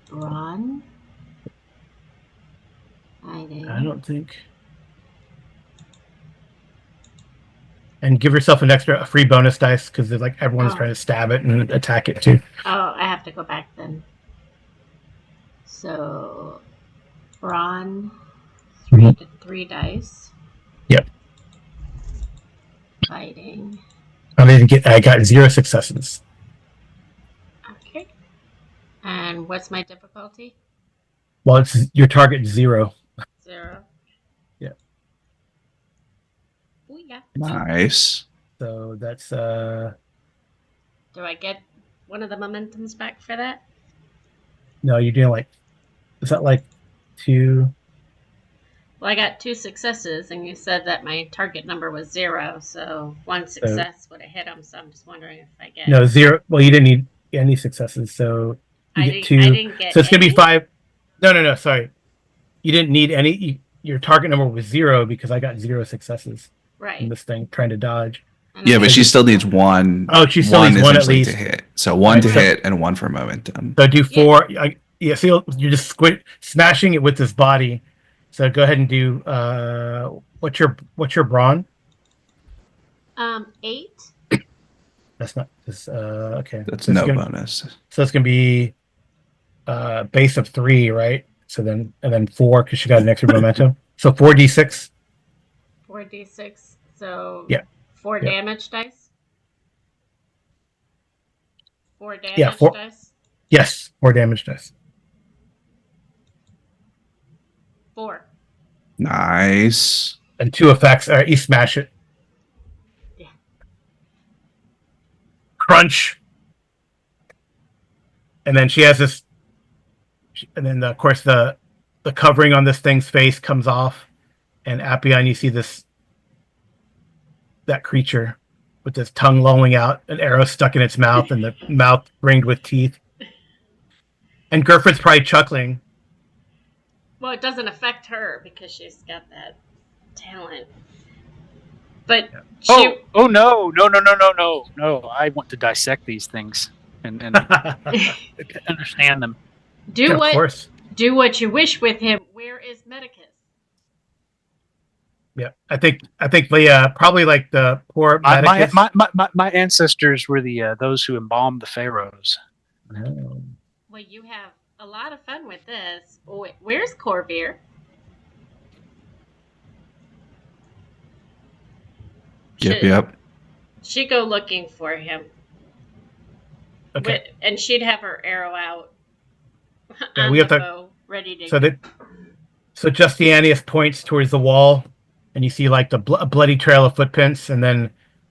Brawn fighting. I don't think. And give yourself a free bonus dice because like everyone's trying to stab it and attack it too. Oh, I have to go back then. So, brawn, three dice. Yep. Fighting. I got 0 successes. Okay. And what's my difficulty? Well, it's your target 0. 0. Yeah. Oh yeah. nice. So that's Do I get one of the momentums back for that? no, you're doing like, is that like 2? Well, I got 2 successes, and you said that my target number was 0, so 1 success would have hit him. So I'm just wondering if I get 0. Well, you didn't need any successes, so you get 2. I didn't get. So it's gonna be any? 5. No. Sorry, you didn't need any. Your target number was 0 because I got 0 successes Right. in this thing trying to dodge. Yeah, but she still needs 1. Oh, she still needs 1 at least to hit. So 1 Right, to so- hit and 1 for momentum. So do 4. So you're just smashing it with this body. So go ahead and do what's your brawn? 8. That's not this. Okay, That's so no bonus. So it's gonna be base of 3, right? So then 4 because she got an extra momentum. So 4d6. 4d6. So Yeah. 4 Yeah. damage dice. 4 damage Yeah, 4 dice. Yes, 4 damage dice. 4. Nice. And 2 effects. All right, you smash it. Yeah. Crunch. And then she has this, and then of course the covering on this thing's face comes off, and Appian, you see that creature with this tongue lolling out, an arrow stuck in its mouth, and the mouth ringed with teeth. And Gerfred's probably chuckling. Well, it doesn't affect her because she's got that talent. But she, No! I want to dissect these things and understand them. do Of course. what you wish with him. Where is Medicus? Yeah, I think the probably like the poor Medicus. My ancestors were the those who embalmed the pharaohs. Oh. Well, you have a lot of fun with this. Oh, wait, where's Corvair? Yep. She go looking for him. Okay. And she'd have her arrow out Yeah, on we the have to- bow, ready to. So Justianius points towards the wall, and you see like a bloody trail of footprints, and then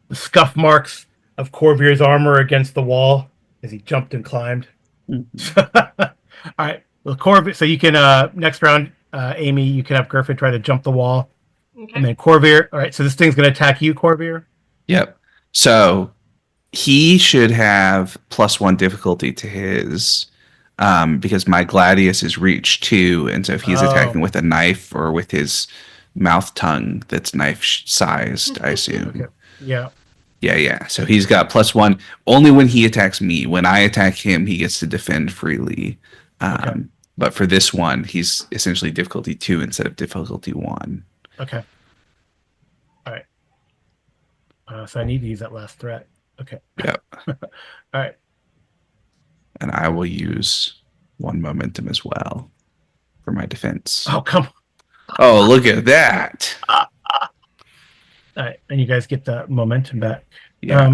the scuff marks of Corvair's armor against the wall as he jumped and climbed. Mm-hmm. All right. Well, Corvair. So you can next round, Amy, you can have Gerfred try to jump the wall, Okay. and then Corvair. All right. So this thing's going to attack you, Corvair. Yep. So he should have +1 difficulty to his because my gladius is reach 2, and so if he's attacking with a knife or with his mouth tongue that's knife sized, I assume. Okay. Yeah. Yeah. So he's got +1 only when he attacks me. When I attack him, he gets to defend freely. Okay. But for this one, he's essentially difficulty 2 instead of difficulty 1. Okay. All right. So I need to use that last threat. Okay. Yep. All right. And I will use 1 momentum as well for my defense. Oh, come Oh, look at that. on. All right. And you guys get the momentum back. Yeah.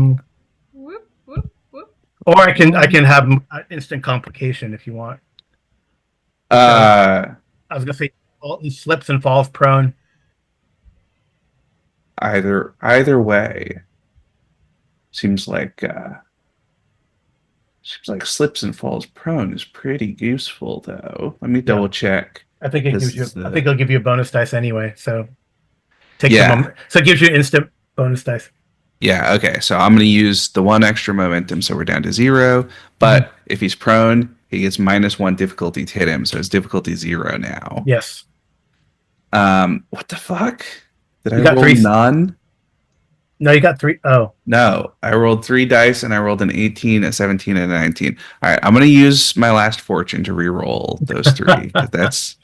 Whoop, whoop, whoop. Or I can have instant complication if you want. Because Uh, I was gonna say he slips and falls prone. either way. Seems like slips and falls prone is pretty useful though. Let me double check. I think it gives you. Because I think it'll give you a bonus dice anyway. So take the yeah. moment. So it gives you instant bonus dice. Yeah, okay. So I'm gonna use the 1 extra momentum, so we're down to 0. But if he's prone, he gets -1 difficulty to hit him, so it's difficulty 0 now. Yes. What the fuck? Did I You got roll 3. none? No, you got 3. Oh, No, I rolled 3 dice and I rolled an 18, a 17, and a 19. All right, I'm gonna use my last fortune to re-roll those 3 because that's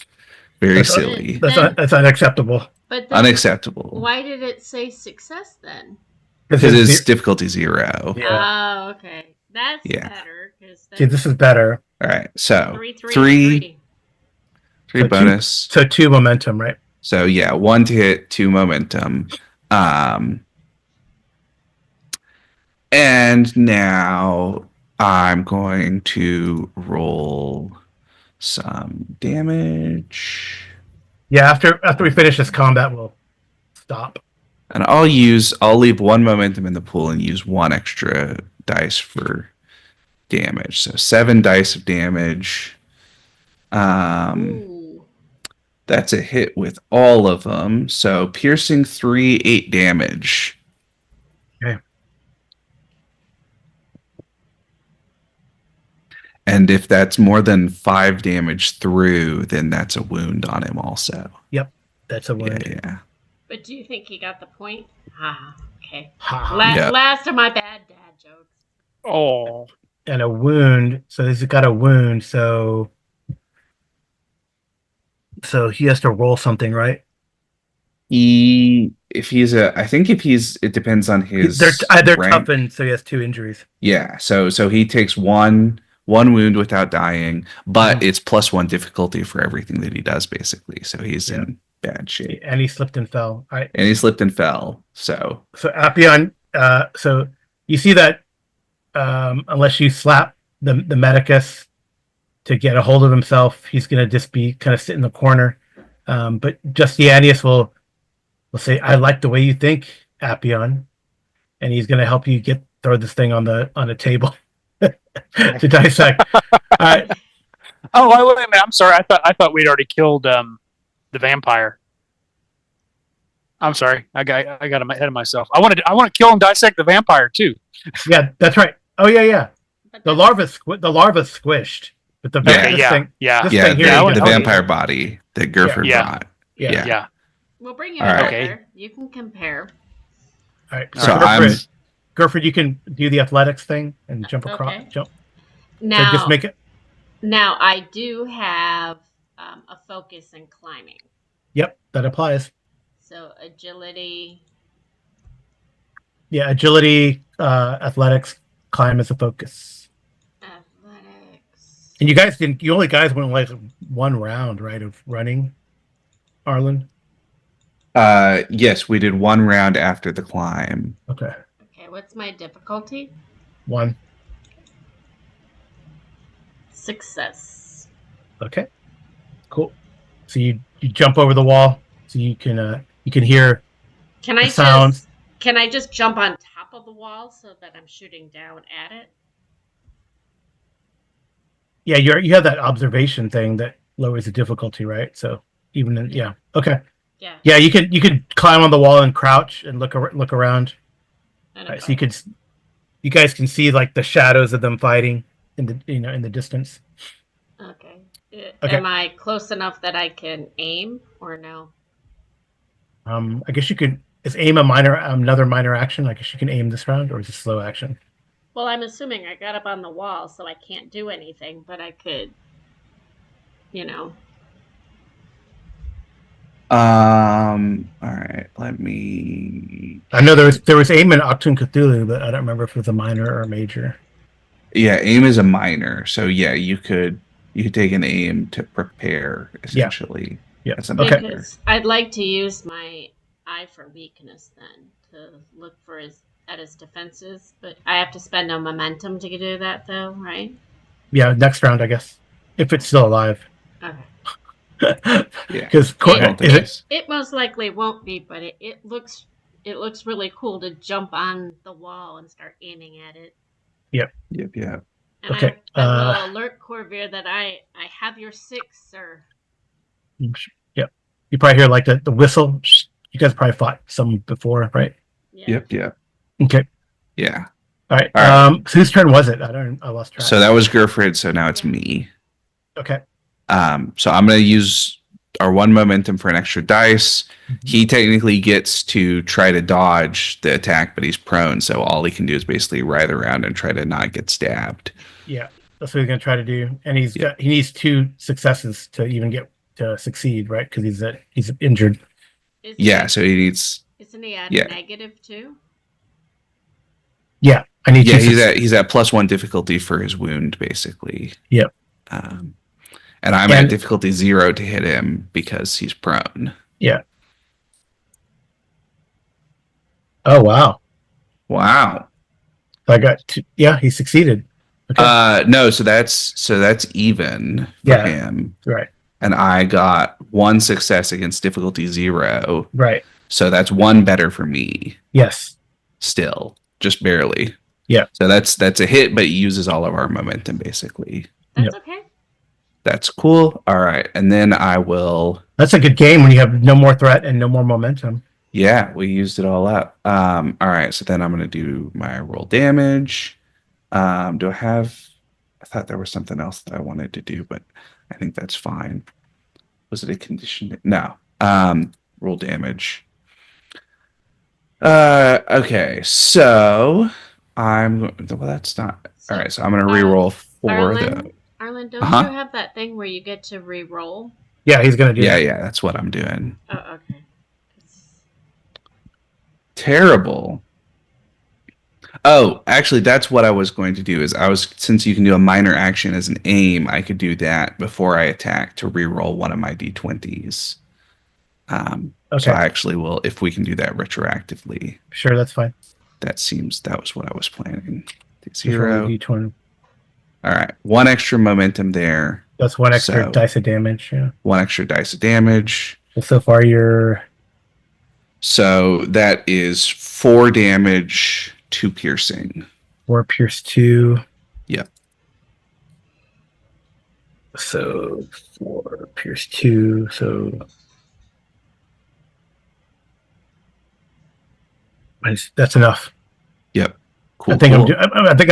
very That's- silly, that's unacceptable. But then, unacceptable. why did it say success then? Because it's difficulty 0. Yeah. Oh, okay. That's Yeah. better. See, this is better. All right, so 3, 3, 3 So bonus. So 2 momentum, right? So yeah, 1 to hit, 2 momentum. And now I'm going to roll some damage. Yeah. After we finish this combat, we'll stop. And I'll leave 1 momentum in the pool and use 1 extra dice for damage. So 7 dice of damage. Ooh. That's a hit with all of them. So piercing 3, 8 damage. Okay. And if that's more than 5 damage through, then that's a wound on him also. Yep. That's a wound. Yeah. But do you think he got the point? Ah, okay. Yeah. Last of my bad dad jokes. Oh, And a wound. So he's got a wound. So he has to roll something, right? It depends on his They're rank. toughened, so he has 2 injuries. Yeah, so he takes one wound without dying, but it's +1 difficulty for everything that he does, basically. So he's in bad shape. And he slipped and fell. All right. And he slipped and fell. So Appian, so you see that unless you slap the medicus to get a hold of himself, he's going to just be kind of sit in the corner. But Justianius will say, "I like the way you think, Appian," and he's going to help you throw this thing on a table to dissect. All right. oh, wait a minute. I'm sorry. I thought we'd already killed the vampire. I'm sorry. I got ahead of myself. I want to kill and dissect the vampire too. Yeah, that's right. Oh yeah. But The that's- larva's squished, but the Yeah. this thing, Yeah. this yeah, thing here, yeah, I you would can- the vampire body that Gerford Yeah. brought. Yeah. Yeah. We'll bring you All right. another. Okay. You can compare. All right. So Gerford, you can do the athletics thing and jump across. Okay. Jump. Now, So just make it. now I do have a focus in climbing. Yep, that applies. So agility. Yeah, agility, athletics, climb is a focus. Athletics. And you guys didn't. You only guys went like 1 round, right, of running, Arlen. Yes, we did 1 round after the climb. Okay, Okay, what's my difficulty? 1. Success. Okay, cool. So you jump over the wall, so you can hear Can the I sounds. just can I just jump on top of the wall so that I'm shooting down at it? Yeah, you have that observation thing that lowers the difficulty, right? So even okay. Yeah. Yeah, you could climb on the wall and crouch and look around. And Right, so you guys can see like the shadows of them fighting in the distance. Okay. Okay. Am I close enough that I can aim or no? I guess you could. Is aim another minor action? I guess you can aim this round, or is it slow action? Well, I'm assuming I got up on the wall, so I can't do anything, but I could, All right. Let me. I know there was aim in Octun Cthulhu, but I don't remember if it was a minor or a major. Yeah, aim is a minor, so yeah, you could take an aim to prepare Yeah. essentially. Yeah. As a Okay. minor. I'd like to use my eye for weakness then to look for his defenses, but I have to spend no momentum to do that though, right? Yeah. Next round, I guess, if it's still alive. Okay. Yeah. Because It most likely won't be, but it looks really cool to jump on the wall and start aiming at it. Yep. Yep. And Okay. I will alert Corvair that I have your 6, sir. Yep. You probably hear like the whistle. You guys probably fought some before, right? Yeah. Yep. Okay. Yeah. All right. All right. So whose turn was it? I lost track. So that was Gerfrid, so now it's Yeah. me. Okay. So I'm gonna use our 1 momentum for an extra dice. Mm-hmm. He technically gets to try to dodge the attack, but he's prone, so all he can do is basically ride around and try to not get stabbed. Yeah, that's what he's gonna try to do, and he needs 2 successes to even get to succeed, right? Because he's injured. So he needs. Isn't he at a negative too? Yeah, I need. Yeah, he's at +1 difficulty for his wound, basically. Yep. And I'm at difficulty 0 to hit him because he's prone. Yeah. Oh wow. Wow. I got 2. Yeah, he succeeded. Okay. No, so that's even for him. Right. And I got 1 success against difficulty 0. Right. So that's 1 better for me. Yes. Still, just barely. Yeah. So that's a hit, but it uses all of our momentum basically. That's okay. That's cool. All right, and then I will. That's a good game when you have no more threat and no more momentum. Yeah, we used it all up. All right, so then I'm gonna do my roll damage. Do I have? I thought there was something else that I wanted to do, but I think that's fine. Was it a condition? No. Roll damage. Okay, so well, that's not. All right, so I'm gonna re-roll 4 though. Arlen, don't you have that thing where you get to re-roll? Yeah, he's gonna do that. Yeah, that's what I'm doing. Oh, okay. Terrible. Oh, actually, that's what I was going to do. Since you can do a minor action as an aim, I could do that before I attack to re-roll one of my d20s. So I actually will, if we can do that retroactively. Sure, that's fine. That was what I was planning. 0. D20. All right, 1 extra momentum there. That's 1 extra dice of damage. Yeah. 1 extra dice of damage. So far you're. So that is 4 damage, 2 piercing. 4 pierce 2. Yep. So 4 pierce 2. So that's enough. Yep. Cool. I think I'm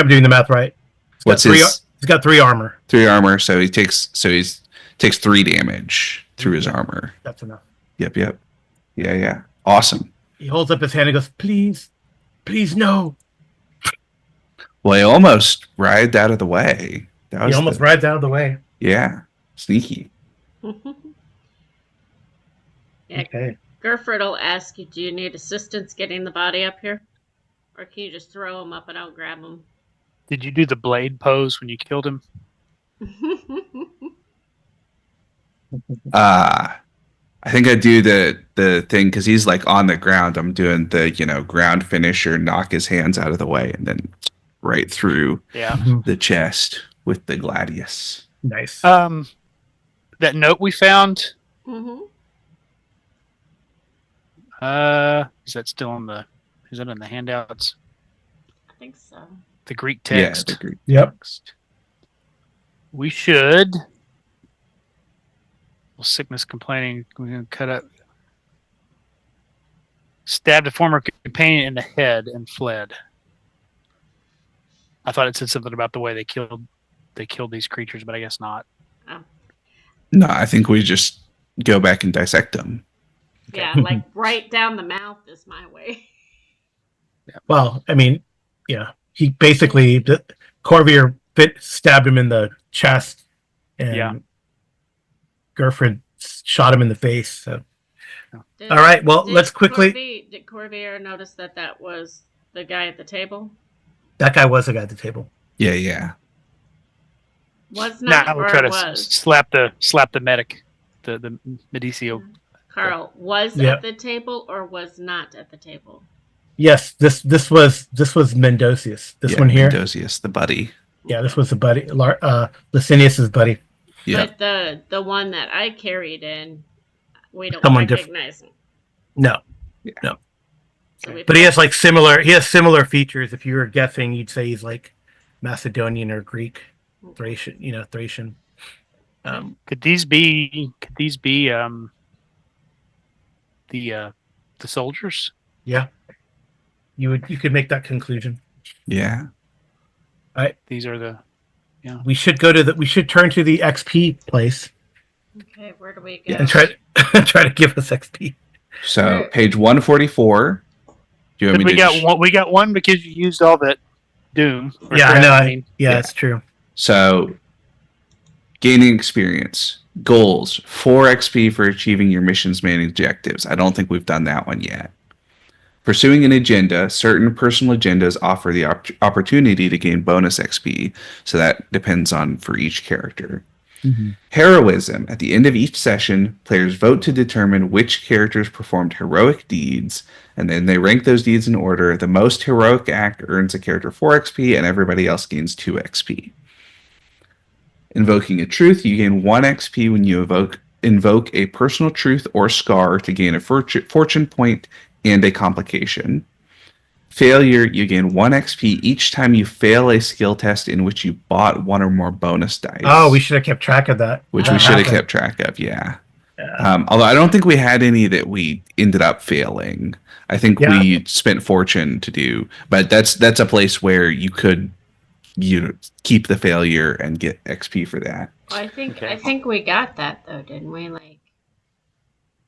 doing the math right. He's got 3 armor. 3 armor, so he takes 3 damage through his armor. That's enough. Yep. Yeah. Awesome. He holds up his hand and goes, "Please, no." Well, he almost rides out of the way. He almost rides out of the way. Yeah. Sneaky. Yeah. Okay. Gerfrid will ask you, do you need assistance getting the body up here? Or can you just throw him up and I'll grab him? Did you do the blade pose when you killed him? I think I do the thing because he's like on the ground. I'm doing the ground finisher, knock his hands out of the way, and then right through the chest with the gladius. Nice. That note we found. Mm-hmm. Is that still is that in the handouts? I think so. The Greek text. Yeah, the Greek text. We should. Well, sickness complaining. We're going to cut up. Stabbed a former companion in the head and fled. I thought it said something about the way they killed these creatures, but I guess not. Oh. No, I think we just go back and dissect them. Okay. Yeah, like right down the mouth is my way. Yeah. Well, I mean, yeah, he basically Corvair stabbed him in the chest, and Gerfrid shot him in the face. So Did, All right. Well, did let's quickly. Did Corvair notice that was the guy at the table? That guy was the guy at the table. Yeah. Was Now not we'll or try to was? slap the medic, the Medicio. Carl was Yeah. at the table or was not at the table? Yes. This was Mendocius. This one here. Mendocius, the buddy. Yeah. This was the buddy. Licinius's buddy. Yeah. But the one that I carried in, we don't Someone recognize him. No. Yeah. No. So we But he has felt- like similar. He has similar features. If you were guessing, you'd say he's like Macedonian or Greek, Thracian. Thracian. Could these be the soldiers? Yeah. You could make that conclusion. Yeah. These are the We should we should turn to the XP place Okay, where do we go? and try to give us XP. So Right. page 144. Do you want me we to got one. We got one because you used all that doom. or Yeah, I crap, know. mean. Yeah, it's true. So gaining experience. Goals. 4 XP for achieving your mission's main objectives. I don't think we've done that one yet. Pursuing an agenda. Certain personal agendas offer the opportunity to gain bonus XP. So that depends on for each character. Heroism. At the end of each session, players vote to determine which characters performed heroic deeds, and then they rank those deeds in order. The most heroic act earns a character 4 XP, and everybody else gains 2 XP. Invoking a truth, you gain 1 XP when you invoke a personal truth or scar to gain a fortune point and a complication. Failure, you gain 1 XP each time you fail a skill test in which you bought 1 or more bonus dice. Oh, we should have kept track of that. Which That we should have happened. kept track of, yeah. Yeah. Although I don't think we had any that we ended up failing. I think we spent fortune to do, but that's a place where you could keep the failure and get XP for that. Well, I think we got that though, didn't we? Like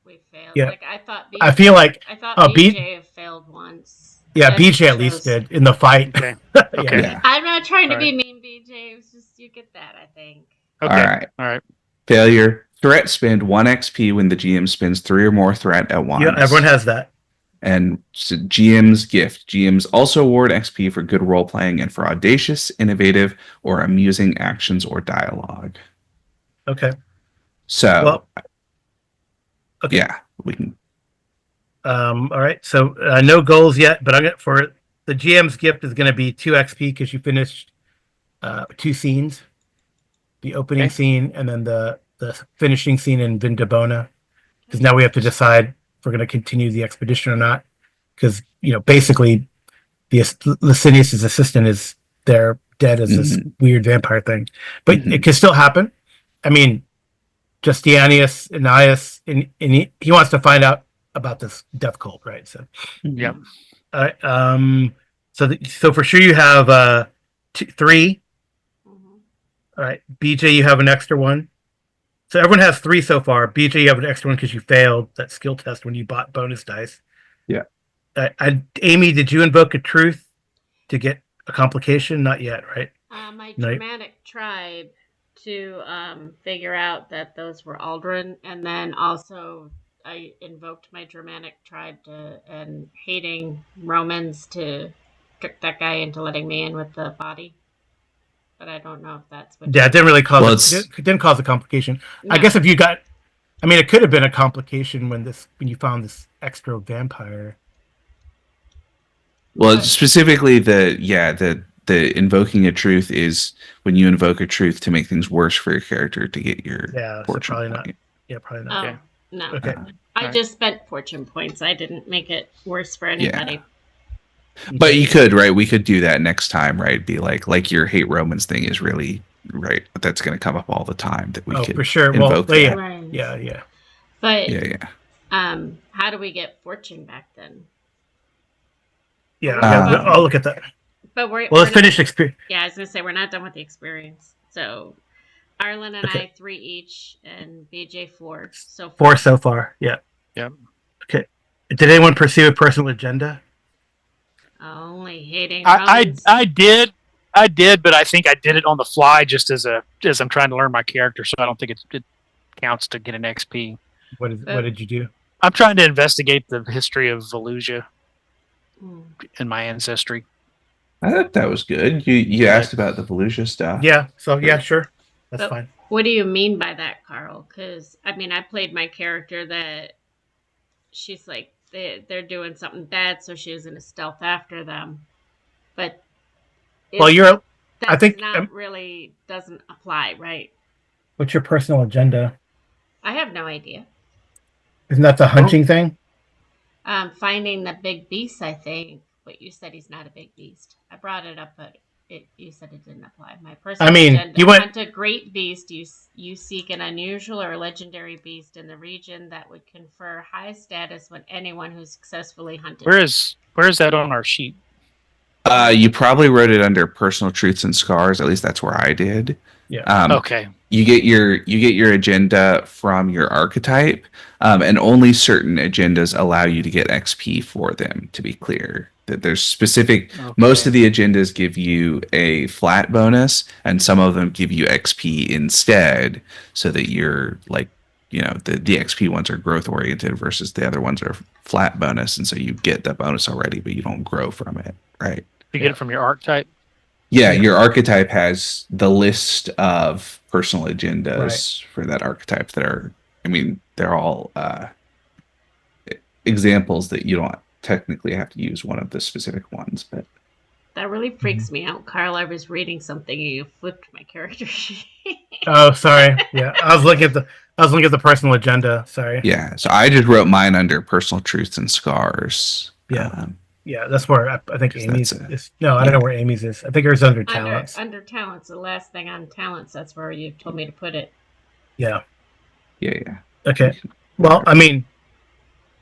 we failed. Yeah. Like I thought. I feel like I thought B- BJ failed once. yeah, That BJ at shows- least did in the fight. Okay. Yeah. Okay. Yeah. I'm not trying to All be mean, BJ. It was just you get that. I think. Okay. All right. All right. Failure. Threat spend 1 XP when the GM spends 3 or more threat at once. Yeah, everyone has that. And so GM's gift. GMs also award XP for good role playing and for audacious, innovative, or amusing actions or dialogue. Okay. So, Well. Okay. yeah, we can. All right. So no goals yet, but I'm gonna for the GM's gift is going to be 2 XP because you finished 2 scenes, the opening scene and then the finishing scene in Vindabona. Because now we have to decide if we're going to continue the expedition or not. Because basically, the Licinius' assistant is there dead as this weird vampire thing, but it can still happen. I mean, Justinianus Annius, and he wants to find out about this death cult, right? So, Yeah. all right. So for sure you have 3. Mhm. All right, BJ, you have an extra one. So everyone has 3 so far. BJ, you have an extra one because you failed that skill test when you bought bonus dice. Yeah. Amy, did you invoke a truth to get a complication? Not yet, right? My No. Germanic tribe to figure out that those were Aldrin, and then also I invoked my Germanic tribe and hating Romans to trick that guy into letting me in with the body. But I don't know if that's what. Yeah, it didn't really cause Well, it didn't cause a complication. I No. guess if you got, I mean, it could have been a complication when you found this extra vampire. Well, specifically the invoking a truth is when you invoke a truth to make things worse for your character to get your Yeah, so fortune probably not. point. Yeah, probably Oh not. Okay. no! Okay. I Alright. just spent fortune points. I didn't make it worse for anybody. But you could, right? We could do that next time, right? Be like your hate Romans thing is really right. That's going to come up all the time. That we Oh, could for sure. Well, invoke yeah, that. Right. yeah. But Yeah. how do we get fortune back then? Yeah, Um, I'll look at that. But we're Well, let's we're not- finish experience. Yeah, I was gonna say we're not done with the experience. So, Arlen and Okay. I 3 each, and BJ 4. So 4 so far. Yeah. Yep. Okay. Did anyone pursue a personal agenda? only hating I Romans. I did, but I think I did it on the fly just as I'm trying to learn my character, so I don't think it counts to get an XP. What did you do? I'm trying to investigate the history of Volusia Hmm. in my ancestry. I thought that was good. You But- asked about the Volusia stuff. Yeah. So yeah, sure. That's But fine. what do you mean by that, Carl? Because I mean, I played my character that she's like they're doing something bad, so she was in a stealth after them. But Well, I that's think, not really doesn't apply, right? what's your personal agenda? I have no idea. Isn't that the hunting thing? Finding the big beast, I think. But you said he's not a big beast. I brought it up, but you said it didn't apply. My personal I mean, agenda: you went. hunt a great beast. You seek an unusual or legendary beast in the region that would confer high status when anyone who successfully hunted. where is that on our sheet? You probably wrote it under personal truths and scars. At least that's where I did. Yeah. Okay. You get your agenda from your archetype, and only certain agendas allow you to get XP for them. To be clear, that there's specific. Most of the agendas give you a flat bonus, and some of them give you XP instead, so that you're like, the XP ones are growth oriented versus the other ones are flat bonus, and so you get the bonus already, but you don't grow from it, right? You get it from your archetype. Yeah, Yeah. your archetype has the list of personal agendas for that archetype that are, I mean, they're all examples that you don't technically have to use one of the specific ones, but That really freaks me out, Carl. I was reading something and you flipped my character sheet. Oh, sorry. Yeah, I was looking at the personal agenda. Sorry. yeah. So I just wrote mine under personal truths and scars. Yeah. Yeah, that's where I think 'Cause Amy's that's is. No, I don't know where Amy's is. I think hers is under talents. Under talents, the last thing on talents, that's where you told me to put it. Yeah. Yeah. Okay. Well, I mean,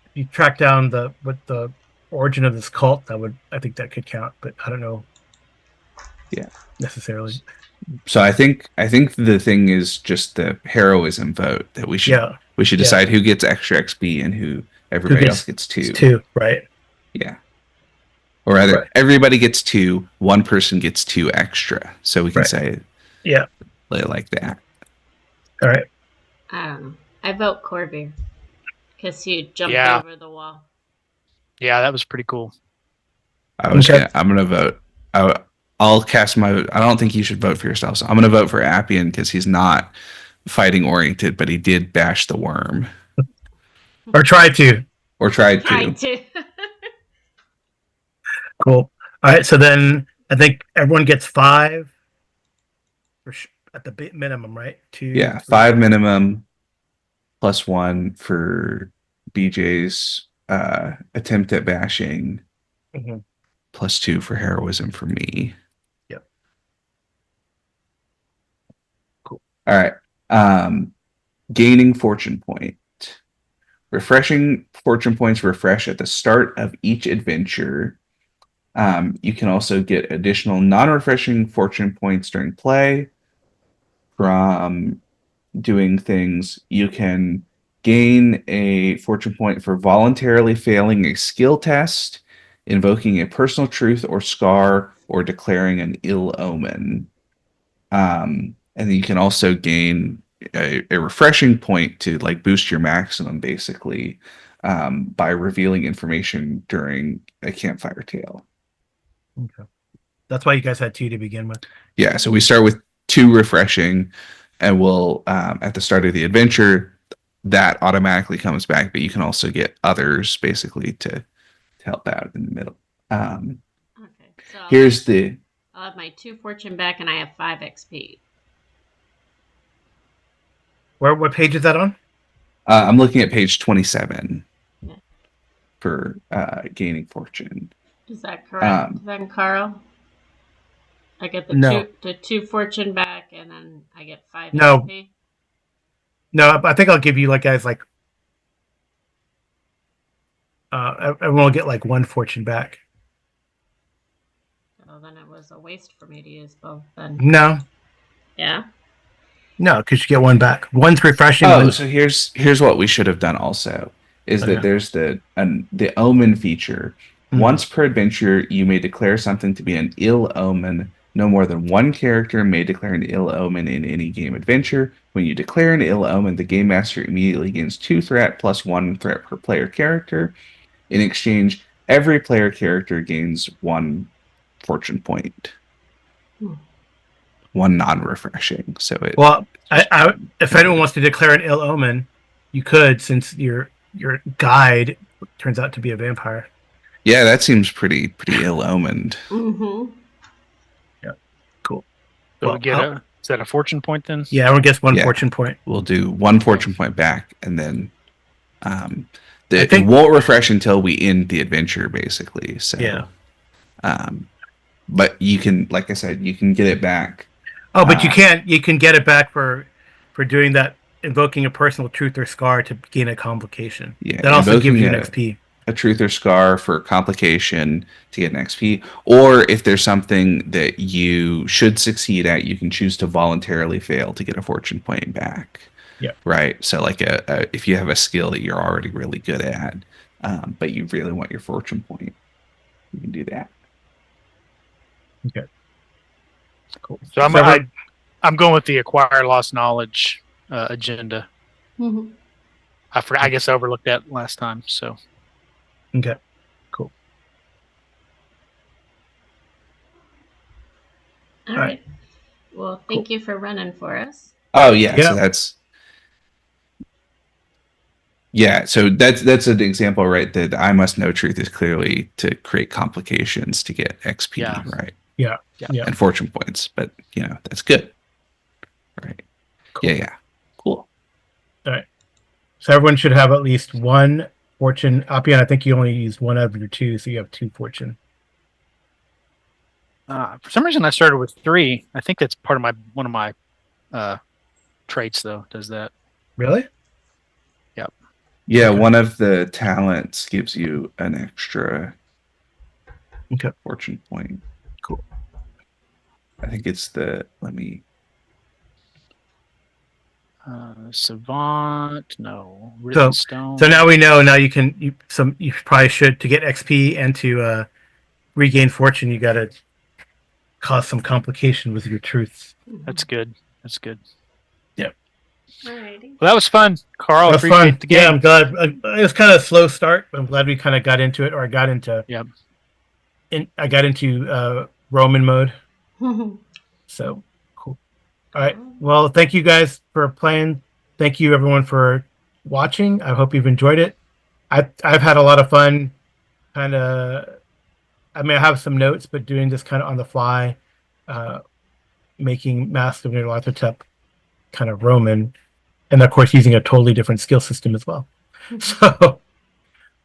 if you track down the origin of this cult, I think that could count, but I don't know. Yeah. Necessarily. So I think the thing is just the heroism vote that we should decide who gets extra XP and who everybody else gets 2. 2, right? Yeah. Or rather, everybody gets 2, one person gets 2 extra. So we can say like that. All right. I don't know. I vote Corvair because he jumped over the wall. Yeah, that was pretty cool. I'm gonna vote. I'll cast my. I don't think you should vote for yourself. So I'm gonna vote for Appian because he's not fighting oriented, but he did bash the worm. Or tried to. Tried to. Cool. All right. So then I think everyone gets 5 at the minimum, right? 2. Yeah, 5 minimum plus 1 for BJ's attempt at bashing, plus 2 for heroism for me. Yep. Cool. All right. Gaining fortune point. Refreshing fortune points refresh at the start of each adventure. You can also get additional non-refreshing fortune points during play from doing things. You can gain a fortune point for voluntarily failing a skill test, invoking a personal truth or scar, or declaring an ill omen. And then you can also gain a refreshing point to like boost your maximum, basically, by revealing information during a campfire tale. Okay. That's why you guys had 2 to begin with. Yeah, so we start with 2 refreshing, and we'll at the start of the adventure that automatically comes back, but you can also get others basically to help out in the middle. Okay, so I'll have my 2 fortune back, and I have 5 XP. What page is that on? I'm looking at page 27 for gaining fortune. Is that correct? Then, Carl, I get the 2 fortune back, and then I get 5 XP. No, I think I'll give you guys everyone will get 1 fortune back. So then it was a waste for me to use both. Then no. Yeah. No, because you get 1 back. One's refreshing. So here's what we should have done also is that there's the omen feature. Once per adventure, you may declare something to be an ill omen No more than one character may declare an ill omen in any game adventure. When you declare an ill omen, the game master immediately gains 2 threat plus 1 threat per player character. In exchange, every player character gains 1 fortune point. Hmm. 1 non-refreshing. So Well, if anyone wants to declare an ill omen, you could, since your guide turns out to be a vampire. yeah, that seems pretty ill-omened. Mm-hmm. Yeah, cool. So Well, we get is that a fortune point then? Yeah, everyone gets 1 Yeah. fortune point. We'll do 1 fortune point back, and then it think- won't refresh until we end the adventure, basically. So, Yeah. But you can, like I said, you can get it back. Oh, but you can't. You can get it back for doing that, invoking a personal truth or scar to gain a complication. Yeah, That also gives you an invoking XP. a truth or scar for complication to get an XP, or if there's something that you should succeed at, you can choose to voluntarily fail to get a fortune point back. Yeah. Right. So, like if you have a skill that you're already really good at, but you really want your fortune point, you can do that. Okay. Cool. So I'm going with the acquire lost knowledge agenda. Mm-hmm. I forgot. I guess I overlooked that last time. So Okay. Cool. All right. Well, thank you for running for us. Oh yeah. Yeah. So that's an example, right? That I must know truth is clearly to create complications to get XP, Yeah. right? Yeah. And fortune points, but that's good, right? Cool. Yeah. Cool. All right. So everyone should have at least 1 fortune. Appian, I think you only use 1 out of your 2, so you have 2 fortune. for some reason, I started with 3. I think that's part of one of my traits, though. Does that? Really? Yep. Yeah, Okay. one of the talents gives you an extra Okay. fortune point. Cool. I think it's let me. Savant, no. Written stone. So now we know. Now you can. You probably should, to get XP and to regain fortune. You got to cause some complication with your truths. That's good. That's good. Alrighty. Well, that was fun, Carl. That's Appreciate fun. the game. Yeah, I'm glad. It was kind of a slow start, but I'm glad we kind of got into it, or I got into. Yep. I got into Roman mode. So cool. All right. Well, thank you guys for playing. Thank you everyone for watching. I hope you've enjoyed it. I've had a lot of fun. Kind of. I mean, I have some notes, but doing this kind of on the fly, making Masks of Nyarlathotep kind of Roman, and of course using a totally different skill system as well. So,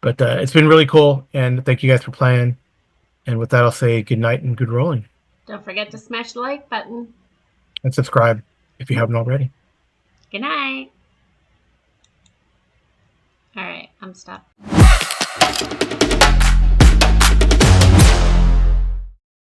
but it's been really cool, and thank you guys for playing. And with that, I'll say good night and good rolling. Don't forget to smash the like button. And subscribe if you haven't already. Good night. All right, I'm stopped.